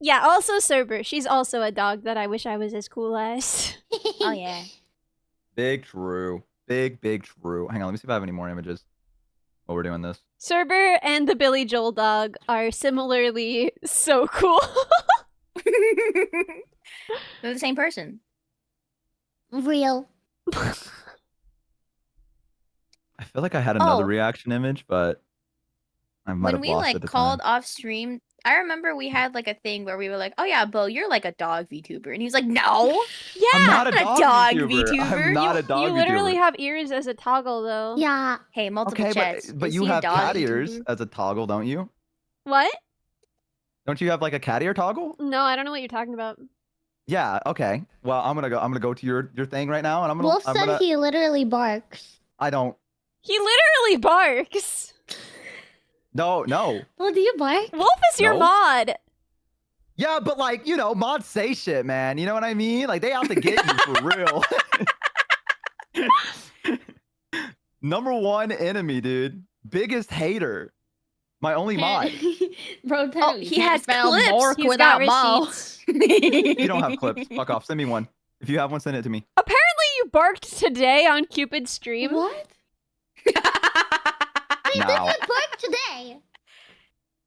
Yeah, also Cerber. She's also a dog that I wish I was as cool as. Oh yeah. Big true. Big true. Hang on, let me see if I have any more images while we're doing this. Cerber and the Billy Joel dog are similarly so cool. They're the same person. Real. I feel like I had another Oh. reaction image, but I might When have we lost it like at the called time. off stream, I remember we had like a thing where we were like, "Oh yeah, Bo, you're like a dog VTuber," and he's like, "No, Yeah, I'm not a not a dog, dog VTuber. VTuber. I'm not a dog you literally VTuber. have ears as a toggle, though. Yeah. hey, multiple Okay, chats. but Is you he a have dog cat ears VTuber? as a toggle, don't you? What? Don't you have like a cat ear toggle? No, I don't know what you're talking about. Yeah. Okay. Well, I'm gonna go to your thing right now, and I'm Wolf said gonna. he literally barks. I don't. He literally barks. No. Well, do you bark? Wolf is your No. mod. Yeah, but like mods say shit, man. You know what I mean? Like they out to get you for real. Number one enemy, dude. Biggest hater. My only mod. Bro, Oh, he has clips. Bork He's without got Mo. receipts. You don't have clips. Fuck off. Send me one. If you have one, send it to me. Apparently, you barked today on Cupid's stream. What? I Now, didn't bark today.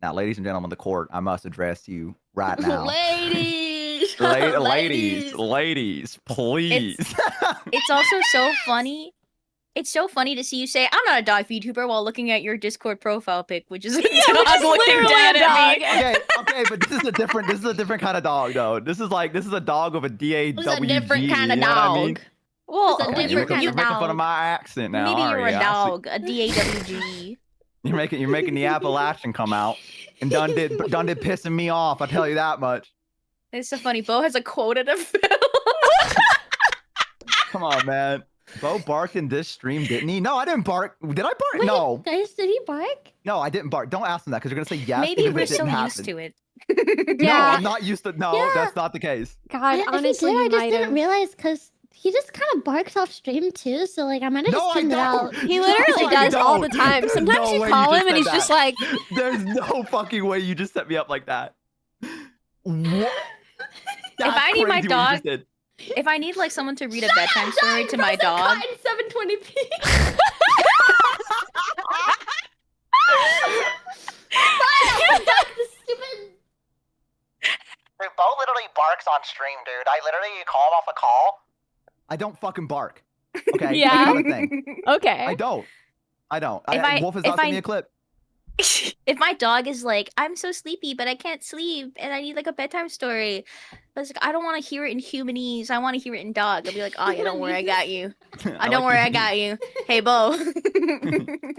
now, ladies and gentlemen of the court, I must address you right now. Ladies. Ladies, please. It's also so funny. It's so funny to see you say, "I'm not a dog VTuber," while looking at your Discord profile pic, which is a Yeah, dog which is looking literally down a at me. dog. Okay, but this is a different kind of dog, though. This is a dog with a DAWG. It's a different kind of you know what I mean? dog. Well, It's a maybe different kind You're of making fun dog. of my accent now. maybe you're aren't a you? I see- dog, a DAWG. You're making the Appalachian come out, and done did pissing me off. I tell you that much. It's so funny. Bo has a quote to fill. Come on, man. Bo barked in this stream, didn't he? No, I didn't bark. Did I bark? Wait, No, guys, did he bark? no, I didn't bark. Don't ask him that because you're gonna say yes. Maybe even if we're it didn't so happen. used to it. No, Yeah. I'm not used to. No, Yeah. that's not the case. God, If honestly, he did, I you just might didn't have. realize because he just kind of barks off stream too. So like, I might have No, just I tuned it out. don't. He literally No, I does all the don't. time. There's Sometimes no you way call you him and he's said just that. like, There's no fucking way you just set me up like that. What? That's I need my crazy what you dog- just did. If I need like someone to read a bedtime story to my dog, In 720p. Stupid. Dude, Bo literally barks on stream, dude. I literally call him off a call. I don't fucking bark. Okay. Yeah. That's not a thing. okay. I don't. If I- Wolf has if not sent I- me a clip. if my dog is like, "I'm so sleepy, but I can't sleep, and I need like a bedtime story," I was like, "I don't want to hear it in humanese. I want to hear it in dog." I'll be like, "Oh yeah, don't worry, I got you. Don't worry, I got you. Hey, Bo."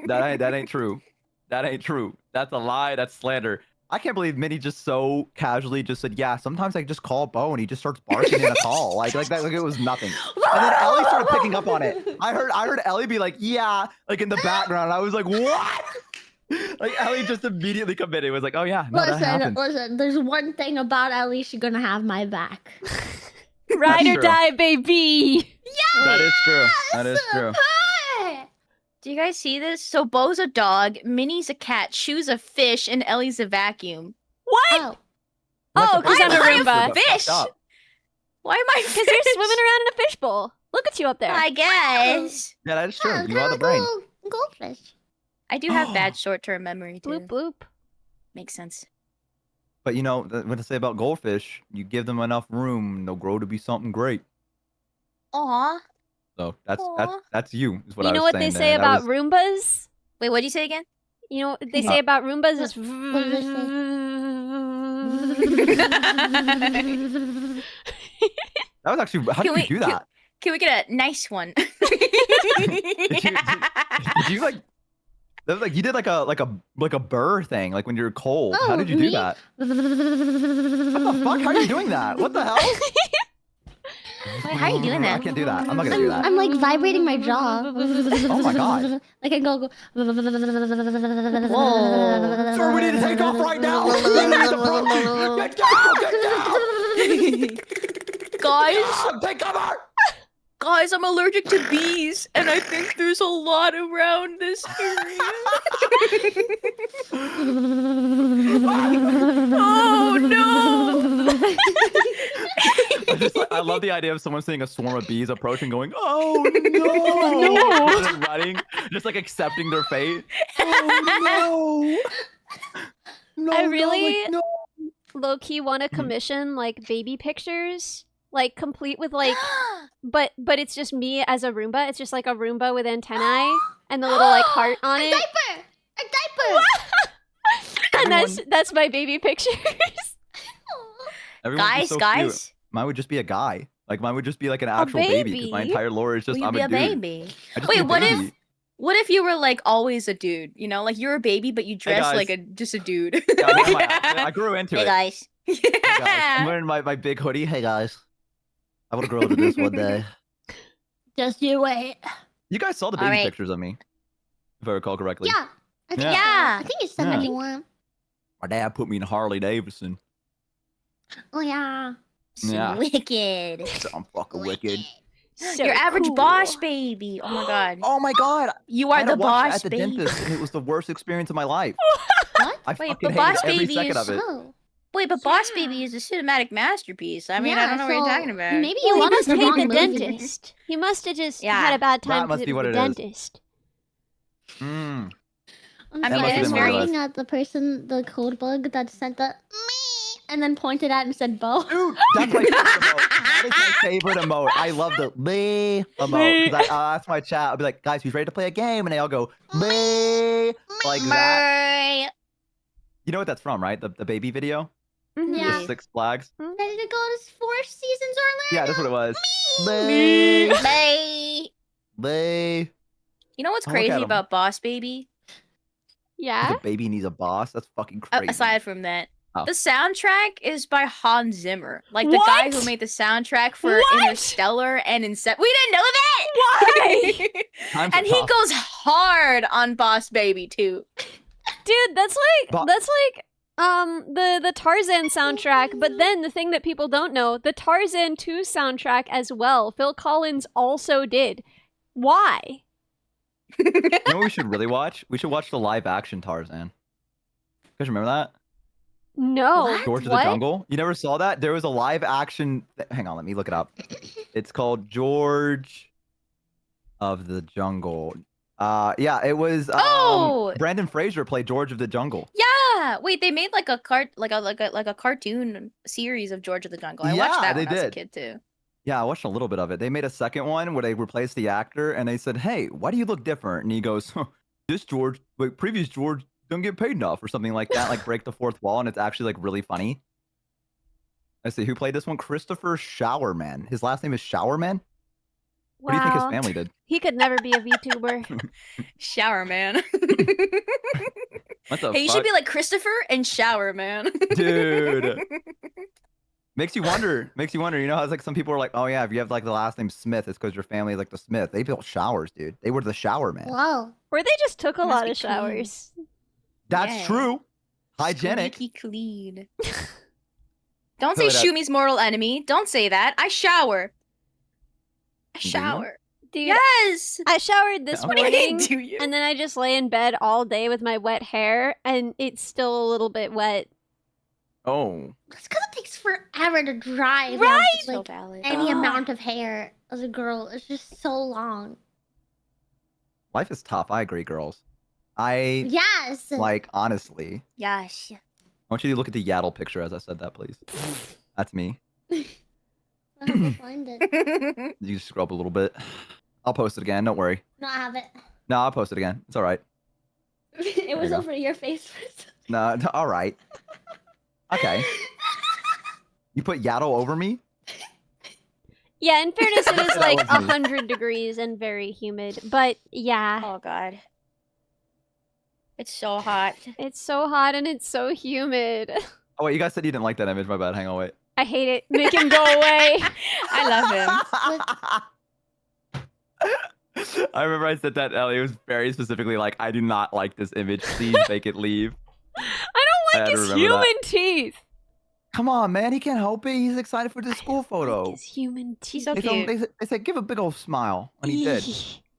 That ain't true. That ain't true. That's a lie. That's slander. I can't believe Minnie just so casually just said, "Yeah, sometimes I just call Bo and he just starts barking in a call like that, like it was nothing." And then Ellie started picking up on it. I heard Ellie be like, "Yeah," like in the background. I was like, "What?" Like Ellie just immediately committed. It was like, "Oh yeah, no, that happened." Listen. There's one thing about Ellie. She's gonna have my back. Ride or true. die, baby. That is true. That is true. Do you guys see this? So Bo's a dog, Minnie's a cat, Shu's a fish, and Ellie's a vacuum. What? Oh, Oh, because I'm a I'm a Roomba. fish. Why am I Because fish? you're swimming around in a fishbowl. Look at you up there. I guess. Yeah, that is true. yeah, You are the like a brain. little goldfish. I do have bad short-term memory too. Bloop bloop. Makes sense. But you know what to say about goldfish? You give them enough room, they'll grow to be something great. Aw. So that's Aw. that's you. Is what You I know was what they saying say there. That about was- Roombas? Wait, what did you say again? You know what they say about Roombas is What did they That was actually. How did you do that? Can we get a nice one? Did you like? That was like you did like a burr thing, like when you're cold. How did you do that? What the fuck? How are you doing that? What the hell? Wait, how are you doing I that? can't do that. I'm not gonna do that. I'm like vibrating my jaw. Oh my god. Like I go. Whoa. Sir, we need to take off right now. Get down! Get down! Guys, Take cover! guys, I'm allergic to bees, and I think there's a lot around this area. Oh no! I love the idea of someone seeing a swarm of bees approach and going, "Oh no!" And then running, just like accepting their fate. Oh no! I really no. low-key want to commission like baby pictures, like complete with like, but it's just me as a Roomba. It's just like a Roomba with antennae and the little like heart on it. A diaper. And that's my baby pictures. Everyone would be Guys, so guys, cute. Mine would just be a guy. Like mine would just be like an actual baby. Because my baby? entire lore is just will you I'm be a a dude. baby? I just be a Wait, what baby. if? What if you were like always a dude? You know, like you're a baby, but you dress guys. like just a dude. Yeah, I'm wearing I grew into Hey it. guys. Hey guys, I'm wearing my big hoodie. Hey guys, I want to grow into this one day. Just you wait. You guys saw the All baby right. pictures of me, if I recall correctly. Yeah. I think Yeah. I think it's 71. My dad put me in Harley Davidson. Oh yeah. Yeah. Wicked. So I'm fucking wicked. So Your average cool. boss baby. Oh my god. Oh my god! You I are had the to watch it boss at the baby. dentist, and it was the worst experience of my life. What? I Wait, fucking but hated Boss every Baby second is of it. Oh. Wait, but Boss Yeah. Baby is a cinematic masterpiece. I mean, I Yeah, don't know what you're so talking about. Maybe Well, you he watched must the hate wrong the movie. dentist. He must have just Yeah. had a bad time That must because be it what was the it is. dentist. Mm. I'm I mean, sorry, it is I'm what it laughing was. at the person, the code bug that sent the and then pointed at and said Bo. Dude, that's my favorite emote. That is my favorite emote. I love the "lee" emote. Because I ask my chat, I'll be like, guys, who's ready to play a game? And they all go, "Lee," like that. Murray. You know what that's from, right? The baby video? Mhm. Yeah. The Six Flags? Ready to go to 4 seasons or Yeah, that's what it was. Lee. Lee. Murray. Lee. You know what's Oh, look at crazy him. about Boss Baby? Yeah. The baby needs a boss? That's fucking crazy. Aside from that, Oh. the soundtrack is by Hans Zimmer, like the guy who What? made the soundtrack for What? Interstellar and Inception. We didn't know that. Why? Times And are he tough. goes hard on Boss Baby too. Dude, that's But- like the Tarzan soundtrack, but then the thing that people don't know, the Tarzan 2 soundtrack as well, Phil Collins also did. Why? You know what we should really watch? We should watch the live action Tarzan. You guys remember that? No. What? George of What? the Jungle? You never saw that? There was a live action. Hang on, let me look it up. It's called George of the Jungle. Yeah, it was. Oh! Brandon Fraser played George of the Jungle. Yeah. Wait, they made like a cartoon series of George of the Jungle. I watched Yeah, that they when I was a did. kid too. Yeah, I watched a little bit of it. They made a second one where they replaced the actor, and they said, "Hey, why do you look different?" And he goes, huh, "This George, like previous George, don't get paid enough," or something like that. Like break the fourth wall, and it's actually like really funny. Let's see who played this one. Christopher Showerman. His last name is Showerman. What do you think his Wow. family did? He could never be a VTuber. Shower Man. What the Hey, you fuck? should be like Christopher and Shower Man. Dude. Makes you wonder. Makes you wonder. You know how it's like some people are like, "Oh yeah, if you have like the last name Smith, it's because your family is like the Smith." They built showers, dude. They were the shower man. Whoa. Or they just took a Must lot be of clean. showers. That's Yeah. true. Hygienic. Squeaky clean. Don't Fill say it up. Shumi's mortal enemy. Don't say that. I shower. I Do you? shower. Dude, Yes. I showered this Okay. morning, Do you? and then I just lay in bed all day with my wet hair, and it's still a little bit wet. Oh. It's because it takes forever to dry. if you have, Right? So Like valid. any Ah. amount of hair as a girl, it's just so long. Life is tough. I agree, girls. I Yes. like honestly. Yes. I want you to look at the Yaddle picture as I said that, please. That's me. I have to find it. You just scroll up a little bit. I'll post it again. Don't worry. No, I have it. No, I'll post it again. It's all right. It was you go. over your face. No, all right. Okay. You put yaddle over me? Yeah, in fairness, it is That like was me. 100 degrees and very humid. But yeah, Oh god. It's so hot. it's so hot and it's so humid. Oh wait, you guys said you didn't like that image. My bad. Hang on, wait. I hate it. Make him go away. I love him. I remember I said that Ellie was very specifically like, I do not like this image. Please make it leave. I I don't like had to his remember that. human teeth. Come on, man. He can't help it. He's excited for the school Like photo. his human teeth. so They, told him- cute. they said, give a big old smile. And he did.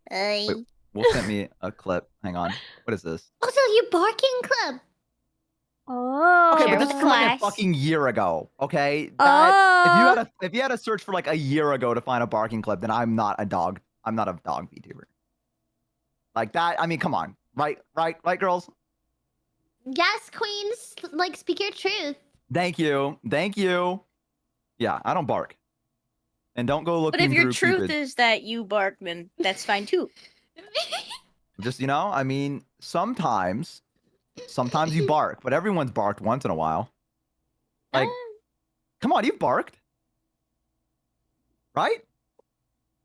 Hey. Wait. Will sent me a clip. Hang on. What is this? Also, you barking club. Oh. Okay, but Cheers, this is from like a class. fucking year ago. Okay, that, Oh. if you had to search for like a year ago to find a barking clip, then I'm not a dog. I'm not a dog VTuber. Like that. I mean, come on. Right, girls. Yes, queens. Like, speak your truth. Thank you. Yeah, I don't bark. And don't go looking But if your through truth Cupid. is that you bark, then that's fine too. Just, I mean, sometimes you bark, but everyone's barked once in a while. Like, come on, you've barked. Right?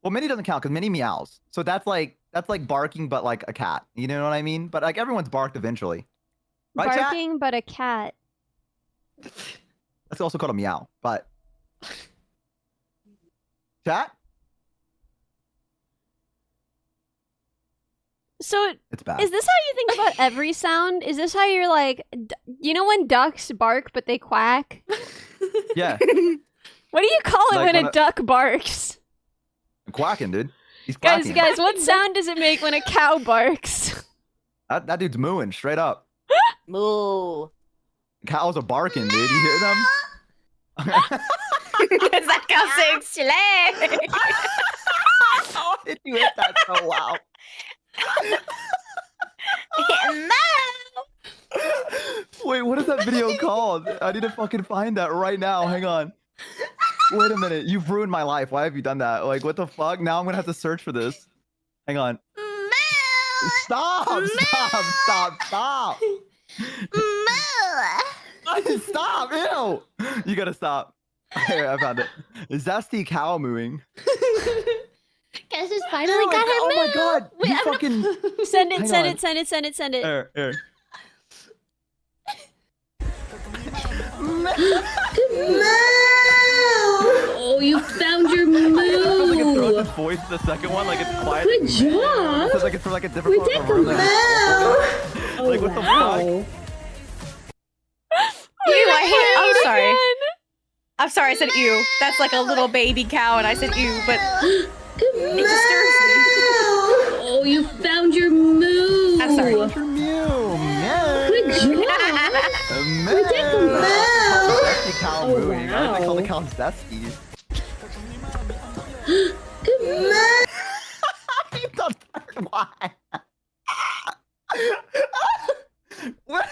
Well, Minnie doesn't count because Minnie meows. So that's like barking, but like a cat. You know what I mean? But like everyone's barked eventually. Right, chat? Barking, but a cat. That's also called a meow, but chat? So It's bad. is this how you think about every sound? Is this how you're like, you know when ducks bark but they quack? Yeah, What do you call it Like when when a a- duck barks? quacking, dude. He's Guys, quacking. what sound does it make when a cow barks? That dude's mooing straight up. Moo. Cows are barking, dude. You hear them? Is that cow saying slay? How did you hit that so loud? Wait, what is that video called? I need to fucking find that right now. Hang on. Wait a minute. You've ruined my life. Why have you done that? Like, what the fuck? Now I'm gonna have to search for this. Hang on. Stop! Stop! Stop! Ew! You gotta stop. Here, I found it. Zesty cow mooing. Guys just finally Oh my got god! her Oh my moo. god! Wait, You I'm fucking. Send it, Hang send on. it, send it, send it, send it. Here. Oh, you found your Like it throws moo. its voice in the second one, like it's quiet. Good job. It sounds like it's from like a different part of the room. Like, like what the fuck? Ew, I hate. I'm sorry. Again. I'm sorry. I said ew. That's like a little baby cow, and I said ew, but it disturbs me. Oh, you found your moo. I'm sorry. What's your mew? Meow. Good job. Meow. Zesty cow Oh, mooing. Why do they call the wow. cow zesty? You done third one. What?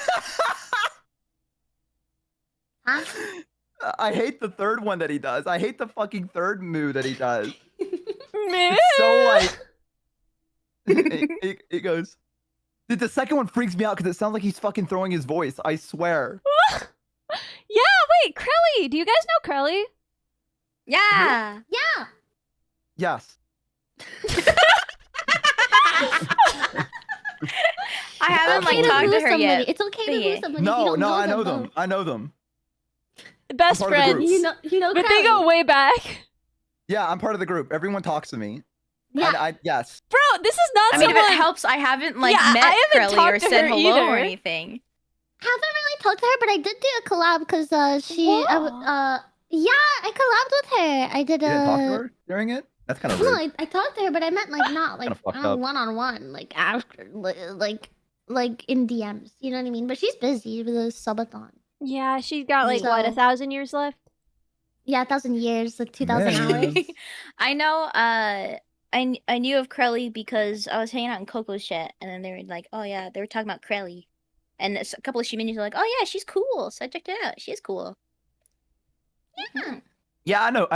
Huh? I hate the third one that he does. I hate the fucking third moo that he does. Man. So like, it goes. Dude, the second one freaks me out because it sounds like he's fucking throwing his voice. I swear. Yeah, wait, Crelly. Do you guys know Crelly? Yeah. Yeah. Yes. I haven't Okay like talked to lose her somebody. yet. It's okay to Yeah. lose somebody. if you No, don't no, I them, know though. them. I know them. Best part of the group. friends. You know, But they go Crowley. way back. Yeah, I'm part of the group. Everyone talks to me. Yeah. Yes. Bro, this is not I mean, if someone... it helps, I haven't like Yeah, met I haven't Crelly or talked to said her hello or either. anything. Haven't really talked to her, but I did do a collab because Whoa. yeah, I collabed with her. I did You didn't talk to a her during it? That's kind of no, rude. I talked to her, but I meant like not like Kinda fucked up. one on one, like after like in DMs. You know what I mean? But she's busy with a subathon. Yeah, she's got like, what, So- 1,000 years left? Yeah, 1,000 years, like 2,000 Man. hours. I know. I knew of Crelly because I was hanging out in Coco's chat, and then they were like, "Oh yeah," they were talking about Crelly, and a couple of Shoominions were like, "Oh yeah, she's cool." So I checked it out. She's cool. Yeah. Yeah, I know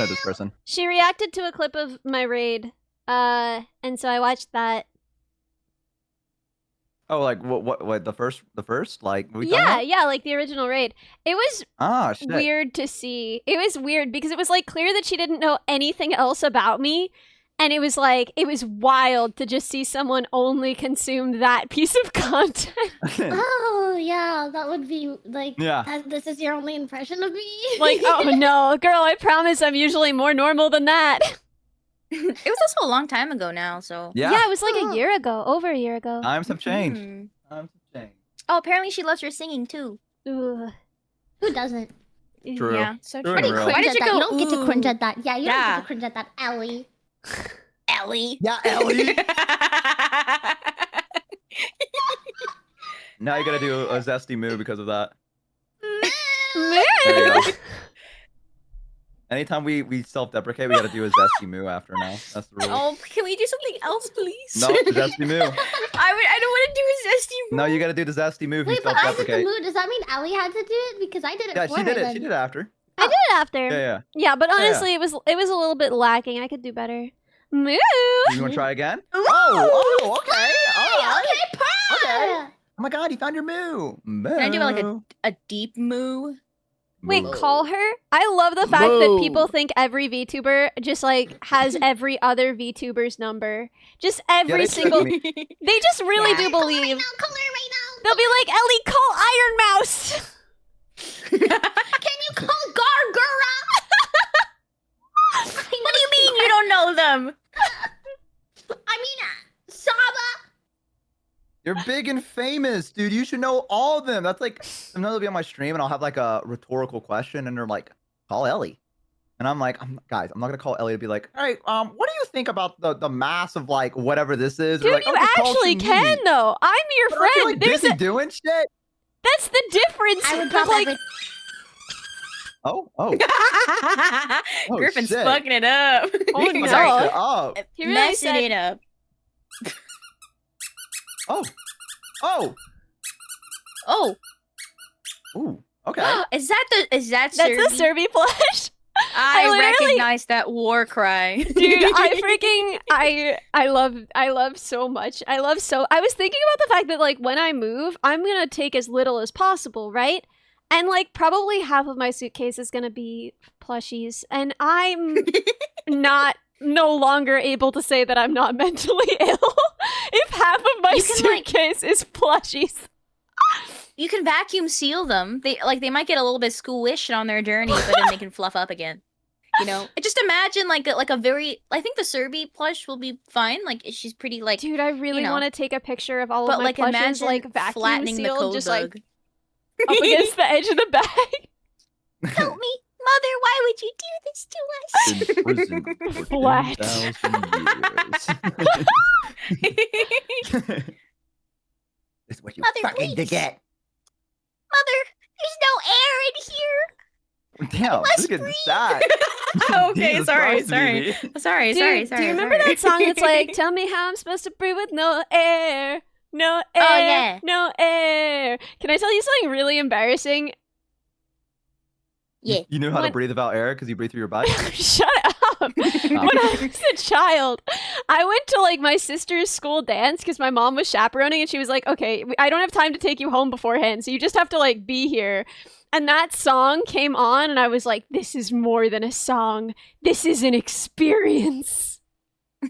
this person. She reacted to a clip of my raid, and so I watched that. Oh, like what the first like what we talking Yeah, about? yeah, like the original raid. It was Ah, shit. weird to see. It was weird because it was like clear that she didn't know anything else about me. And it was like, it was wild to just see someone only consume that piece of content. Oh yeah, that would be like. Yeah. This is your only impression of me. Like, oh no, girl, I promise I'm usually more normal than that. It was also a long time ago now, so. Yeah. Yeah, it was like a year ago, over a year ago. Times have changed. Hmm. Times have changed. Oh, apparently she loves your singing too. Ugh. Who doesn't? True. Yeah, so True true. and real. Why Cringe did at you that. go? You don't get to cringe "Ooh"? at that. Yeah, you don't Yeah. get to cringe at that, Ellie. Ellie. Yeah, Ellie. Now you gotta do a zesty moo because of that. There you go. Anytime we self-deprecate, we gotta do a zesty moo after now. That's the rule. Oh, can we do something else, please? No, zesty moo. I don't want to do a zesty. No, you gotta do the zesty moo if you Wait, but I did the self-deprecate. mood. Does that mean Ellie had to do it? Because I did it Yeah, for she did her it. then. She did it after. I did it after. Yeah. Yeah, but Yeah. honestly, it was a little bit lacking. I could do better. Moo! You wanna try again? Oh, okay. All right. Okay, purr! Okay. Oh my god, you found your moo. Can I do like a deep moo? Wait, Moo. call her? I love the fact that people think every VTuber just like has every other VTuber's number. Just every they single. tricked They just really Yeah. do Call her believe. right now, call her right now. They'll be like, Ellie, call Iron Mouse. Can you call Gargura? What do you mean you don't know them? I mean, Saba. You're big and famous, dude. You should know all of them. That's like, sometimes they'll be on my stream and I'll have like a rhetorical question and they're like, call Ellie. And I'm like, guys, I'm not gonna call Ellie to be like, all right, what do you think about the mass of like whatever this is? They're Dude, like, you "Oh, just call actually can Shoominion." though. I'm your But aren't you, friend. like, There's busy a, doing shit. that's the difference. I would But, drop like, every. Oh, Griffin's shit. fucking it up. Oh, Fucking no. shit up. he really Messing said, it up. Oh. Oh, Ooh. Okay. is that that's Serbi? the Serbi plush. I literally- recognize that war cry. Dude, I freaking I love so much. I was thinking about the fact that like when I move, I'm gonna take as little as possible, right? And like probably half of my suitcase is gonna be plushies, and I'm no longer able to say that I'm not mentally ill if half of my You can, like- suitcase is plushies. You can vacuum seal them. They might get a little bit schoolish on their journey, but then they can fluff up again. You know, just imagine like a very. I think the Serbi plush will be fine. Like she's pretty like. Dude, I really know. want to take a picture of all but of my like plushes imagine like vacuum flattening the sealed, code just bug. like up against the edge of the bag. Help me, mother! Why would you do this to us? In prison for Flat. 10,000 years. It's what you Mother, fucking please. get. Mother, there's no air in here. Damn, Let's this is getting breathe. sad. Okay, Jesus sorry, Christ, sorry. BB. Sorry, Dude, do you remember that song that's like, tell me how I'm supposed to breathe with no air? No air. Oh, yeah. No air. Can I tell you something really embarrassing? Yeah. You knew how to What? breathe without air because you breathe through your butt? Shut up. When I was a child, I went to like my sister's school dance because my mom was chaperoning and she was like, okay, I don't have time to take you home beforehand. So you just have to like be here. And that song came on and I was like, this is more than a song. This is an experience. How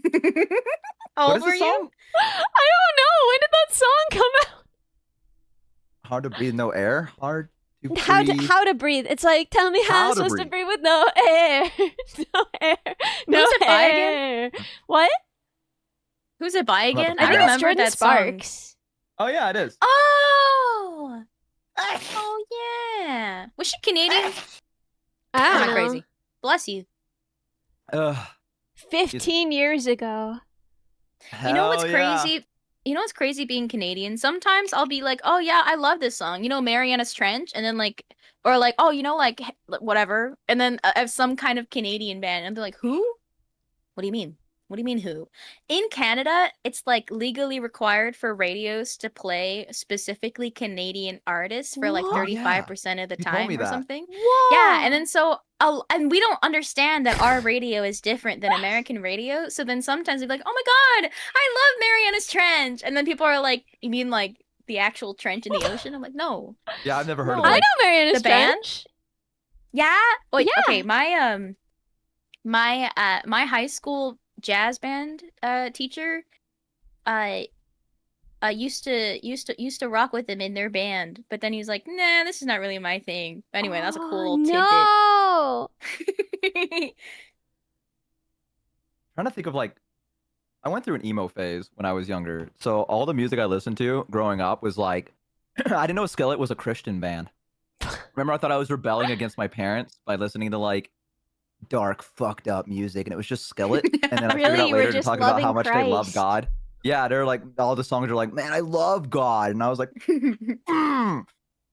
What old is were the you? song? I don't know. When did that song come out? Hard to breathe, no air. Hard to breathe. How to breathe. It's like, tell me how How I'm to supposed to breathe. breathe with no air. No air. No Who's it by air. What? Who's it by I'm about to again? figure I think it it's remember Jordan that song. Sparks. Oh yeah, it is. Oh. Oh yeah. Was she Canadian? I I'm don't not know. crazy. Bless you. Ugh. 15 years ago. You know what's hell yeah. crazy? You know what's crazy being Canadian? Sometimes I'll be like, oh yeah, I love this song. You know, Mariana's Trench, and then like, or like, oh, you know, like whatever, and then I have some kind of Canadian band, and they're like, who? What do you mean? What do you mean who? In Canada, it's like legally required for radios to play specifically Canadian artists for like What? 35% of the You told me time or that. something. Whoa. Yeah, and then so and we don't understand that our radio is different than American radio. So then sometimes we're like, "Oh my god, I love Mariana's Trench." And then people are like, "You mean like the actual trench in the ocean?" I'm like, "No." Yeah, I've never heard of No, I that. know Mariana's the band? Trench. Yeah. Wait, Yeah. okay, my high school jazz band teacher used to rock with them in their band, but then he was like, "Nah, this is not really my thing." Anyway, that's a cool No. tidbit. Trying to think of like, I went through an emo phase when I was younger. So all the music I listened to growing up was like, I didn't know Skillet was a Christian band. Remember, I thought I was rebelling against my parents by listening to like dark, fucked up music, and it was just Skillet. And then I figured Really? out You were later to just talk about how loving much they love Christ. God. Yeah, they're like, all the songs are like, man, I love God. And I was like,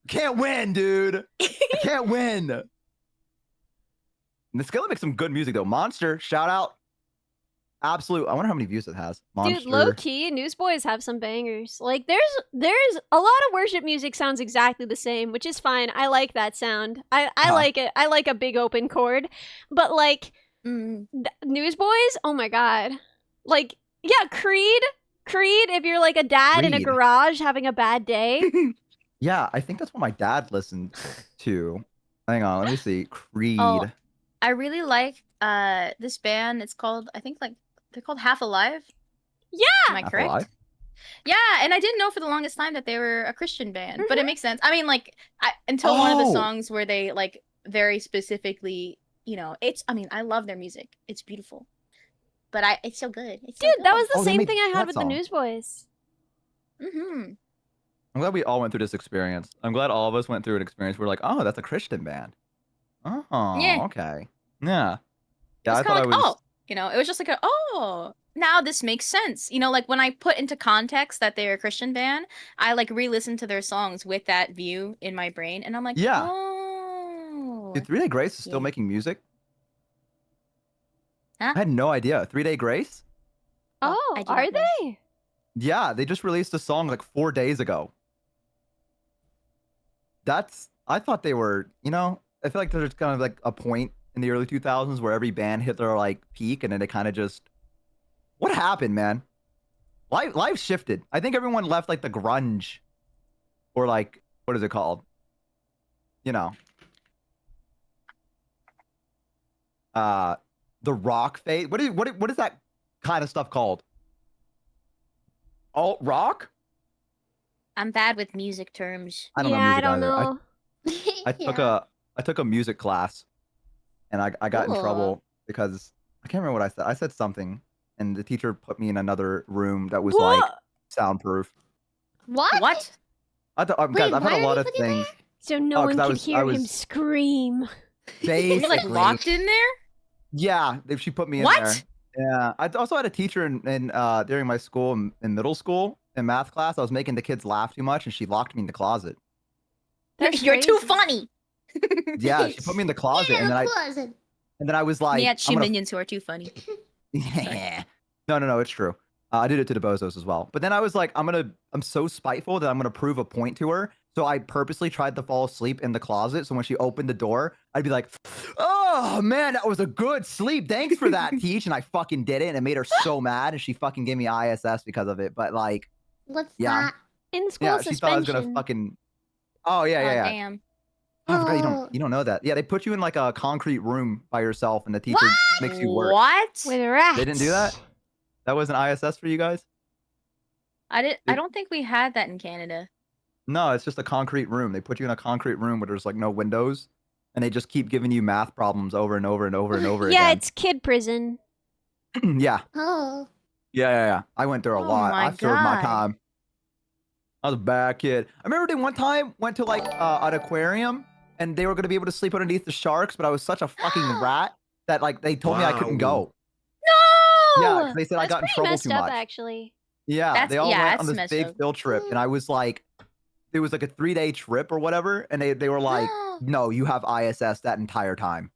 can't win, dude. I can't win. And the Skillet makes some good music though. Monster, shout out. Absolute. I wonder how many views it has. Monster. Dude, low key, Newsboys have some bangers. Like, there's a lot of worship music sounds exactly the same, which is fine. I like that sound. I like it. I like a big open chord. But like, Newsboys, oh my god. Like, yeah, Creed. If you're like a dad in a Creed. garage having a bad day. Yeah, I think that's what my dad listened to. Hang on, let me see. Creed. Oh, I really like this band. It's called, I think, like, they're called Half Alive. Yeah. Am I Half correct? Alive? Yeah, and I didn't know for the longest time that they were a Christian band, but it makes sense. I mean, like, until one of the Oh. songs where they like very specifically, you know, I mean, I love their music. It's beautiful, but it's so good. It's so Dude, that was the Oh, they same made thing I had that with song. the Newsboys. Mm-hmm. I'm glad we all went through this experience. I'm glad all of us went through an experience where we're like, oh, that's a Christian band. Oh, Yeah. okay. Yeah. Yeah, It's I kind thought of I like, was. oh, you know, it was just like, now this makes sense. You know, like when I put into context that they're a Christian band, I like re-listen to their songs with that view in my brain, and I'm like, Yeah. oh. Dude, 3 Day Grace is still Yeah. making music? Huh? I had no idea. 3 Day Grace? Well, Oh, I do are not know. they? Yeah, they just released a song like 4 days ago. I thought they were, you know, I feel like there's kind of like a point in the early 2000s where every band hit their like peak and then they kind of just, what happened, man? Life shifted. I think everyone left like the grunge or like, what is it called? You know, the rock phase. What is that kind of stuff called? Alt rock? I'm bad with music terms. I don't know Yeah, music I don't either. know. I took a music class, and I got in Cool. trouble because I can't remember what I said. I said something, and the teacher put me in another room that was like What? soundproof. What? What? I thought, Wait, guys, I've why had are a lot you of putting things. So no Oh, one 'cause I could was- hear I him was- scream. You're like Basically, locked in there? yeah, she put me in What? there. Yeah, I also had a teacher in during my school in middle school in math class. I was making the kids laugh too much, and she locked me in the closet. That's You're too crazy. funny. Yeah, she put me in the closet, Yeah, and then the closet. I was like, Me at I'm gonna Shoominions who are too funny. Yeah. No, it's true. I did it to the bozos as well. But then I was like, I'm so spiteful that I'm gonna prove a point to her. So I purposely tried to fall asleep in the closet. So when she opened the door, I'd be like, oh man, that was a good sleep. Thanks for that, Teach. And I fucking did it. And it made her so mad. And she fucking gave me ISS because of it. But like, What's Yeah. that? In school yeah, she thought I was suspension. gonna fucking. Oh yeah. Damn. Oh, I forgot Oh. you don't know that. Yeah, they put you in like a concrete room by yourself, and the teacher makes you work. What? With rats. They didn't do that? That wasn't ISS for you guys? I don't think we had that in Canada. No, it's just a concrete room. They put you in a concrete room where there's like no windows, and they just keep giving you math problems over and over and over and over Yeah, again. it's kid prison. Yeah. Oh. Yeah. I went through a Oh lot. my I've served my God. time. I was a bad kid. I remember they one time went to like an aquarium, and they were gonna be able to sleep underneath the sharks, but I was such a fucking rat that like they told me I couldn't go. No! Yeah, 'cause they said I That's got in pretty trouble messed too up, much. actually. Yeah, That's- they all yeah, went that's on this messed big up. field trip, and I was like, it was like a 3-day trip or whatever, and they were like, no, you have ISS that entire time.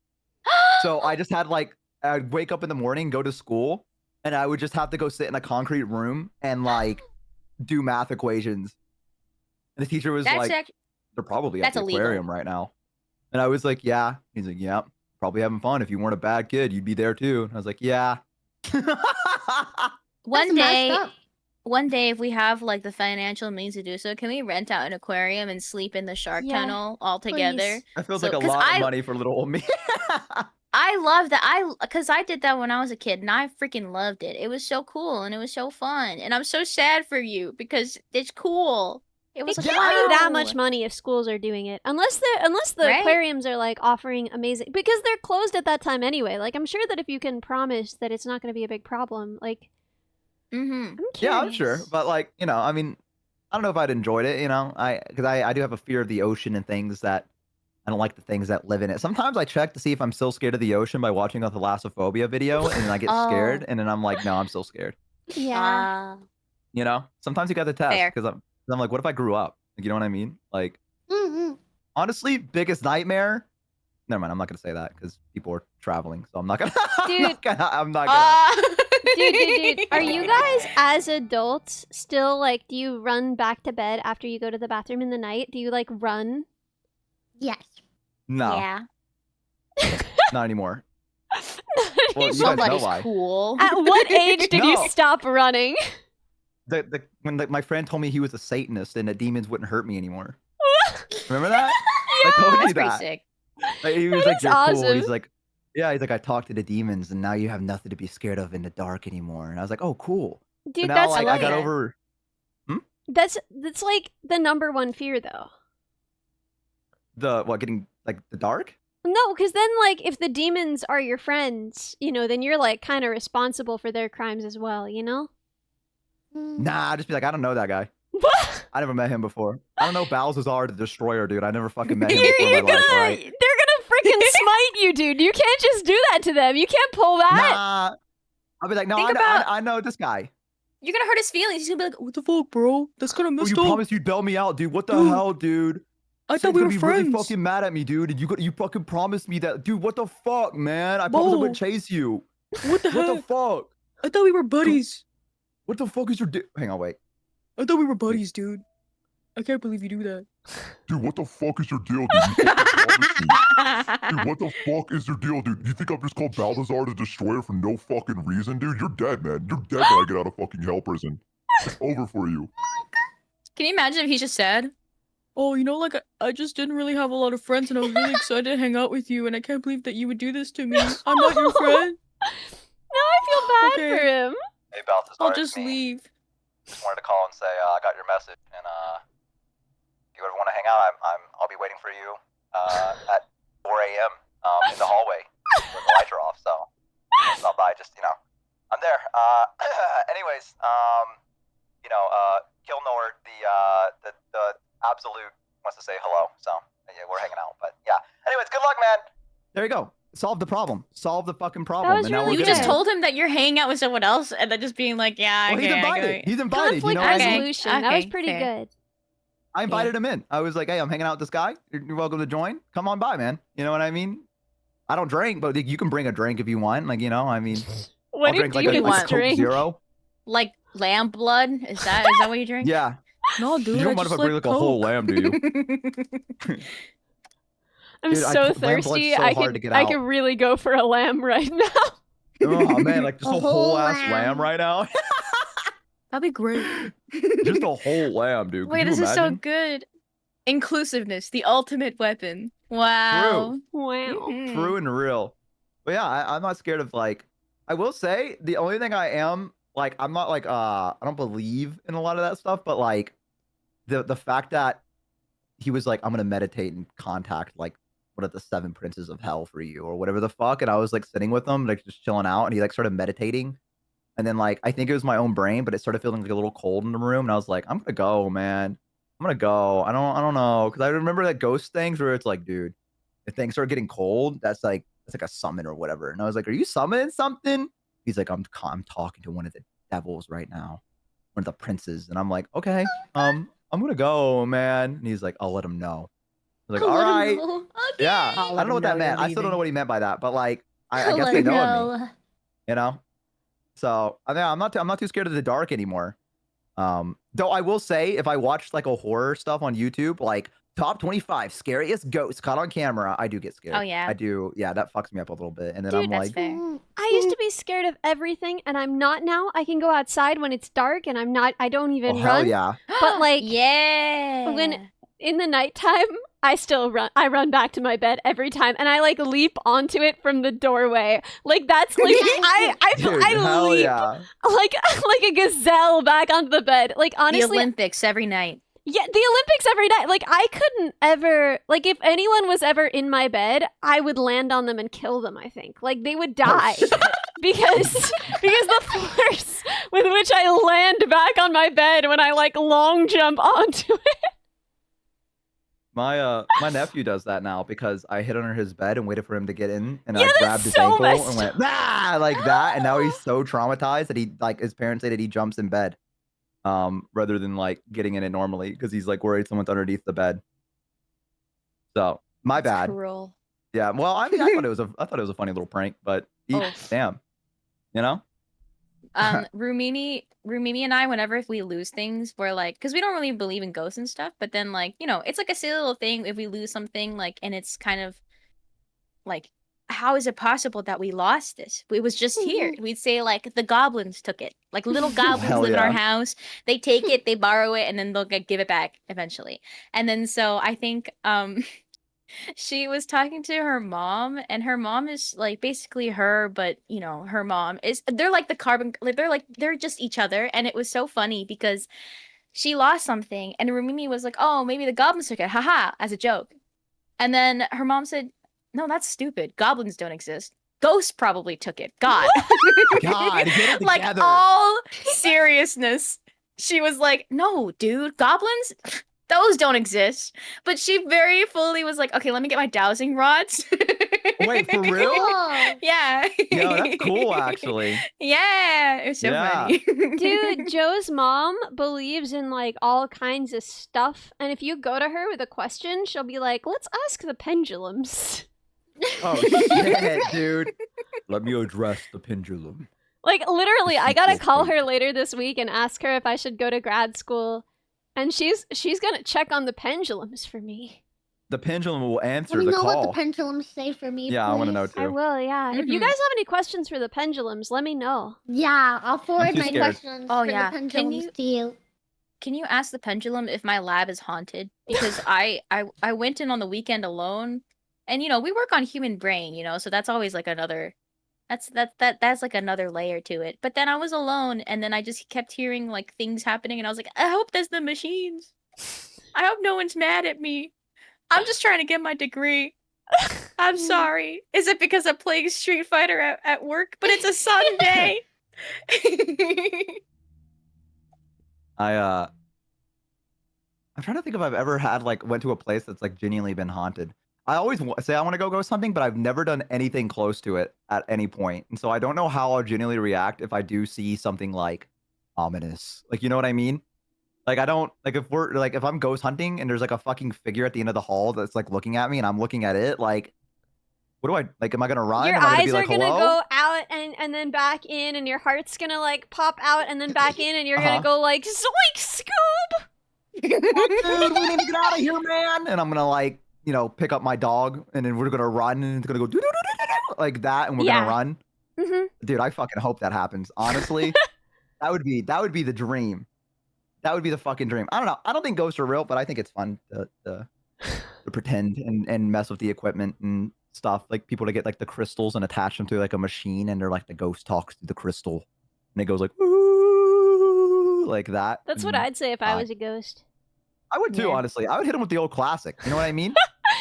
So I just had like, I'd wake up in the morning, go to school, and I would just have to go sit in a concrete room and like do math equations. And the teacher was That's like, "They're probably at that's the illegal. aquarium right now." And I was like, "Yeah." He's like, "Yeah, probably having fun. If you weren't a bad kid, you'd be there too." And I was like, "Yeah." One That's day, messed up. one day, if we have like the financial means to do so, can we rent out an aquarium and sleep in the shark Yeah, tunnel all together? please. That feels So- like a 'cause lot I- of money for little old me. I love that. Because I did that when I was a kid, and I freaking loved it. It was so cool, and it was so fun. And I'm so sad for you because it's cool. It was They like, can't pay that wow. much money if schools are doing it, unless the Right? aquariums are like offering amazing, because they're closed at that time anyway. Like I'm sure that if you can promise that it's not going to be a big problem, like Mm-hmm. I'm curious. Yeah, I'm sure, but like, you know, I mean, I don't know if I'd enjoyed it, you know, because I do have a fear of the ocean and things that I don't like the things that live in it. Sometimes I check to see if I'm still scared of the ocean by watching a thalassophobia video, and then I get scared, Oh. and then I'm like, no, I'm still scared. Yeah. You know, sometimes you got to test Fair. because I'm like, what if I grew up? Like, you know what I mean? Like, Mm-hmm. honestly, biggest nightmare. Never mind, I'm not gonna say that because people are traveling, so I'm not gonna. Dude. I'm not gonna. Dude, are you guys as adults still like, do you run back to bed after you go to the bathroom in the night? Do you like run? Yes. No, Yeah. not anymore. Well, you guys know Somebody's why. cool. At what age did No. you stop running? When my friend told me he was a Satanist and that demons wouldn't hurt me anymore. Remember that? I told you That's pretty that. sick. Like, he was That like, is "You're cool." awesome. He's like, "Yeah." He's like, "I talked to the demons, and now you have nothing to be scared of in the dark anymore." And I was like, "Oh, cool." So Dude, now, that's like, like, I got that. over. that's like the number one fear though. The getting like the dark. No, because then like if the demons are your friends, you know, then you're like kind of responsible for their crimes as well, you know? Nah, I'd just be like, I don't know that guy. What? I never met him before. I don't know Balthazar the Destroyer, dude. I never fucking met him You're before in my gonna, life, right? they're gonna freaking smite you, dude. You can't just do that to them. You can't pull that. Nah. I'll be like, no, Think I know, about- I know this guy. You're gonna hurt his feelings. He's gonna be like, "What the fuck, bro? That's kind of Oh, messed you up." promised you'd bail me out, dude. What the Dude, hell, dude? I Sam's thought we gonna were be friends. really fucking mad at me, dude. And you fucking promised me that, dude. What the fuck, man? I promised I wouldn't chase you. What the What the fuck? I thought we were buddies. What the fuck is your Hang on, wait. I thought we were buddies, dude. I can't believe you do that. Dude, what the fuck is your deal, dude? You fucking promised me. Dude, what the fuck is your deal, dude? You think I'm just called Balthazar the Destroyer for no fucking reason, dude? You're dead, man. You're dead when I get out of fucking hell prison. It's over for you. Can you imagine if he just said, "Oh, you know, like I just didn't really have a lot of friends, and I was really excited to hang out with you, and I can't believe that you would do this to me. I'm not your friend. Now I feel bad Okay. for him. Hey, Balthazar, I'll it's just me. leave." Just wanted to call and say I got your message, and if you ever want to hang out, I'll be waiting for you at 4 a.m. In the hallway when the lights are off. So stop by. Just I'm there. Anyways, Kill Nord, the absolute wants to say hello. So yeah, we're hanging out. But yeah. Anyways, good luck, man. There you go. Solve the problem. Solve the fucking problem. was and now really we're You good. just good. told him that you're hanging out with someone else, and then just being like, "Yeah, Well, he's okay, I invited. go." He's invited. Conflict You know what I mean? resolution. That was Okay, pretty fair. good. I invited him in. I was like, hey, I'm hanging out with this guy. You're welcome to join. Come on by, man. You know what I mean? I don't drink, but you can bring a drink if you want. Like, you know, I mean, What I'll did drink like you a want? Coke drink? Zero. Like lamb blood? Is that what you drink? Yeah. No, dude. You don't mind if I bring like a whole lamb, do you? I'm Dude, so lamb blood's thirsty. so I hard could to get I out. could really go for a lamb right now. Oh man, like just A a whole whole ass lamb. lamb right now. That'd be great. Just a whole lamb, dude. Wait, Can this you is so imagine? good. Inclusiveness, the ultimate weapon. Wow. Wow. Mhm. True and real. But yeah, I'm not scared of like. I will say the only thing I am like, I'm not like I don't believe in a lot of that stuff, but like the fact that he was like, I'm gonna meditate and contact like one of the 7 princes of hell for you or whatever the fuck, and I was like sitting with him like just chilling out, and he like started meditating, and then like I think it was my own brain, but it started feeling like a little cold in the room, and I was like, I'm gonna go, man. I'm gonna go. I don't know, because I remember that ghost things where it's like, dude, if things start getting cold, that's like a summon or whatever. And I was like, are you summoning something? He's like, I'm talking to one of the devils right now, one of the princes. And I'm like, okay, I'm gonna go, man. And he's like, I'll let him know. I was like, all right, yeah. I'll I let don't know him what that know meant. you're I still don't know leaving. what he meant by that, but like, I I'll guess let they him know me, know. you know. So I mean, I'm not too scared of the dark anymore. Though I will say, if I watch like a horror stuff on YouTube, like top 25 scariest ghosts caught on camera, I do get scared. Oh, yeah. I do. Yeah, that fucks me up a little bit. And then Dude, I'm That's like, fair. I used to be scared of everything, and I'm not now. I can go outside when it's dark, and I don't even oh hell run. yeah. But like, yeah. when in the nighttime, I still run. I run back to my bed every time, and I like leap onto it from the doorway. Like that's like Dude, I hell leap yeah. like a gazelle back onto the bed. Like the honestly, Olympics every night. yeah, the Olympics every night. Like I couldn't ever like if anyone was ever in my bed, I would land on them and kill them, I think. Like they would die. Because the force with which I land back on my bed when I like long jump onto it. My nephew does that now because I hid under his bed and waited for him to get in, and Yeah, I that's grabbed his so ankle messed and went like that, and now he's so traumatized that he like his parents say that he jumps in bed, rather than like getting in it normally because he's like worried someone's underneath the bed. So my That's bad. cruel. Yeah, well, I mean, I thought it was a funny little prank, but Oh. damn, you know. Rumini and I, whenever if we lose things, we're like, because we don't really believe in ghosts and stuff, but then like, you know, it's like a silly little thing if we lose something, like, and it's kind of like, how is it possible that we lost this? It was just here. We'd say like the goblins took it. Like little goblins Hell live in our yeah. house. They take it, they borrow it, and then they'll give it back eventually. And then so I think she was talking to her mom, and her mom is like basically her, but you know, her mom is they're like the carbon, like they're just each other. And it was so funny because she lost something, and Rumimi was like, "Oh, maybe the goblins took it, haha," as a joke. And then her mom said, "No, that's stupid. Goblins don't exist. Ghosts probably took it. God." God, get it Like together. all seriousness, she was like, "No, dude, goblins." Those don't exist. But she very fully was like, okay, let me get my dowsing rods. Wait, for real? Oh. Yeah. Yo, that's cool, actually. Yeah. It was so Yeah. funny. Dude, Joe's mom believes in like all kinds of stuff, and if you go to her with a question, she'll be like, "Let's ask the pendulums." Oh shit, dude. Let me address the pendulum. Like literally, I gotta Equals call fate. her later this week and ask her if I should go to grad school, and she's gonna check on the pendulums for me. The pendulum will answer Let me the know call. what the pendulums say for me. Yeah, I want to please. know too. I will, yeah. If you Mhm. guys have any questions for the pendulums, let me know. Yeah, I'll forward too my scared. questions Oh, for yeah. the Can pendulums you- to you. Can you ask the pendulum if my lab is haunted? Because I went in on the weekend alone, and you know, we work on human brain, you know, so that's always like another that's like another layer to it. But then I was alone, and then I just kept hearing like things happening, and I was like, I hope that's the machines. I hope no one's mad at me. I'm just trying to get my degree. I'm sorry. Is it because I'm playing Street Fighter at work? But it's a Sunday. I'm trying to think if I've ever had like went to a place that's like genuinely been haunted. I always say I want to go something, but I've never done anything close to it at any point, and so I don't know how I'll genuinely react if I do see something like ominous. Like, you know what I mean? Like, I don't like if I'm ghost hunting and there's like a fucking figure at the end of the hall that's like looking at me and I'm looking at it. Like, what do I like? Am I gonna run? Your Am I gonna eyes be are like, gonna hello? go out and then back in, and your heart's gonna like pop out and then back in, and you're gonna go like zoink Scoob. Dude, we need to get out of here, man! And I'm gonna like, you know, pick up my dog, and then we're gonna run, and it's gonna go doo-doo-doo-doo-doo, like that, and we're Yeah. gonna run. Mm-hmm. Dude, I fucking hope that happens. Honestly, that would be the dream. That would be the fucking dream. I don't know. I don't think ghosts are real, but I think it's fun to pretend and mess with the equipment and stuff. Like people to get like the crystals and attach them to like a machine, and they're like the ghost talks to the crystal, and it goes like ooh, like that. That's what and I'd say if I was a ghost. I would too, Yeah. honestly. I would hit him with the old classic. You know what I mean?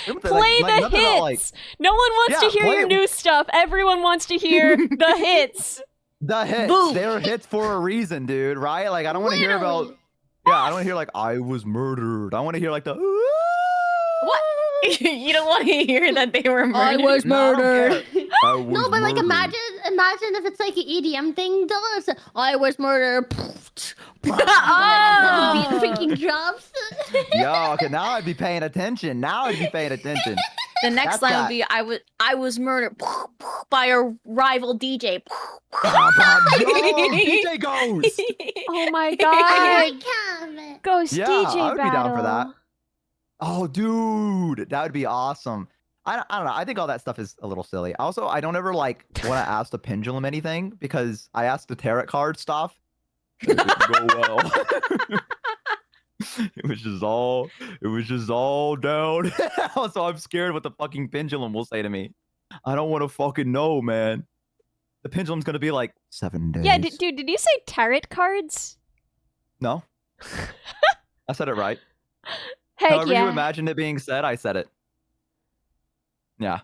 Hit 'em with Play the nothing hits. about, like, No one wants to Yeah, hear play your it. new stuff. Everyone wants to hear the hits. the hits. Boom. They're hits for a reason, dude. Right? Like I don't want to hear about. Literally. Yeah, I don't want to hear like I was murdered. I want to hear like the. What? You don't want to hear that they were murdered? No, I don't care. I was No, but like murdered. imagine if it's like an EDM thing, though. It's like, I was murdered. Oh. The beat freaking drops. Yo, okay, now I'd be paying attention. Now I'd be paying attention. The next That's line that. would be, I was murdered by a rival DJ. Yo, DJ Ghost. Oh my I god. like caveman. Ghost Yeah, DJ I would be down for that. battle. Oh, dude, that would be awesome. I don't know. I think all that stuff is a little silly. Also, I don't ever like want to ask the pendulum anything because I asked the tarot card stuff. It didn't go well. It was just all down. So I'm scared what the fucking pendulum will say to me. I don't want to fucking know, man. The pendulum's gonna be like 7 days. Yeah, dude, did you say tarot cards? No. I said it right. Heck However yeah. you imagine it being said, I said it. Yeah.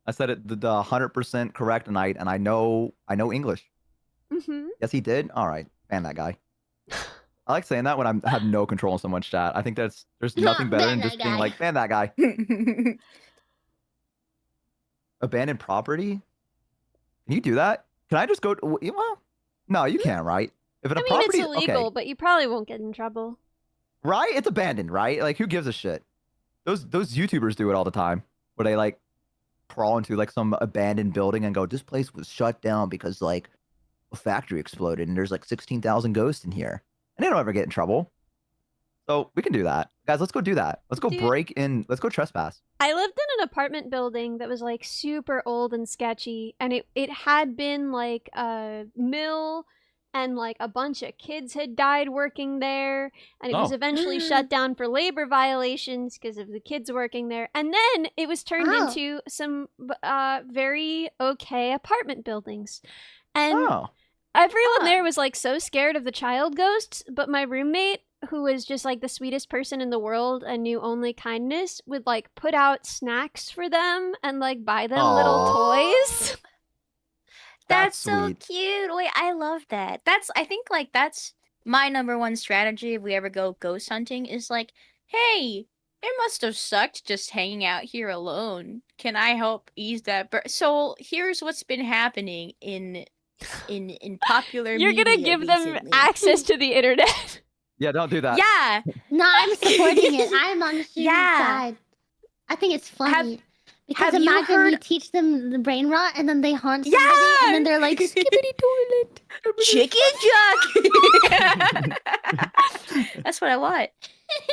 I said it the 100% correct night, and I know English. Mm-hmm. Yes, he did? All right. Ban that guy. I like saying that when I have no control on someone's chat. I think there's nothing better than Ban just that being guy. like, ban that guy. Abandoned property? Can you do that? Can I just go? Well, no, you can't, right? If I mean, property, it's illegal, okay, but you probably won't get in trouble. right? It's abandoned, right? Like, who gives a shit? Those YouTubers do it all the time, where they like crawl into like some abandoned building and go, "This place was shut down because like a factory exploded and there's like 16,000 ghosts in here," and they don't ever get in trouble. So we can do that, guys. Let's go do that. Let's go Dude. break in. Let's go trespass. I lived in an apartment building that was like super old and sketchy, and it had been like a mill, and like a bunch of kids had died working there, and it was Oh. eventually shut down for labor violations because of the kids working there, and then it was turned Oh. into some very okay apartment buildings, and Oh, everyone there was like so scared of the child ghosts, but my roommate, who was just like the sweetest person in the world and knew only kindness, would like put out snacks for them and like buy them little Aw. toys. That's so sweet. cute. Wait, I love that. I think like that's my number one strategy if we ever go ghost hunting is like, hey, it must have sucked just hanging out here alone. Can I help ease that? So here's what's been happening in popular You're gonna media give them recently. access to the internet. Yeah, don't do that. Yeah. No, I'm supporting it. I'm on the student Yeah. side. I think it's funny. Because have you imagine you heard- teach them the brain rot and then they haunt somebody and then they're like, skippity toilet. Chicken jock. That's what I want.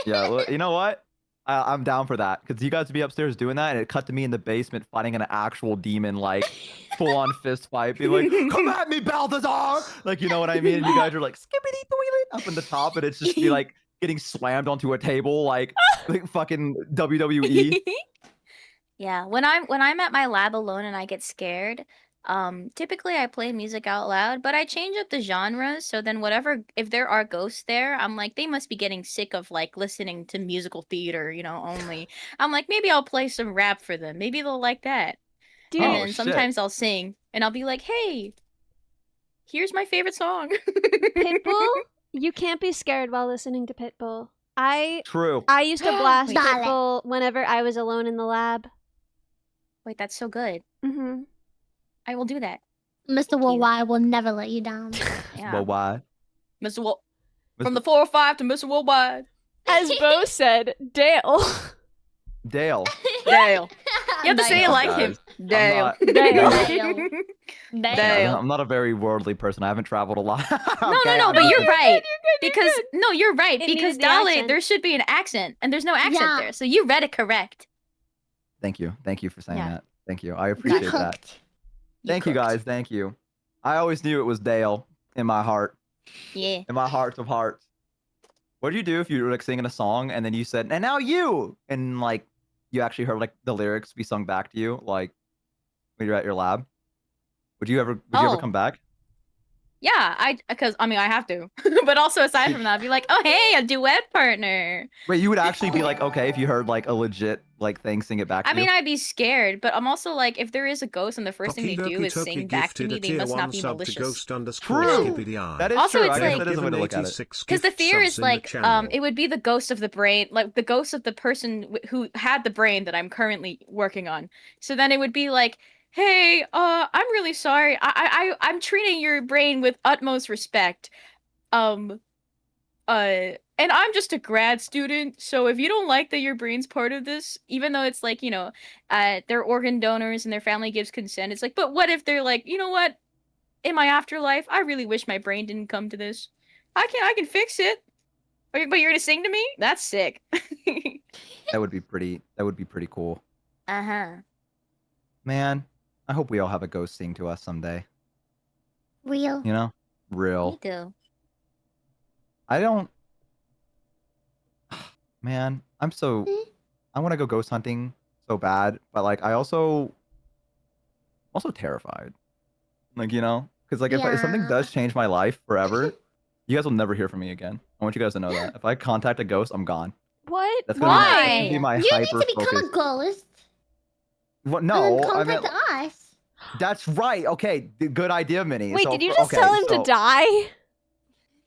Yeah, well, you know what? I'm down for that because you guys would be upstairs doing that, and it cut to me in the basement fighting an actual demon, like full-on fist fight, being like, "Come at me, Balthazar!" Like, you know what I mean? And you guys are like, "Skippity toilet" up in the top, and it's just be like getting slammed onto a table, like fucking WWE. Yeah, when I'm at my lab alone and I get scared, typically I play music out loud, but I change up the genres. So then if there are ghosts there, I'm like, they must be getting sick of like listening to musical theater, only. I'm like, maybe I'll play some rap for them. Maybe they'll like that. Dude, And Oh, then shit. sometimes I'll sing and I'll be like, hey, here's my favorite song. Pitbull, you can't be scared while listening to Pitbull. I True. used to blast Dale. Pitbull whenever I was alone in the lab. Wait, that's so good. Mm-hmm. I will do that. Mr. Worldwide will never let you down. Yeah. Well, why? Mr. From the 405 to Mr. Worldwide. As Bo said, Dale. Dale. Dale. You have to say it Dale. like him. I'm Dale. not- Dale. Dale. I'm not a very worldly person. I haven't traveled a lot. No, Okay, no, I'm but just- you're right. You're Because good. no, you're right. It Because needed the Dale, accent. there should be an accent, and there's no accent Yeah. there. So you read it correct. Thank you. Thank you for saying Yeah. that. Thank you. I You appreciate that. cooked. Thank you, cooked. guys. Thank you. I always knew it was Dale in my heart. Yeah. In my heart of hearts. What do you do if you were like singing a song and then you said, "And now you," and like you actually heard like the lyrics be sung back to you, like when you're at your lab? Would you ever Oh. come back? Yeah, because I have to. But also aside from that, I'd be like, oh hey, a duet partner. Wait, you would actually be like, okay, if you heard like a legit like thing, sing it back to I mean, you? I'd be scared, but I'm also like, if there is a ghost and the first thing they do is sing back to me, they must not be malicious. True. Ghost_skippity-eye. That is Also, true. it's I guess like- that is a way to look at it. Because the fear is like, it would be the ghost of the brain, like the ghost of the person who had the brain that I'm currently working on. So then it would be like, hey, I'm really sorry. I'm treating your brain with utmost respect. And I'm just a grad student, so if you don't like that your brain's part of this, even though it's like, they're organ donors and their family gives consent, it's like, but what if they're like, you know what? In my afterlife, I really wish my brain didn't come to this. I can fix it. But you're gonna sing to me? That's sick. That would be pretty cool. Uh-huh. Man, I hope we all have a ghost sing to us someday. Real. You know? Real. Me too. I don't. Man, I want to go ghost hunting so bad, but like I also terrified. Like, because like if something does change my life forever, you guys will never hear from me again. I want you guys to know that. If I contact a ghost, I'm gone. What? That's Why? Be my You need to become hyper-focus. a ghost. What? And No, then I meant. contact us. That's right. Okay, good idea, Minnie. Wait, So, did you just okay, tell him to so- die?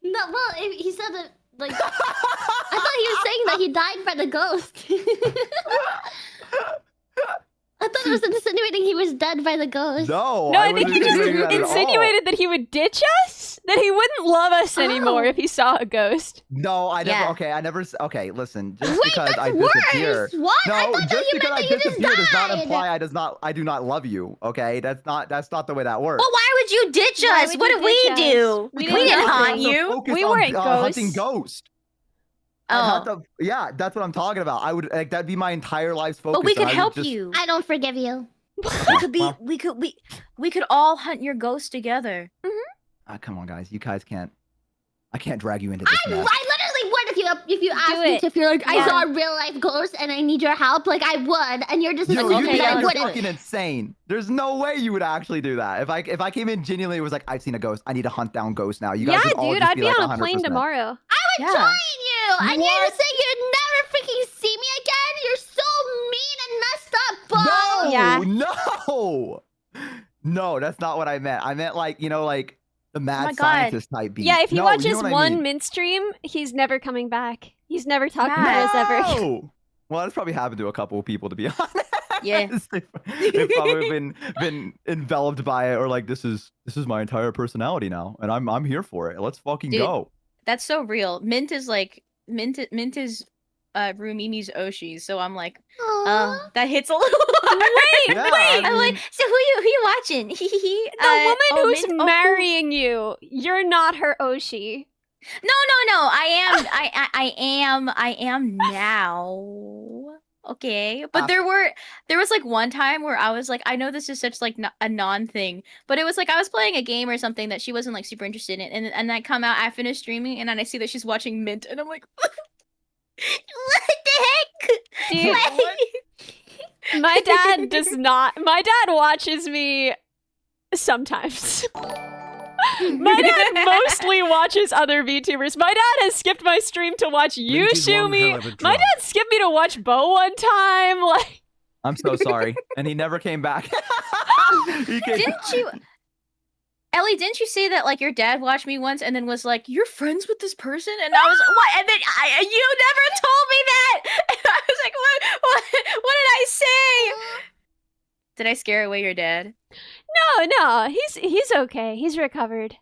No, well, he said that, like, I thought he was saying that he died by the ghost. I thought it was insinuating he was dead by the ghost. No, No, I think he just wasn't insinuating that at all. insinuated that he would ditch us? That he wouldn't love us anymore Oh. if he saw a ghost. No, I never. Yeah. Okay, I never. Okay, listen. Just Wait, because that's I worse. disappear. What? I No, thought that just you because meant I that you just disappear does not died. imply I do not love you. Okay, that's not the way that works. Well, why would you ditch Why us? would What you did we ditch us? do? We We did didn't nothing. haunt you. Focus We on, weren't hunting ghosts. ghost. Oh, Yeah, that's what I'm talking about. I would like that'd be my entire life's focus. but we and could I would help just- you. I don't forgive you. We could be. Well- We could all hunt your ghost together. Come on, guys. You guys can't. I can't drag you into this I mess. literally would if you asked me it. to, if you're like, I Yeah. saw a real life ghost and I need your help, like I would, and you're just Dude, assuming you'd okay, be that I yeah, wouldn't. fucking insane. There's no way you would actually do that. If I came in genuinely was like, I've seen a ghost. I need to hunt down ghosts now. You guys Yeah, would all dude, just I'd be like on a plane 100%. tomorrow. Yeah. Join you, and you're What? just saying you'd never freaking see me again. You're so mean and messed up, Bo. No, Yeah. no, that's not what I meant. I meant like like the mad my God. scientist type beat. Yeah, if he No, you watches know what I one mean. mint stream, he's never coming back. He's never talking to Yeah. us ever. No! Well, that's probably happened to a couple of people, to be honest. Yeah. They've probably been enveloped by it, or like this is my entire personality now, and I'm here for it. Let's fucking Dude. go. That's so real. Mint is Rumimi's Oshi, so I'm like, Aw. that hits a little hard. Wait, Yeah, wait. I I'm like, mean- so who you watching? The woman who's Mint- oh, marrying you, you're not her Oshi. No. I am now. Okay, but there was like one time where I was like, I know this is such like a non thing, but it was like I was playing a game or something that she wasn't like super interested in, and I come out, I finish streaming, and then I see that she's watching Mint, and I'm like, what the heck? Dude, Like- my dad does not. My dad watches me sometimes. My dad mostly watches other VTubers. My dad has skipped my stream to watch you, Mint is one Shumi. hell of a My drop. dad skipped me to watch Bo one time. Like, I'm so sorry, and he never came back. He came- Didn't you, Ellie? Didn't you say that like your dad watched me once and then was like, "You're friends with this person," and I was what? And then you never told me that. And I was like, what did I say? Did I scare away your dad? no, he's okay. He's recovered.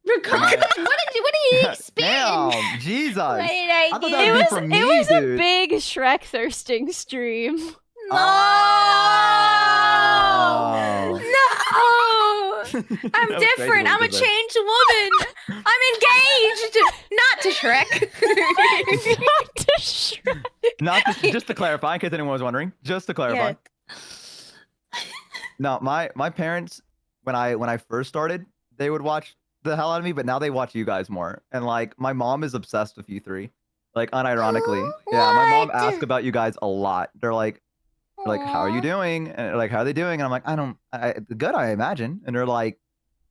Recovered? What did you experience? Damn, Jesus. What did I I thought do? that would be for me, It was dude. a big Shrek thirsting stream. No! Oh. No! I'm That was different. crazy I'm a what you said. changed woman. I'm engaged. Not to Shrek. Not to Shrek. Not just to clarify, in case anyone was wondering. Just to clarify. No, my parents, when I first started, they would watch the hell out of me, but now they watch you guys more. And like my mom is obsessed with you three. Like unironically. Yeah, my mom What? asks about you guys a lot. They're like, how are you doing? And they're like, how are they doing? And I'm like, good, I imagine. And they're like,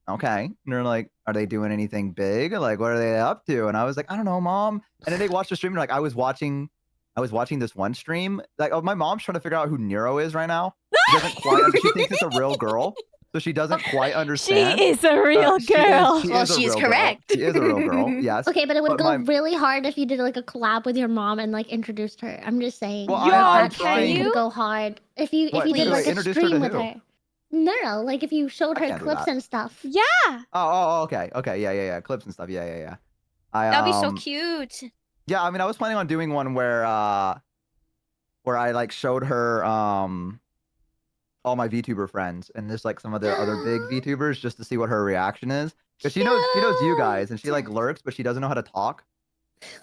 okay. And they're like, are they doing anything big? Like, what are they up to? And I was like, I don't know, mom. And then they watched the stream. And like, I was watching this one stream. Like, my mom's trying to figure out who Nero is right now. She doesn't quite. She thinks it's a real girl, so she doesn't quite She understand. is a real She girl. Well, is a she is real girl. correct. She is a real girl. Yes. Okay, but it would But go my- really hard if you did like a collab with your mom and like introduced her. I'm just saying. Well, I'm that trying- stream you? would go hard if you What, did to, like a introduce her to stream with who? her. No, like if you showed I her can't do clips that. and stuff. Yeah. Oh, okay, yeah, clips and stuff. Yeah. That'd be so cute. Yeah, I mean, I was planning on doing one where I like showed her all my VTuber friends and just like some of the other big VTubers just to see what her reaction is. Because she knows you guys and she like lurks, but she doesn't know how to talk.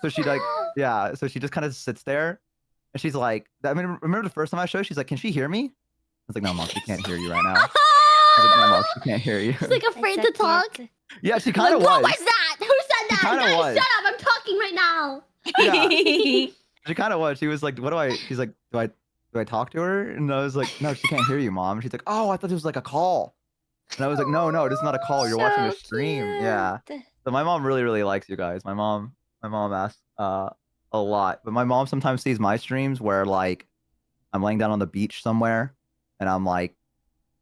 So she like so she just kind of sits there and she's like, I mean, remember the first time I showed, she's like, can she hear me? I was like, no, Mom, she can't hear you right now. I was like, no, Mom, she can't hear you. She's like afraid to talk. Yeah, she kind of What was. was that? Who said that? kinda Guys, was. shut up! I'm talking right now. Yeah. She kind of was. She was like, what do I? She's like, do I talk to her? And I was like, no, she can't hear you, Mom. She's like, oh, I thought it was like a call. And I was like, no, this is not a call. You're watching a stream. Yeah. So my mom really, really likes you guys. My mom asks a lot. But my mom sometimes sees my streams where like I'm laying down on the beach somewhere and I'm like,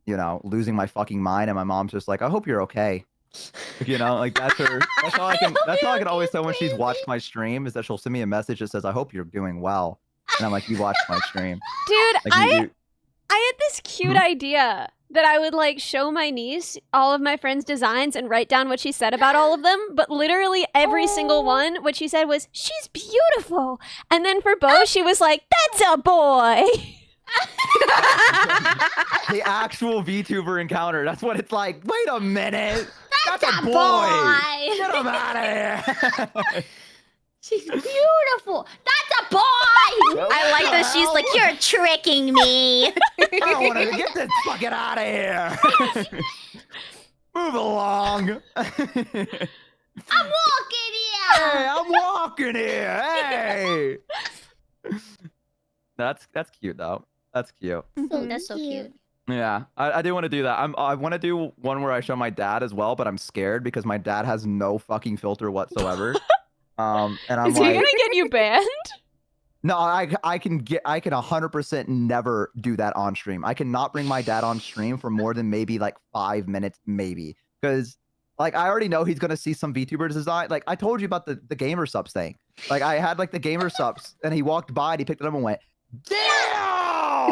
you know, losing my fucking mind. And my mom's just like, I hope you're okay. You know, like that's her. That's all I can always tell when she's watched my stream is that she'll send me a message that says, I hope you're doing well. And I'm like, you watched my stream. Dude, Like, I had this cute idea that I would like show my niece all of my friends' designs and write down what she said about all of them. But literally every single one, what she said was, she's beautiful. And then for Bo, she was like, that's a boy. The actual VTuber encounter. That's what it's like. Wait a minute. That's a boy. boy. Get him out of here. She's beautiful. That's a boy. I like that she's like, you're tricking me. I don't want to get this fucking out of here. Move along. I'm walking here. Hey, I'm walking here. Hey. That's cute though. That's cute. That's so cute. Yeah, I do want to do that. I want to do one where I show my dad as well, but I'm scared because my dad has no fucking filter whatsoever. And I'm Is he gonna get you banned? No, I can 100% never do that on stream. I cannot bring my dad on stream for more than maybe like 5 minutes, maybe. Because like I already know he's gonna see some VTuber design. Like I told you about the gamer subs thing. Like I had like the gamer subs and he walked by and he picked it up and went, damn!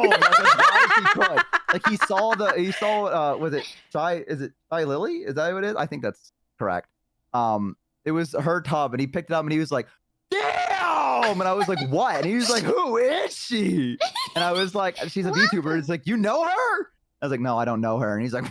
Like, as loud as he could. Like he saw was it Shy Lily? Is that what it is? I think that's correct. It was her tub and he picked it up and he was like, damn! And I was like, what? And he was like, who is she? And I was like, she's a VTuber. It's like, you know her? I was like, no, I don't know her. And he's like,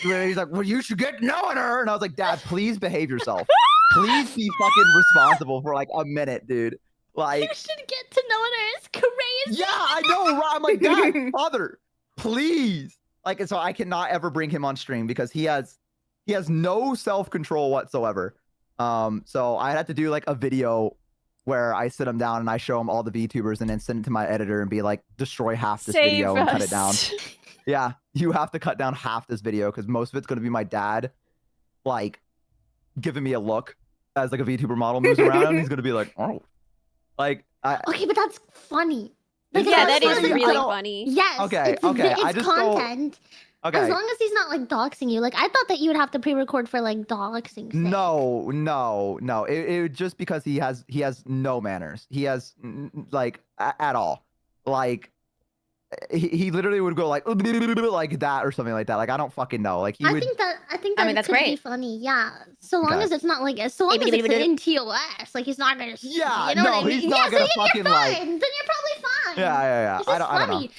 he's like, well, you should get knowing her. And I was like, Dad, please behave yourself. Please be fucking responsible for like a minute, dude. Like, You should get to know her. It's crazy. yeah, I know. Right? I'm like, Dad, Father, please. Like, and so I cannot ever bring him on stream because he has no self-control whatsoever. So I had to do like a video where I sit him down and I show him all the VTubers and then send it to my editor and be like, destroy half this video and cut it down. Yeah, you have to cut down half this video because most of it's going to be my dad, like, giving me a look as like a VTuber model moves around. And he's going to be like, oh. Like, Okay, but that's funny. Like, Yeah, as that long is as it's- really funny. Yes. Okay, it's, okay, It's I just don't- content. okay. As long as he's not like doxing you. Like I thought that you would have to pre-record for like doxing. sake. No. It just because he has no manners. He has like at all. Like he literally would go like that or something like that. Like I don't fucking know. Like he I would. think that I mean, it that's could be great. funny. Yeah. So long Okay. as it's not like so long as it's in TOS. Like he's not gonna. Yeah, You know no, what I mean? he's not gonna so fucking, you're fine. like- Then you're probably fine. Yeah. It's just I don't know. funny.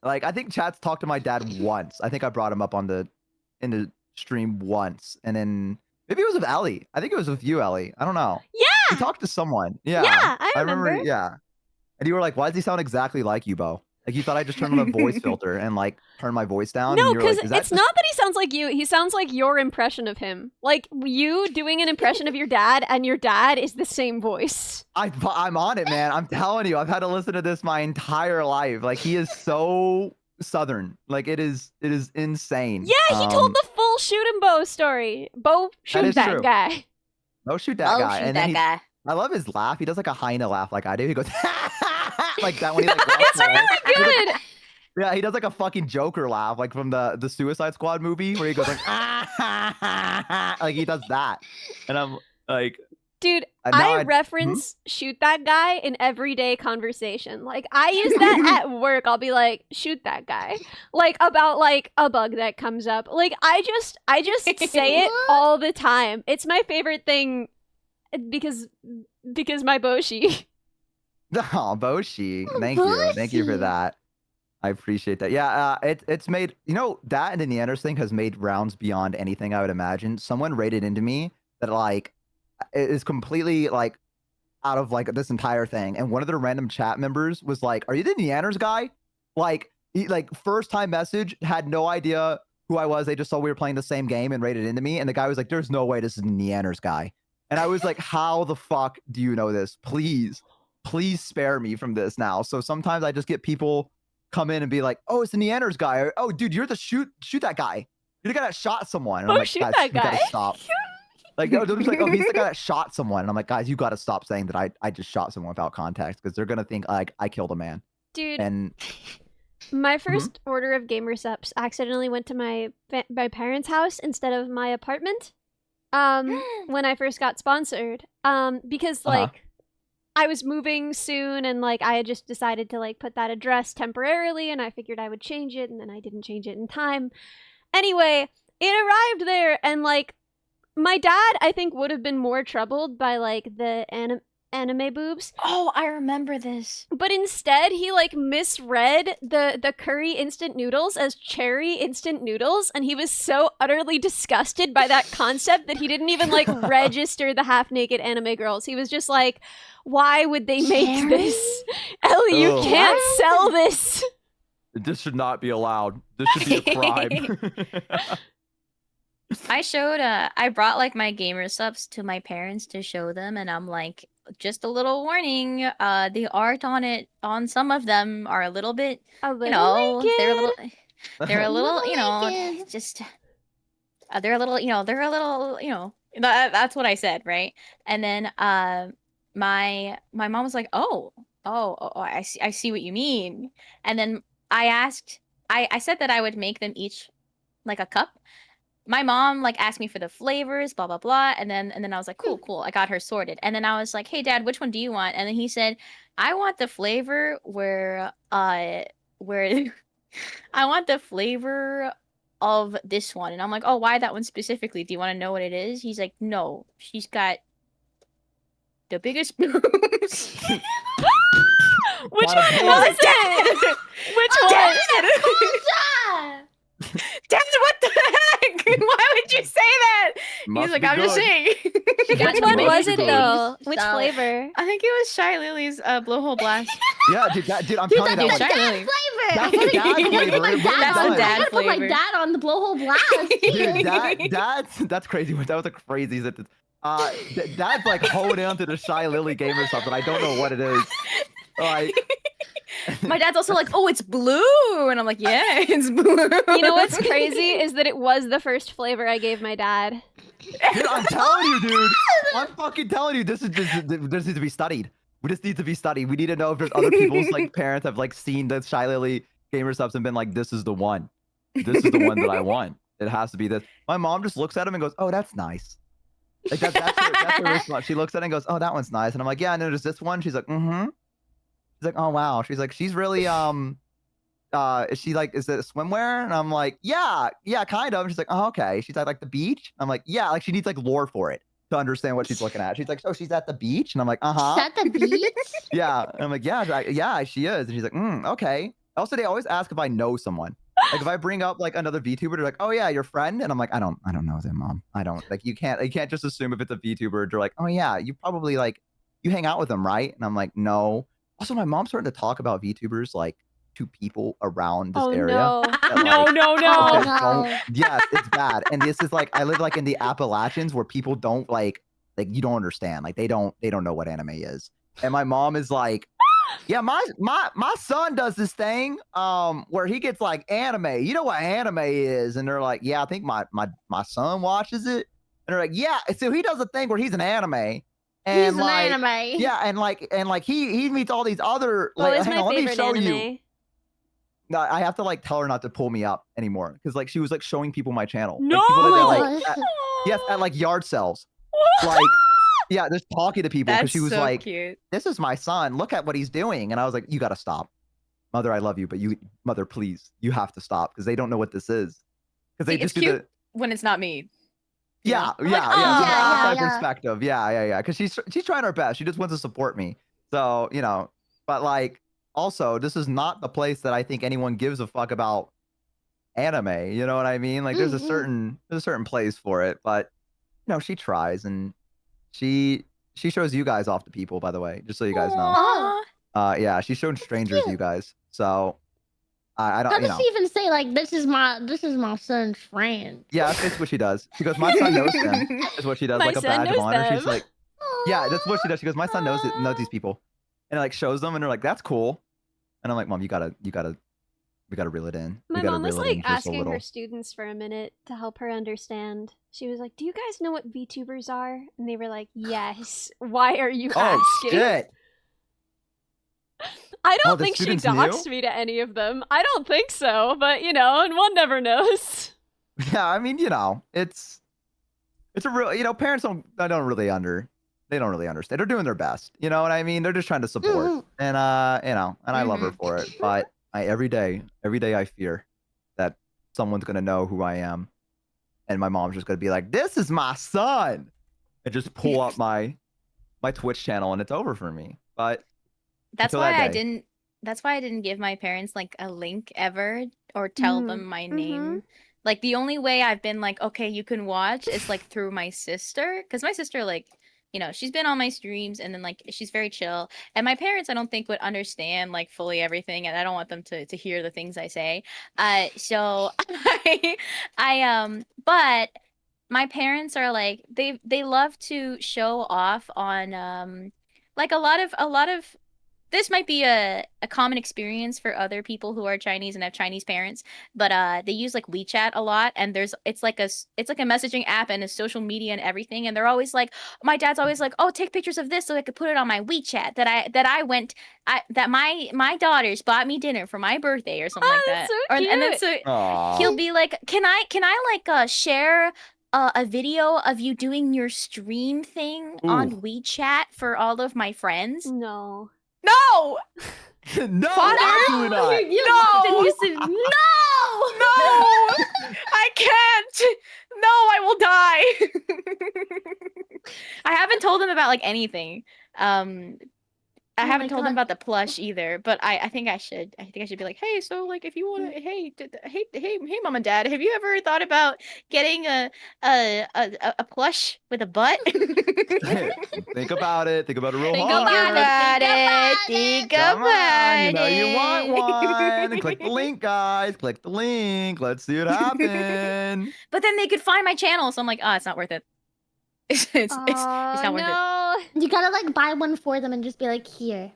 Like I think Chat's talked to my dad once. I think I brought him up in the stream once, and then maybe it was with Ellie. I think it was with you, Ellie. I don't know. Yeah. He talked to someone. Yeah. Yeah, I remember. Yeah. And you were like, why does he sound exactly like you, Bo? Like you thought I just turned on a voice filter and like turn my voice down. No, and you were because like, is that it's not that he sounds like you. He sounds like your impression of him. Like you doing an impression of your dad, and your dad is the same voice. I'm on it, man. I'm telling you, I've had to listen to this my entire life. Like he is so Southern. Like it is insane. Yeah, he told the full shoot and Bo story. Bo shoot is that true. guy. Oh, shoot that guy. Shoot And that then guy. I love his laugh. He does like a hyena laugh like I do. He goes like that when he like walks It's away. really He does, good. like, yeah, he does like a fucking Joker laugh, like from the Suicide Squad movie where he goes like like he does that. And I'm like, Dude, Now I reference shoot that guy in everyday conversation. Like I use that at work. I'll be like, shoot that guy. Like about like a bug that comes up. Like I just say it all the time. It's my favorite thing because my Boshi. Oh, Boshi. Oh, Thank you for Boshi. that. I appreciate that. Yeah, it's made, you know, that and the Neanders thing has made rounds beyond anything I would imagine. Someone rated into me that like it is completely like out of like this entire thing. And one of their random chat members was like, "Are you the Neanders guy?" Like he, like first time message, had no idea who I was. They just saw we were playing the same game and rated into me. And the guy was like, "There's no way this is the Neanders guy." And I was like, "How the fuck do you know this? Please spare me from this now." So sometimes I just get people come in and be like, "Oh, it's the Neanders guy." Or, "Oh, dude, you're the shoot that guy. You're the guy that shot someone." And I'm like, shoot "Guys, that you gotta guy." stop." Like, they're just like, "Oh, he's the guy that shot someone." And I'm like, "Guys, you gotta stop saying that I just shot someone without context, because they're gonna think like I killed a man." Dude, And my first order of gamer subs accidentally went to my parents' house instead of my apartment. When I first got sponsored. Because like I was moving soon and like I had just decided to like put that address temporarily and I figured I would change it and then I didn't change it in time. Anyway, it arrived there and like my dad I think would have been more troubled by like the anime boobs. Oh, I remember this. But instead, he like misread the curry instant noodles as cherry instant noodles, and he was so utterly disgusted by that concept that he didn't even like register the half-naked anime girls. He was just like, "Why would they make this? Ellie, you can't sell this." this should not be allowed. This should be a crime. I brought like my gamer subs to my parents to show them, and I'm like, just a little warning, the art on some of them are a little bit, they're a little, just they're a little, that's what I said, right? And then my mom was like, oh, I see what you mean. And then I said that I would make them each like a cup. My mom like asked me for the flavors, blah blah blah, and then I was like, cool. I got her sorted, and then I was like, hey dad, which one do you want? And then he said, I want the flavor where I want the flavor of this one. And I'm like, oh, why that one specifically? Do you want to know what it is? He's like, no, she's got the biggest boobs. Which one was it? Which one? Dad, what the heck? Why would you say that? He's like, I'm just saying. Which one was it though? Which flavor? I think it was Shy Lily's blowhole blast. Yeah, dude, I'm telling you, That's that the was dad flavor. That's the dad flavor. My It dad really on, does. I gotta put my dad on the blowhole blast. Dude, that's crazy. That was a crazy sentence. Dad's like holding on to the Shy Lily game or something. I don't know what it is. Like, my dad's also like, oh, it's blue, and I'm like, yeah, it's blue. You know what's crazy is that it was the first flavor I gave my dad. dude, I'm telling you, dude. I'm fucking telling you, this needs to be studied. This needs to be studied. We need to know if there's other people's like parents have like seen the Shy Lily gamer subs and been like, this is the one. This is the one that I want. It has to be this. My mom just looks at him and goes, oh, that's nice. Like that's her response. She looks at it and goes, oh, that one's nice. And I'm like, yeah, no, there's this one. She's like, mm-hmm. She's like, oh wow. She's like, she's really is she like, is it swimwear? And I'm like, yeah, kind of. And she's like, oh, okay. She's like the beach. I'm like, yeah, like she needs like lore for it to understand what she's looking at. She's like, oh, she's at the beach. And I'm like, uh-huh. She's at the beach? Yeah. And I'm like, yeah, she is. And she's like, okay. Also, they always ask if I know someone. Like if I bring up like another VTuber, they're like, oh yeah, your friend. And I'm like, I don't know them, mom. I don't. Like you can't just assume if it's a VTuber. They're like, oh yeah, you probably like you hang out with them, right? And I'm like, no. Also, my mom's starting to talk about VTubers like to people around this area. No. That, No. Yes, it's bad. And this is like I live like in the Appalachians where people don't like you don't understand. Like they don't know what anime is. And my mom is like, yeah, my son does this thing where he gets like anime. You know what anime is? And they're like, yeah, I think my son watches it. And they're like, yeah, so he does a thing where he's an anime. And he's like, an anime. Yeah, and like he meets all these other What like was hang my on, let me favorite show anime? you. No, I have to like tell her not to pull me up anymore because like she was like showing people my channel. No! Like, people that, like, yes, at like yard sales. Like Yeah, just talking to people because That's she was so like, cute. "This is my son. Look at what he's doing." And I was like, "You got to stop, mother. I love you, but mother, please, you have to stop because they don't know what this is because they See, it's just do cute the." when it's not me. You Yeah, know? I'm yeah, like, yeah. So "Aw." the outside yeah. perspective, yeah. Because she's trying her best. She just wants to support me. So but like, also, this is not the place that I think anyone gives a fuck about anime. You know what I mean? Like, there's a certain place for it, but she tries and she shows you guys off to people. By the way, just so you guys know. Aw. Yeah, she's shown strangers cute. you guys. So I How don't, does she even say like this is my son's friend? Yeah, it's what she does. She goes, my son knows them. Is what she does, My like a son badge of knows honor. them. She's like, yeah, that's what she does. She goes, my son knows these people, and it like shows them, and they're like, that's cool. And I'm like, Mom, we gotta reel it in. My We gotta mom was reel it in like just a asking little. her students for a minute to help her understand. She was like, "Do you guys know what VTubers are?" And they were like, "Yes." Why are you Oh asking? shit! I don't the think she students doxed knew? me to any of them. I don't think so, but and one never knows. Yeah, I mean, it's a real, parents they don't really understand. They're doing their best. You know what I mean? They're just trying to support, and I love her for it. But every day I fear that someone's gonna know who I am, and my mom's just gonna be like, "This is my son," and just pull up my Twitch channel, and it's over for me. But That's until why that I day. didn't. That's why I didn't give my parents like a link ever or tell them my name. Like the only way I've been like, okay, you can watch is like through my sister, because my sister like, she's been on my streams and then like she's very chill. And my parents, I don't think would understand like fully everything, and I don't want them to hear the things I say. So but my parents are like they love to show off on like a lot of this might be a common experience for other people who are Chinese and have Chinese parents, but they use like WeChat a lot, and it's like a messaging app and a social media and everything, and they're always like, my dad's always like, oh, take pictures of this so I could put it on my WeChat that my daughters bought me dinner for my birthday or something like that. That's so cute. And then so Aw. he'll be like, can I like share a video of you doing your stream thing on WeChat for all of my friends? No. No! No, Father? absolutely not. No! Then you said no. No! I can't! No, I will die! I haven't told them about like anything. I Oh haven't my told them God. about the plush either, but I think I should. I think I should be like, hey, so like if you want to, hey, mom and dad, have you ever thought about getting a plush with a butt? Think about it. Think about it real Think hard. about it. Think Come about on, you know it. you want one. Click the link, guys. Click the link. Let's see what happens. But then they could find my channel, so I'm like, oh, it's not worth it. It's not worth it. No. You gotta like buy one for them and just be like, here.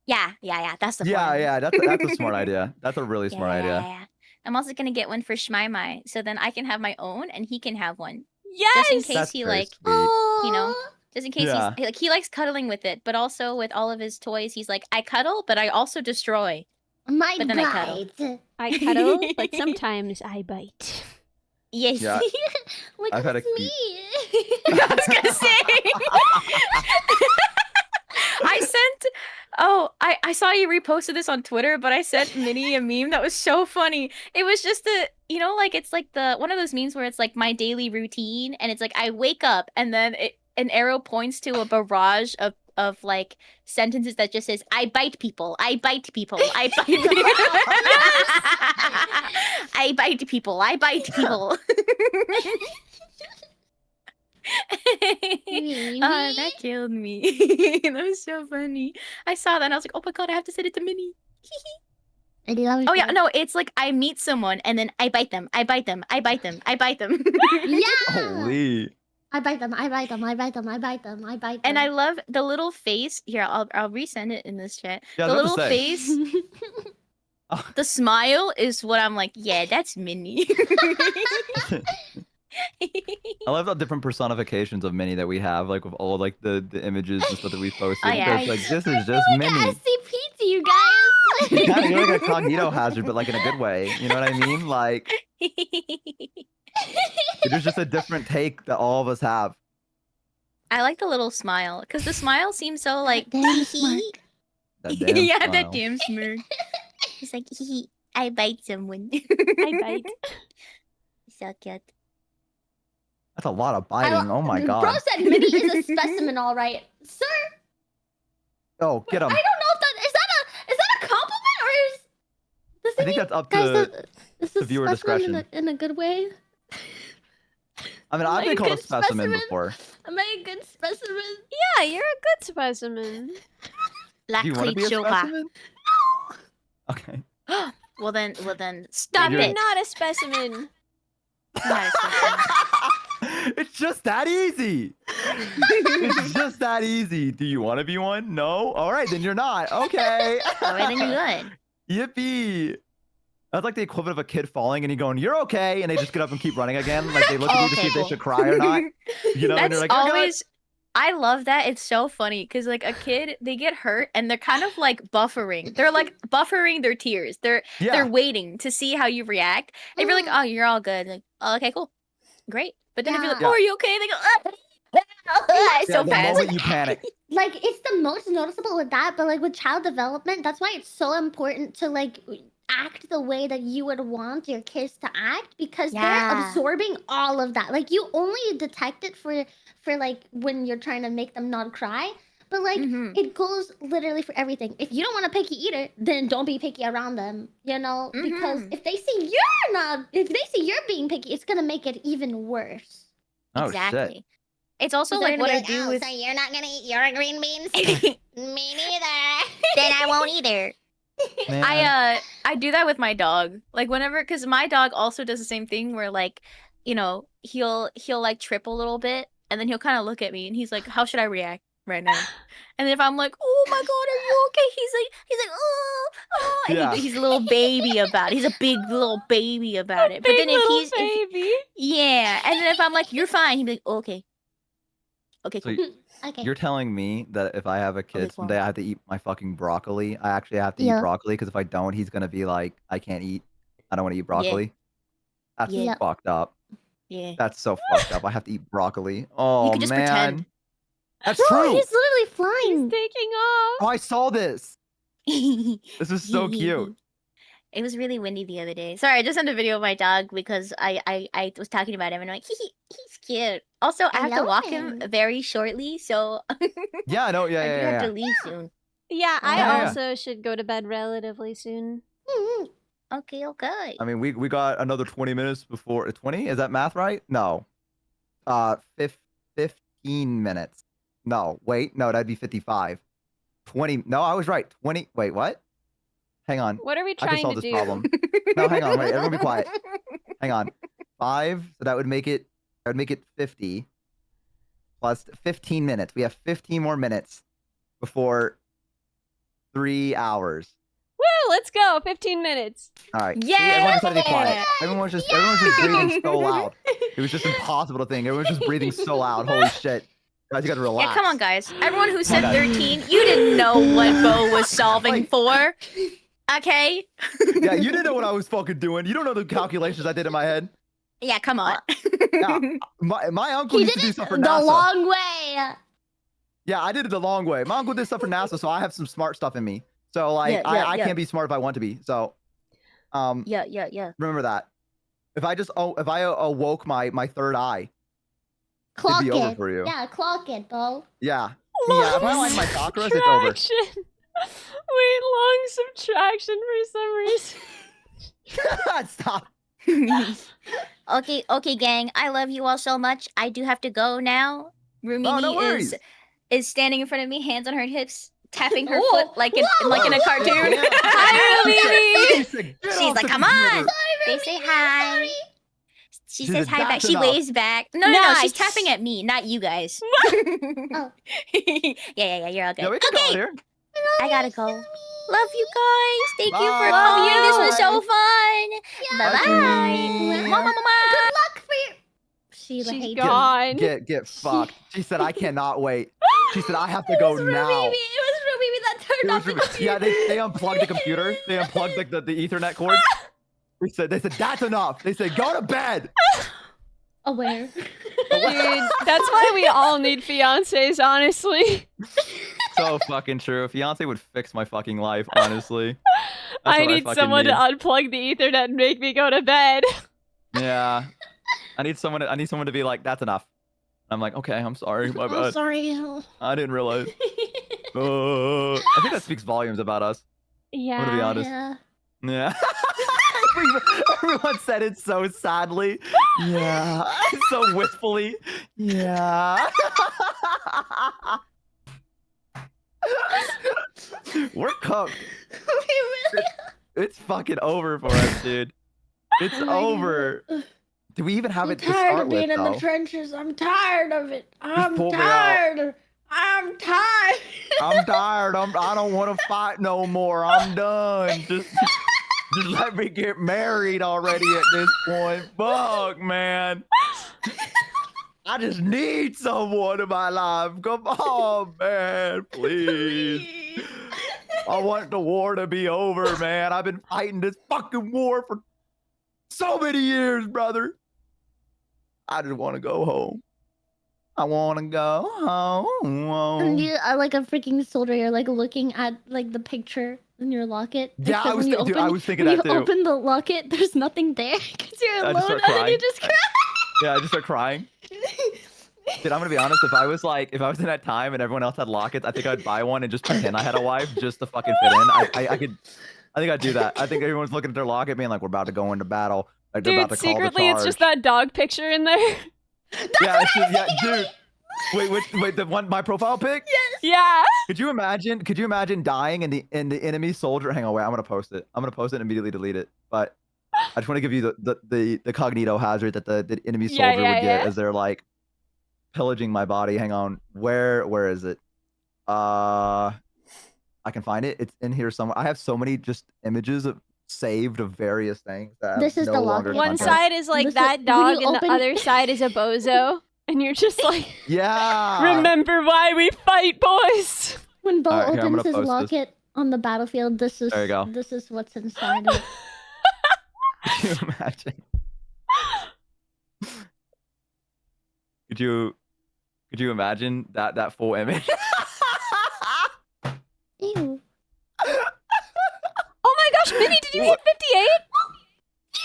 Yeah. That's the plan. Yeah. That's a smart idea. That's a really smart idea. Yeah. I'm also gonna get one for Shmai, so then I can have my own and he can have one. Yes. Just in case That's he very like, sweet. just in case Yeah. he's like he likes cuddling with it, but also with all of his toys, he's like, I cuddle, but I also destroy. My But then I cuddle. bite. I cuddle, but sometimes I bite. Yes. Yeah. Look I've at had a me. I was gonna say. I sent. Oh, I saw you reposted this on Twitter, but I sent Minnie a meme that was so funny. It was just like it's like one of those memes where it's like my daily routine, and it's like I wake up and then an arrow points to a barrage of like sentences that just says I bite people, I bite people, I bite people. I bite people, I bite people. Oh, that killed me. That was so funny. I saw that and I was like, oh my god, I have to send it to Minnie. I love Oh yeah, no, it's like I meet someone and then I bite them, I bite them, I bite them, I bite them. Yeah. Holy. I bite them. I bite them. I bite them. I bite them. I bite them. And I love the little face. Here, I'll resend it in this chat. Yeah, the I was little about to say. face. The smile is what I'm like, yeah, that's Minnie. I love the different personifications of Minnie that we have, like with all like the images and stuff that we posted. Oh, yeah. It's like this is just like Minnie. SCP to you guys. You're like a cognito hazard, but like in a good way. You know what I mean? Like there's just a different take that all of us have. I like the little smile because the smile seems so like Damn smart. That damn yeah, smile. that damn smirk. He's like, I bite someone. I bite. So cute. That's a lot of biting. Oh my Bro god. said Minnie is a specimen, all right, sir. Oh, get him. I don't know if is that a compliment or is does I it think mean, that's up guys, to this the is viewer specimen discretion. in a good way. I mean, Am I've I been called a good specimen before. Am I a good specimen? Yeah, you're a good specimen. La Do you want to be a specimen? Okay. well then, stop You're it. not a specimen. Not a specimen. It's just that easy. It's just that easy. Do you want to be one? No? All right, then you're not. Okay. All right, then you're good. Yippee. That's like the equivalent of a kid falling and you going, you're okay. And they just get up and keep running again. Like they look at you to see if they should cry or not. You know, and That's you're like, "You're good." always. I love that. It's so funny because like a kid, they get hurt and they're kind of like buffering. They're like buffering their tears. They're waiting to see how you react. If you're like, oh, you're all good. Like, oh, okay, cool, great. But then if you're like, oh, are you okay? They go, so the fast. moment you panic. Like it's the most noticeable with that, but like with child development, that's why it's so important to like act the way that you would want your kids to act because they're absorbing all of that. Like you only detect it for like when you're trying to make them not cry, but like it goes literally for everything. If you don't want a picky eater, then don't be picky around them, you know, because if they see you're being picky, it's gonna make it even worse. Oh, Exactly. shit. It's also like what I do with. So you're not gonna eat your green beans? Me neither. Then I won't either. Man. I do that with my dog. Like whenever, because my dog also does the same thing where like, you know, he'll like trip a little bit and then he'll kind of look at me and he's like, how should I react right now? And then if I'm like, oh my god, are you okay? He's like, oh, and Yeah. he's a little baby about it. He's a big little baby about it. But then if baby. yeah, and then if I'm like, you're fine, he'd be like, okay, So cool. Okay. you're telling me that if I have a kid this one. someday, I have to eat my fucking broccoli. I actually have to eat Yeah. broccoli because if I don't, he's gonna be like, I can't eat. I don't want to eat broccoli. That's Yeah. fucked up. Yeah. That's so fucked up. I have to eat broccoli. Oh could just man, pretend. that's Bro, true. he's literally flying. Taking off. Oh, I saw this. This is so cute. It was really windy the other day. Sorry, I just sent a video of my dog because I was talking about him and I'm like, he's cute. Also, I have to love walk him him. very shortly, so Yeah, I know. Yeah, I do yeah, have yeah. to leave soon. Yeah, I Yeah. also should go to bed relatively soon. Okay, okay. I mean, we got another 20 minutes before 20. Is that math right? No. 15 minutes. No, wait, no, that'd be 55. 20. No, I was right. 20. Wait, what? Hang on. What are we I can trying solve to this do? problem. No, hang on. Wait, everyone be quiet. Hang on. 5. So that would make it. That would make it 50. Plus 15 minutes. We have 15 more minutes before 3 hours. Woo, let's go. 15 minutes. All right. See, Yeah! everyone just had to be quiet. Everyone was just breathing so loud. It was just impossible to think. Everyone was just breathing so loud. Holy shit. Guys, you gotta relax. Yeah, come on, guys. Everyone who said on. 13, you didn't know what Bo was solving for. Okay? Yeah, you didn't know what I was fucking doing. You don't know the calculations I did in my head. Yeah, come on. Yeah, my uncle He used did to do it stuff for the NASA. long way. Yeah, I did it the long way. My uncle did stuff for NASA, so I have some smart stuff in me. So like, Yeah, I yeah. can't be smart if I want to be. So, Yeah. remember that. If I awoke my third eye, Clock be over it. for you. Yeah, clock it, Bo. yeah, yeah. If I like my chakras, it's over. Subtraction. Wait, long subtraction for some reason. Stop. Okay, gang. I love you all so much. I do have to go now. Rumini Oh, no worries. is standing in front of me, hands on her hips, tapping her Whoa, foot like in a cartoon. Yeah. Hi, Rumini. She's like, "Come on." They say hi. Sorry. She She's says a hi back. that's She enough. waves back. No. She's Nice. tapping at me, not you guys. Oh. Yeah. You're all good. Yeah, we can go Okay, here. I gotta go. Love you guys. Thank you for Bye. calling. This was so Yeah. fun. Bye Bye, bye. Rumini. Mama. Good luck for your. Sheila She's hates gone. Get fucked. She said I cannot wait. She said I have to go now. It was Ruby that turned It off was the Ruby. Yeah, they unplugged the computer. They unplugged the Ethernet cord. They said that's enough. They said go to bed. aware. Dude, that's why we all need fiancés, honestly. So fucking true. Fiance would fix my fucking life, honestly. I need someone to unplug the Ethernet and make me go to bed. Yeah. I need someone to be like, that's enough. I'm like, okay, I'm sorry, my I'm bad. sorry. I didn't realize. I think that speaks volumes about us. Yeah. I'm gonna be honest. Yeah. Yeah. Everyone said it so sadly. Yeah. So wistfully. Yeah. We're cooked. It's fucking over for us, dude. It's over. Do we even have it to I'm tired start of being with, in though? the trenches. I'm tired of it. I'm pull me out. tired. I'm tired. I'm tired. I don't want to fight no more. I'm done. Just let me get married already at this point. Fuck, man. I just need someone in my life. Come on, man. Please. I want the war to be over, man. I've been fighting this fucking war for so many years, brother. I just want to go home. I want to go home. And you are like a freaking soldier. You're like looking at like the picture in your locket. Yeah, Except I was when you thinking, open, I was thinking when that you too. open the locket, there's nothing there because you're I just alone, start and then you crying. just cry. Yeah, I just start crying. Dude, I'm gonna be honest. If I was in that time and everyone else had lockets, I think I'd buy one and just pretend I had a wife just to fucking fit in. I think I'd do that. I think everyone's looking at their locket, being like, "We're about to go into battle." Like they're about Dude, to call the secretly, it's just that dog picture in there. Yeah, it's just, yeah, dude. Wait, the one my profile pic? Yes. Yeah. Could you imagine dying and the enemy soldier? Hang on, wait. I'm gonna post it. I'm gonna post it and immediately delete it. But I just want to give you the cognito hazard that the enemy soldier would get as they're like pillaging my body. Hang on, where is it? I can find it. It's in here somewhere. I have so many just images saved of various things that This have is no the longer One content. side is like This that is- when dog, you and open- the other side is a bozo. And you're just like, Yeah. remember why we fight, boys. When Bo Alright, here, I'm opens gonna his post this. locket on the battlefield, this is There you go. this is what's inside it. Could you imagine? Could you imagine that full image? Ew. Oh my gosh, Minnie, did you hit 58?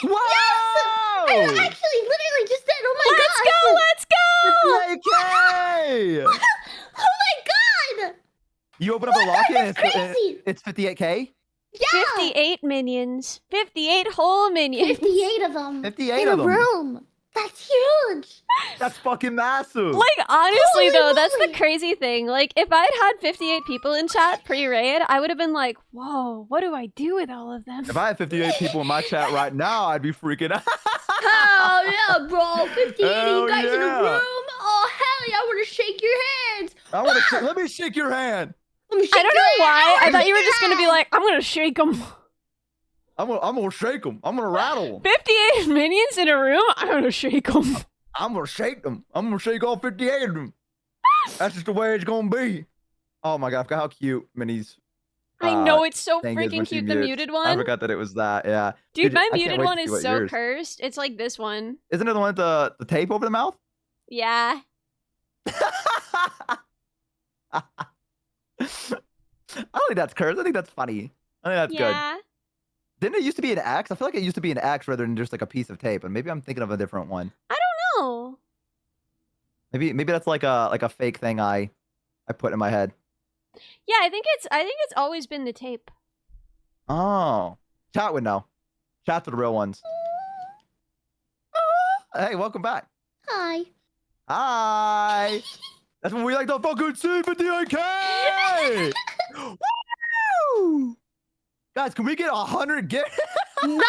Whoa! I actually literally just did. Oh my gosh. Let's go! $58K! Oh my god! You open up a locket and That's crazy. it's 58K? Yeah! 58 minions. 58 whole minions. 58 of them. 58 in of a them. room. That's huge. That's fucking massive. Like, honestly, Holy though, that's the moly. crazy thing. Like, if I'd had 58 people in chat pre-raid, I would have been like, whoa, what do I do with all of them? If I had 58 people in my chat right now, I'd be freaking out. Hell yeah, bro. 58 of Hell you guys in a yeah. room. Oh, hell yeah. I want to shake your hands. Let me shake your hand. Let me shake I don't your know why. hand. I thought you were Shake just your gonna be hand. like, I'm gonna shake them. I'm gonna shake them. I'm gonna rattle them. 58 minions in a room? I'm gonna shake them. I'm gonna shake them. I'm gonna shake all 58 of them. That's just the way it's gonna be. Oh my god, I forgot how cute Minnie's I know, it's so thing is when freaking she cute, the mutes. muted I one. forgot that it was that, yeah. Dude, my I can't muted wait one to see is what so yours- cursed. It's like this one. Isn't it the one with the tape over the mouth? Yeah. I don't think that's cursed. I think that's funny. I think that's good. Yeah. Didn't it used to be an X? I feel like it used to be an X rather than just like a piece of tape. And maybe I'm thinking of a different one. No. Maybe that's like a fake thing I put in my head. Yeah, I think it's always been the tape. Oh, chat would know. Chat's are the real ones. Hey, welcome back. Hi. Hi. That's when we like to fucking see 58K. Woo! Guys, can we get 100 gifts? No!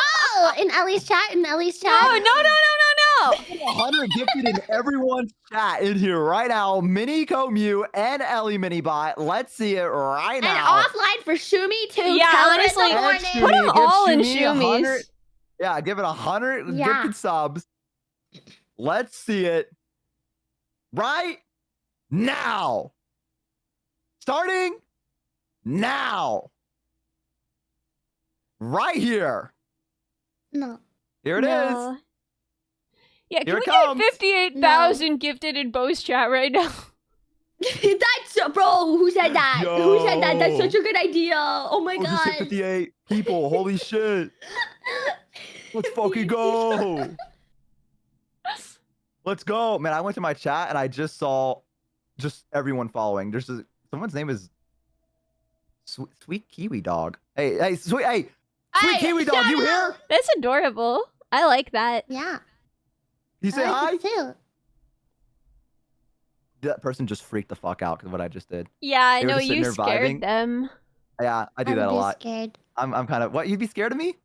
In Ellie's chat. In Ellie's chat. No. 100 gifted in everyone's chat in here right now. Mini Commute and Ellie Minibot. Let's see it right And now. offline for Shumi too. Yeah, Tell her in honestly, the morning. put 'em Give all in Shumi 100 Shoomies. Yeah, give it 100 Yeah. gifted subs. Let's see it right now. Starting now. Right here. No. Here it is. No. Yeah, Here can we it get comes. 58,000 gifted in Bo's chat right now? That's bro. Who said that? Who said that? That's Yo. such a good idea. Oh my Oh, just hit god. 58 people. Holy shit. Let's fucking go. Let's go. Man, I went to my chat and I just saw just everyone following. There's someone's name is Sweet Kiwi Dog. Hey, Sweet Kiwi Dog, you here? That's adorable. I like that. Yeah. You say I hi? like it too. That person just freaked the fuck out because of what I just did. Yeah, I They were know just sitting you there scared vibing. them. Yeah, I do I that would a be lot. scared. I'm kind of what? You'd be scared of me?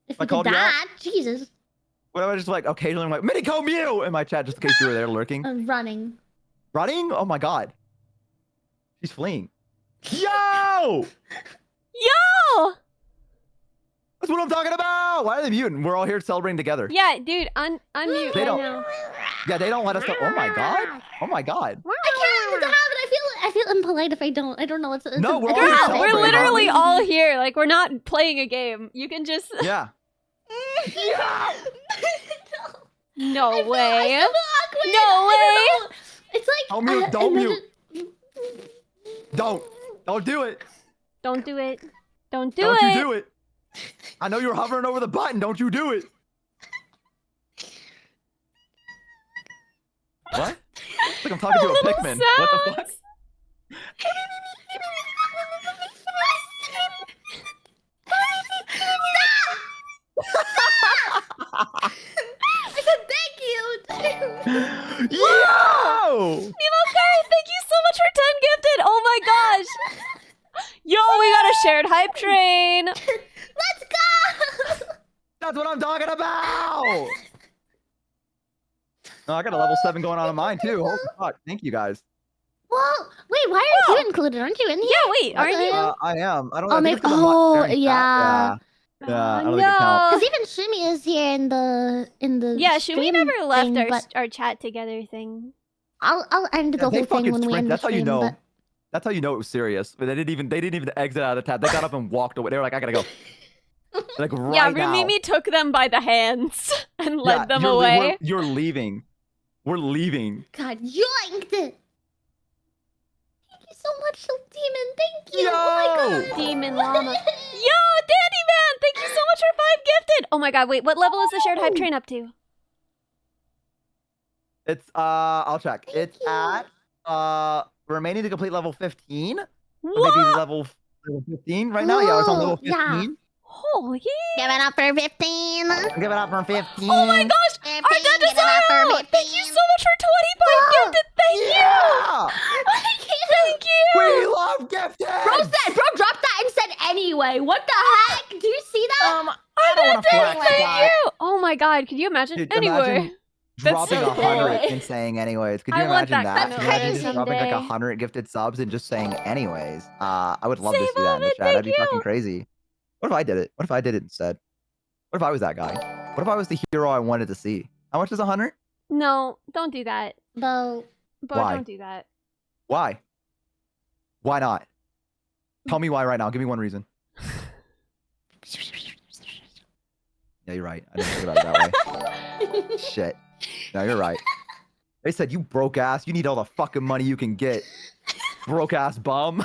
If I you called did you out? that, Jesus. What if I just like occasionally I'm like Minico Mew in my chat just in case you were there lurking? I'm running. Running? Oh my god. She's fleeing. Yo! Yo! That's what I'm talking about! Why are they muting? We're all here celebrating together. Yeah, dude, unmute They right don't- now. Yeah, they don't let us know. Oh my god. Oh my god. I can't have it. I feel impolite if I don't. I don't know what's. No, we're all Girl, here we're celebrating. literally all here. Like, we're not playing a game. You can just... Yeah. No I way. feel awkward. No I don't know. It's like Don't mute, don't imagine- Don't do it. Don't do it. Don't do Don't it. you do it. I know you're hovering over the button. Don't you do it. What? It's like I'm talking to a Little Pikmin. What the fuck? sounds. I said thank you. Yo! Nemo Sky, thank you so much for 10 gifted. Oh my gosh. Yo, we got a shared hype train. Let's go. That's what I'm talking about! Oh, I got a level 7 going on in mine too. Holy fuck. Thank you guys. Well, wait. Why aren't you included? Aren't you in here? Yeah, wait, aren't you? I am. I don't Oh, I think maybe- it's 'cause I'm not oh, sharing chat. yeah. Yeah, I Oh, don't think it counts. Because even Shumi is here in the Yeah, should we stream never left thing, our but our chat together thing? I'll end Yeah, the they whole thing fucking when we sprint. end the That's how you stream, know. but- That's how you know it was serious. But they didn't even exit out of the tab. They got up and walked away. They were like, I gotta go. Like right Yeah, now. Rumimi took them by the hands and led Yeah, them you're away. You're leaving. We're leaving. God, yoinked it. Thank you so much, Demon. Thank you. Yo! Oh my god. Demon llama. Yo, Dandy Man, thank you so much for 5 gifted. Oh my god, wait, what level is the shared hype train up to? It's I'll check. Thank It's you. at remaining to complete level 15. Or What? maybe level 15 right now. Yeah, it's on level Oh, yeah. 15. Holy. Give it up for 15. Give it up for 15. Oh my gosh, 15, our dad give it up for Desaro. 15. Thank you so much for 25 Whoa. gifted. Thank you. Yeah! Thank you. We love gifted! Bro dropped that and said anyway. What the heck? Do you see that? I don't want to flex, Thank guy. you. Oh my god, could you imagine? Dude, Anyway. imagine That's dropping so 100 cool. and saying anyways. Could you I want imagine that that? kind of Imagine life just dropping like someday. 100 gifted subs and just saying anyways. I would love to Save see that in the it, chat. That'd thank be fucking you. crazy. What if I did it? What if I did it instead? What if I was that guy? What if I was the hero I wanted to see? How much is 100? No, don't do that. Bo. Bo, Why? don't do that. Why? Why not? Tell me why right now. Give me one reason. Yeah, you're right. I didn't think about it that way. Shit. No, you're right. They said, you broke ass. You need all the fucking money you can get. Broke ass bum.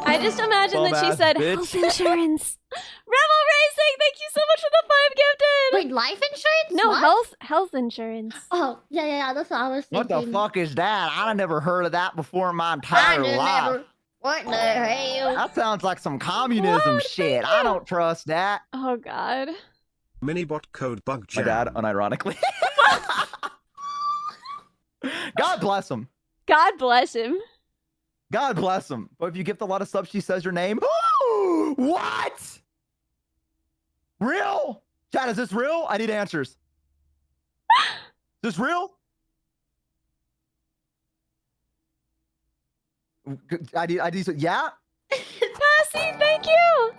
I just imagine that she Bum-ass said bitch. health insurance. Rebel Racing, thank you so much for the 5 gifted. Wait, life insurance? No, What? health insurance. Oh, yeah. That's what I was What thinking. the fuck is that? I never heard of that before in my entire life. What the hell? That sounds like some communism What? shit. Thank I you. don't trust that. Oh god. Minibot code bug My jam. dad, unironically. God bless him. God bless him. God bless him. But if you gift a lot of subs, she says your name. What? Real? Chat, is this real? I need answers. Is this real? I need, yeah? Passy, thank you.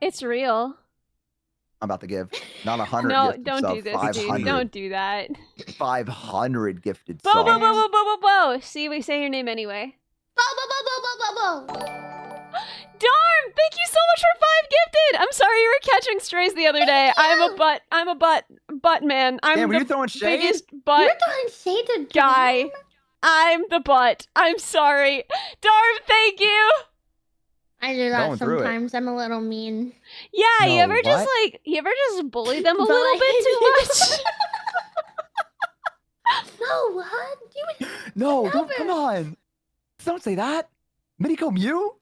It's real. I'm about to give. Not 100 No, gifted don't subs, do this, 500. dude. Don't do that. 500 gifted Bo, subs. bo, bo, bo, bo, bo, bo. See, we say your name anyway. Bo. Darm, thank you so much for 5 gifted. I'm sorry you were catching strays the other day. I'm a butt man. I'm Damn, were the you throwing shade? biggest butt You're throwing shade to guy. Dorm? I'm the butt. I'm sorry. Dorm, thank you. I do that Going through it. sometimes. I'm a little mean. Yeah, you No, ever just what? like bully them a But little bit too much? No, what? You No, Stop come it. on. Don't say that. Miniko Mew?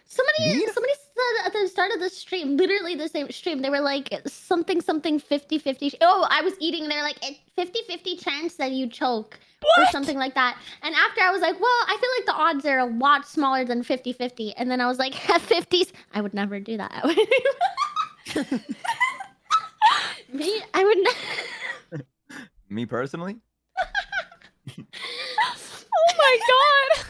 Somebody Mean? said at the start of the stream, literally the same stream, they were like something 50-50. Oh, I was eating and they're like 50-50 chance that you choke or something like that. And after I was like, well, I feel like the odds are a lot smaller than 50-50. And then I was like, 50s. I would never do that. Me, I would never. Me personally? Oh my god.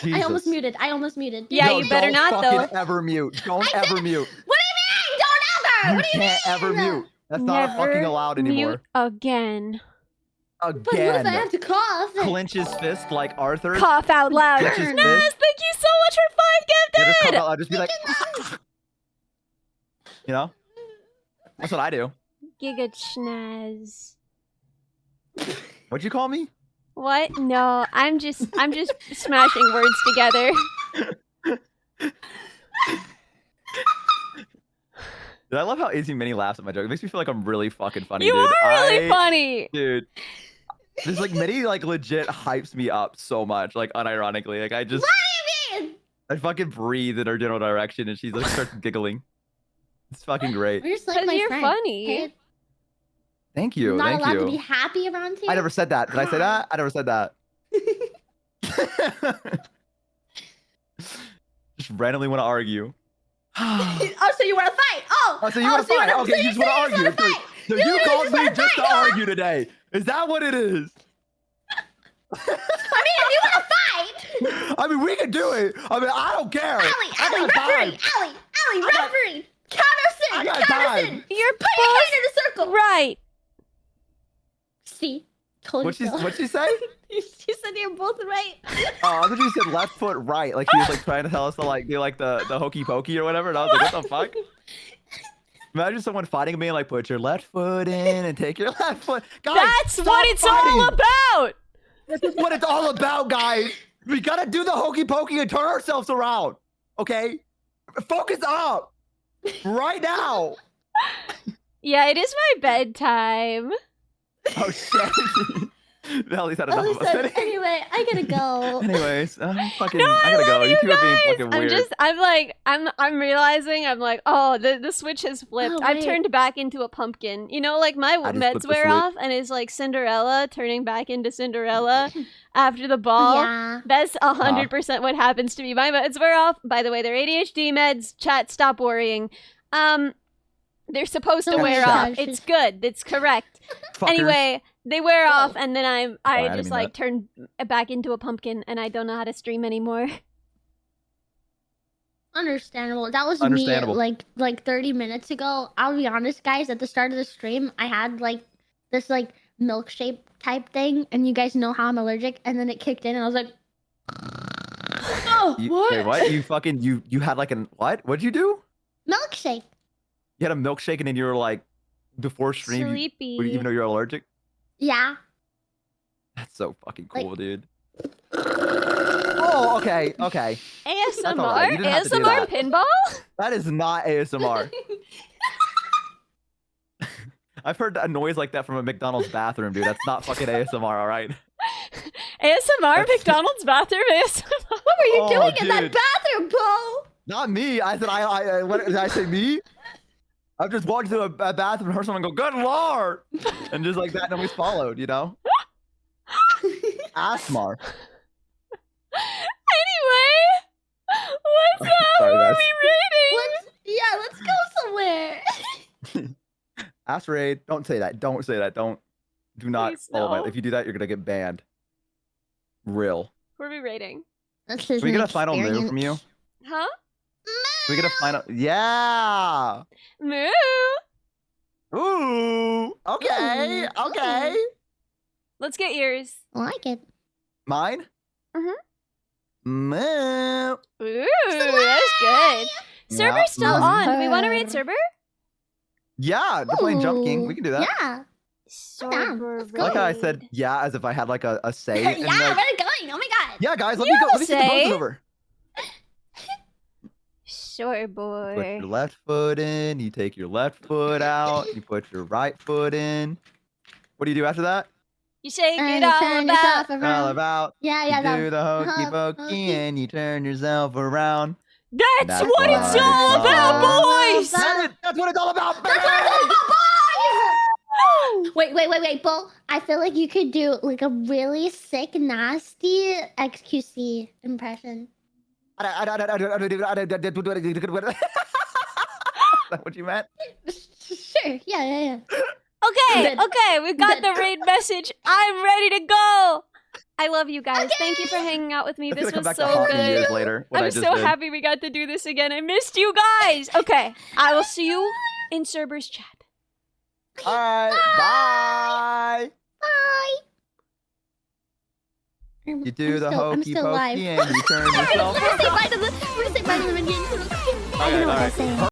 I almost Jesus. muted. I almost muted. Yeah, No, you better don't not, fucking though. ever mute. Don't I ever said- mute. What do you mean? Don't ever! You What do you can't ever mean? mute. That's not Never fucking allowed mute anymore. again. But what if I Again. have to cough? Clench his fist like Arthur. Cough out loud. Clench his Naz, fist. thank you so much for 5 Yeah, just, gifted. I'll just be like, you know? That's what I do. Giga Schnaz. What'd you call me? What? No, I'm just smashing words together. Dude, I love how Izzy Mini laughs at my joke. It makes me feel like I'm really fucking funny, You dude. are really funny. Dude. This like Mini like legit hypes me up so much, like unironically. Like I just What do you mean? I fucking breathe in her general direction and she like starts giggling. It's fucking great. You're just like 'Cause my you're friend. funny. Okay? Thank you. I'm not Thank allowed you. to be happy around you. I never said that. Did I say that? I never said that. Just randomly want to argue. Oh, so you want to fight? Oh, so you want to fight? Okay, you just want to argue. So you called me just to argue today. Is that what it is? I mean, if you want to fight. I mean, we can do it. I mean, I don't care. Allie, I got referee. time. Allie, referee. Count us in. I got Count us time. in. You're Put your hand in a circle. right. See? Told you so. What'd she say? She said you're both right. Oh, I thought you said left foot right. Like she was like trying to tell us to like do like the hokey pokey or whatever. And I was like, what the fuck? Imagine someone fighting me and like put your left foot in and take your left foot. Guys, That's stop what it's fighting. all about. This is what it's all about, guys. We gotta do the hokey pokey and turn ourselves around. Okay? Focus up. Right now. Yeah, it is my bedtime. Oh shit. Ellie's had enough Oh, of us. listen, anyway, I gotta go. Anyways, fucking, No, I gotta go. love You two are being guys. fucking weird. I'm realizing, I'm like, oh, the switch has flipped. Oh, I've wait. turned back into a pumpkin. You know, like my I just meds flipped the wear switch. off and it's like Cinderella turning back into Cinderella after the ball. Yeah. That's 100% what happens to me. My meds wear off. By the way, they're ADHD meds. Chat, stop worrying. They're supposed to Oh, wear shush. off. It's good. It's correct. Fuckers. Anyway, they wear Go. off, and then I didn't just mean like that. turn back into a pumpkin, and I don't know how to stream anymore. Understandable. That was Understandable. me like 30 minutes ago. I'll be honest, guys. At the start of the stream, I had like this like milkshake type thing, and you guys know how I'm allergic. And then it kicked in, and I was like, "Oh, what? Wait, what? You fucking you had like an what? What'd you do? Milkshake." You had a milkshake and then you were like before stream, Sleepy. even though you're allergic. Yeah. That's so fucking Like- cool, dude. Oh, okay, okay. ASMR? all right. You didn't have to do ASMR that. pinball? That is not ASMR. I've heard a noise like that from a McDonald's bathroom, dude. That's not fucking ASMR, all right? ASMR McDonald's bathroom ASMR. What were you Oh, doing in that dude. bathroom, Bo? Not me. I said I what did I say me? I've just walked into a bathroom and heard someone go, "Good lord," and just like that, nobody's followed, you know? ASMR. Anyway, what's up? Sorry, Who are guys. we rating? Let's go somewhere. Asterade, don't say that. Don't say that. Do not Please, follow no. my. If you do that, you're gonna get banned. Real. Who are we rating? This Can is we an get a final move from you? Huh? Can we get a final? Yeah. Moo. Ooh. Okay. Ooh, Okay. Let's get yours. I like it. Mine? Mhm. Moo. Ooh, that's good. Server's still mhm. on. Do we want to raid server? Yeah, they're playing Jump King. We can do that. Yeah. Server Let's raid. go. Like how I said, yeah, as if I had like a say. yeah, and, where like, are we going? Oh my god. yeah, guys, let You me go. have Let me a see the say. votes over. Sure, Put boy. your left foot in. You take your left foot out. You put your right foot in. What do you do after that? You shake And it you all turn about. yourself All around. about. Yeah, You yeah, do the hokey Hokey. pokey and you turn yourself around. That's That's what it's what it's all all about, about. boys! That's what it's all about, That's what baby! it's all about, boys! Wait, Bull. I feel like you could do like a really sick, nasty XQC impression. Is that what you meant? Sure. Yeah. Okay, Good. okay, we got Good. the raid message. I'm ready to go. I love you guys. Thank you for hanging out with me. It's This gonna come was back to so haunt me good. years later. What I I'm just so did. happy we got to do this again. I missed you guys. Okay, I will see you in Cerber's chat. All right, bye. Bye. You do the I'm hokey still live. pokey and you turn I'm yourself. gonna say bye to the minions. I don't know what to say.